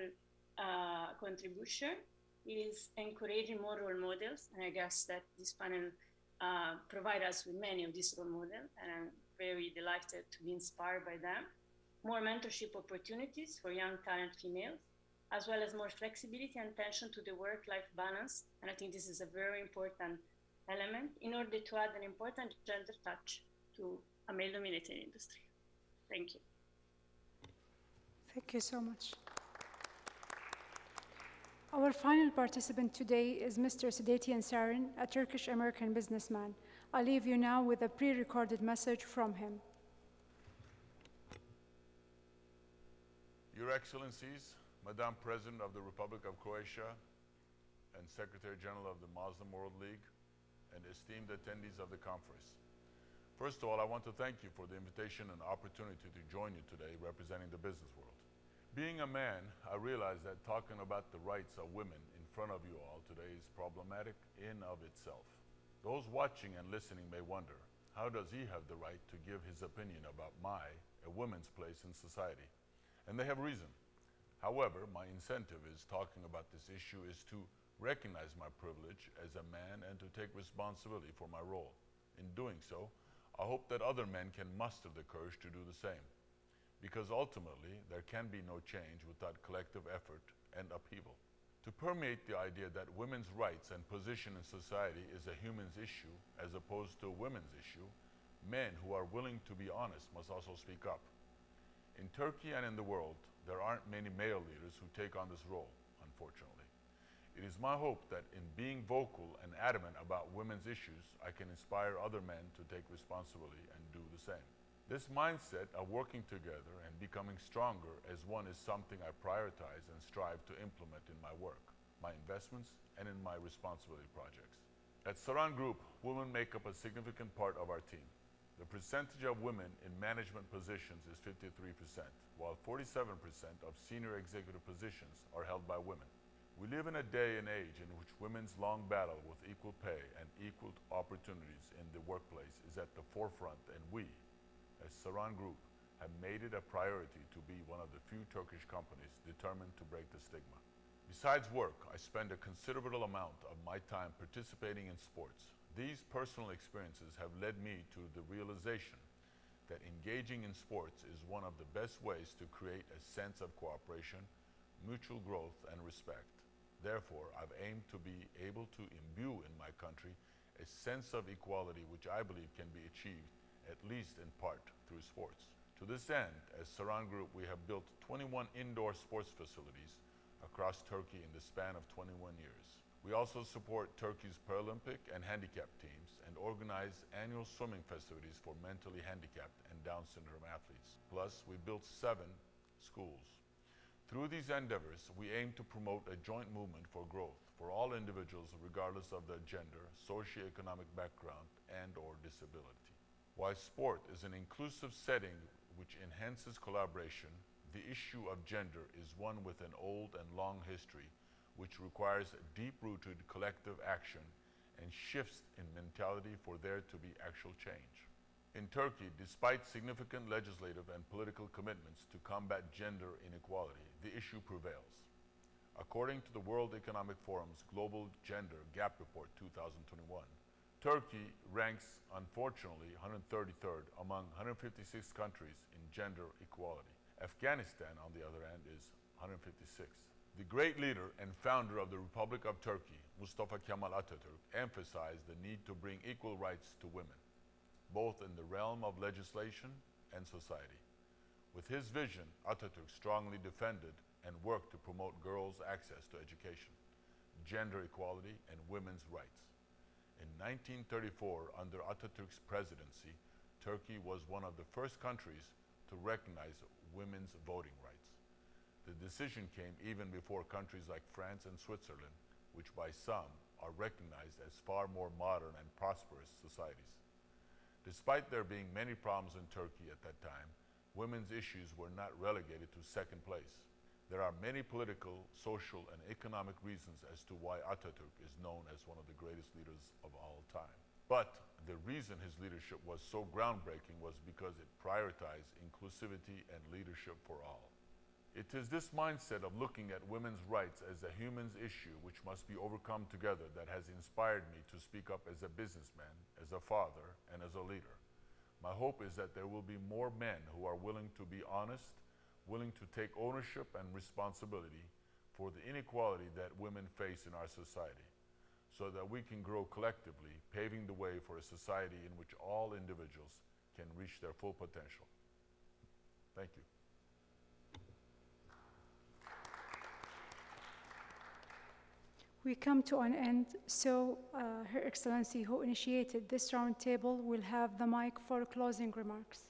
contribution is encouraging more role models. And I guess that this panel provide us with many of these role models, and I'm very delighted to be inspired by them. More mentorship opportunities for young talent females, as well as more flexibility and attention to the work-life balance. And I think this is a very important element in order to add an important gender touch to a male-dominated industry. Thank you. Thank you so much. Our final participant today is Mr. Sedatian Sarin, a Turkish-American businessman. I leave you now with a pre-recorded message from him. Your Excellencies, Madam President of the Republic of Croatia and Secretary General of the Muslim World League, and esteemed attendees of the conference. First of all, I want to thank you for the invitation and opportunity to join you today representing the business world. Being a man, I realize that talking about the rights of women in front of you all today is problematic in of itself. Those watching and listening may wonder, how does he have the right to give his opinion about a woman's place in society? And they have reason. However, my incentive is talking about this issue is to recognize my privilege as a man and to take responsibility for my role. In doing so, I hope that other men can muster the courage to do the same. Because ultimately, there can be no change without collective effort and upheaval. To permeate the idea that women's rights and position in society is a human's issue as opposed to a women's issue, men who are willing to be honest must also speak up. In Turkey and in the world, there aren't many male leaders who take on this role, unfortunately. It is my hope that in being vocal and adamant about women's issues, I can inspire other men to take responsibility and do the same. This mindset of working together and becoming stronger as one is something I prioritize and strive to implement in my work, my investments, and in my responsibility projects. At Saran Group, women make up a significant part of our team. The percentage of women in management positions is 53%, while 47% of senior executive positions are held by women. We live in a day and age in which women's long battle with equal pay and equal opportunities in the workplace is at the forefront, and we, as Saran Group, have made it a priority to be one of the few Turkish companies determined to break the stigma. Besides work, I spend a considerable amount of my time participating in sports. These personal experiences have led me to the realization that engaging in sports is one of the best ways to create a sense of cooperation, mutual growth, and respect. Therefore, I've aimed to be able to imbue in my country a sense of equality which I believe can be achieved, at least in part, through sports. To this end, as Saran Group, we have built 21 indoor sports facilities across Turkey in the span of 21 years. We also support Turkey's Paralympic and handicapped teams and organize annual swimming festivities for mentally handicapped and Down syndrome athletes. Plus, we built 7 schools. Through these endeavors, we aim to promote a joint movement for growth for all individuals regardless of their gender, socioeconomic background, and/or disability. While sport is an inclusive setting which enhances collaboration, the issue of gender is one with an old and long history which requires deep-rooted collective action and shifts in mentality for there to be actual change. In Turkey, despite significant legislative and political commitments to combat gender inequality, the issue prevails. According to the World Economic Forum's Global Gender Gap Report 2021, Turkey ranks, unfortunately, 133rd among 156 countries in gender equality. Afghanistan, on the other hand, is 156th. The great leader and founder of the Republic of Turkey, Mustafa Kemal Atatürk, emphasized the need to bring equal rights to women, both in the realm of legislation and society. With his vision, Atatürk strongly defended and worked to promote girls' access to education, gender equality, and women's rights. In 1934, under Atatürk's presidency, Turkey was one of the first countries to recognize women's voting rights. The decision came even before countries like France and Switzerland, which by some are recognized as far more modern and prosperous societies. Despite there being many problems in Turkey at that time, women's issues were not relegated to second place. There are many political, social, and economic reasons as to why Atatürk is known as one of the greatest leaders of all time. But the reason his leadership was so groundbreaking was because it prioritized inclusivity and leadership for all. It is this mindset of looking at women's rights as a human's issue which must be overcome together that has inspired me to speak up as a businessman, as a father, and as a leader. My hope is that there will be more men who are willing to be honest, willing to take ownership and responsibility for the inequality that women face in our society, so that we can grow collectively, paving the way for a society in which all individuals can reach their full potential. Thank you. We come to an end, so Her Excellency, who initiated this roundtable, will have the mic for closing remarks.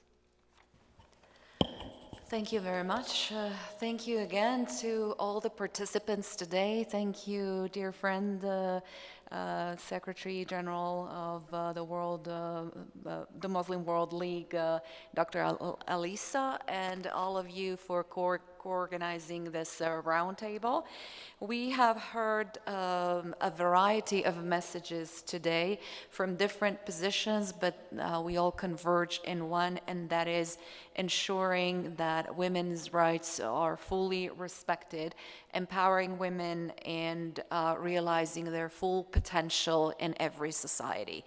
Thank you very much. Thank you again to all the participants today. Thank you, dear friend Secretary General of the Muslim World League, Dr. Alisa, and all of you for co-organizing this roundtable. We have heard a variety of messages today from different positions, but we all converge in one, and that is ensuring that women's rights are fully respected, empowering women, and realizing their full potential in every society.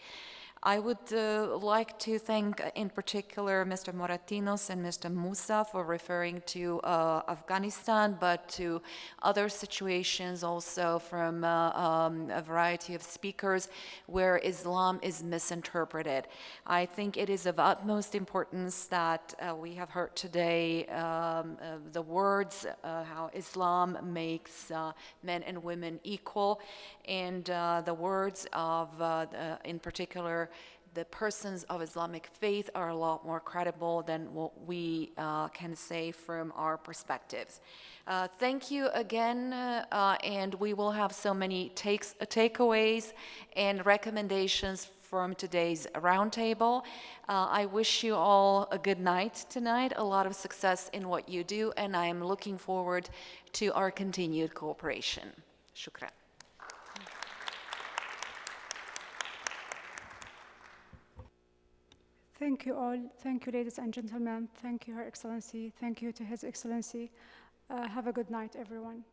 I would like to thank in particular Mr. Moratinos and Mr. Musa for referring to Afghanistan, but to other situations also from a variety of speakers where Islam is misinterpreted. I think it is of utmost importance that we have heard today the words how Islam makes men and women equal, and the words of, in particular, the persons of Islamic faith are a lot more credible than what we can say from our perspectives. Thank you again, and we will have so many takeaways and recommendations from today's roundtable. I wish you all a good night tonight, a lot of success in what you do, and I am looking forward to our continued cooperation. Shukran. Thank you all. Thank you, ladies and gentlemen. Thank you, Her Excellency. Thank you to His Excellency. Have a good night, everyone.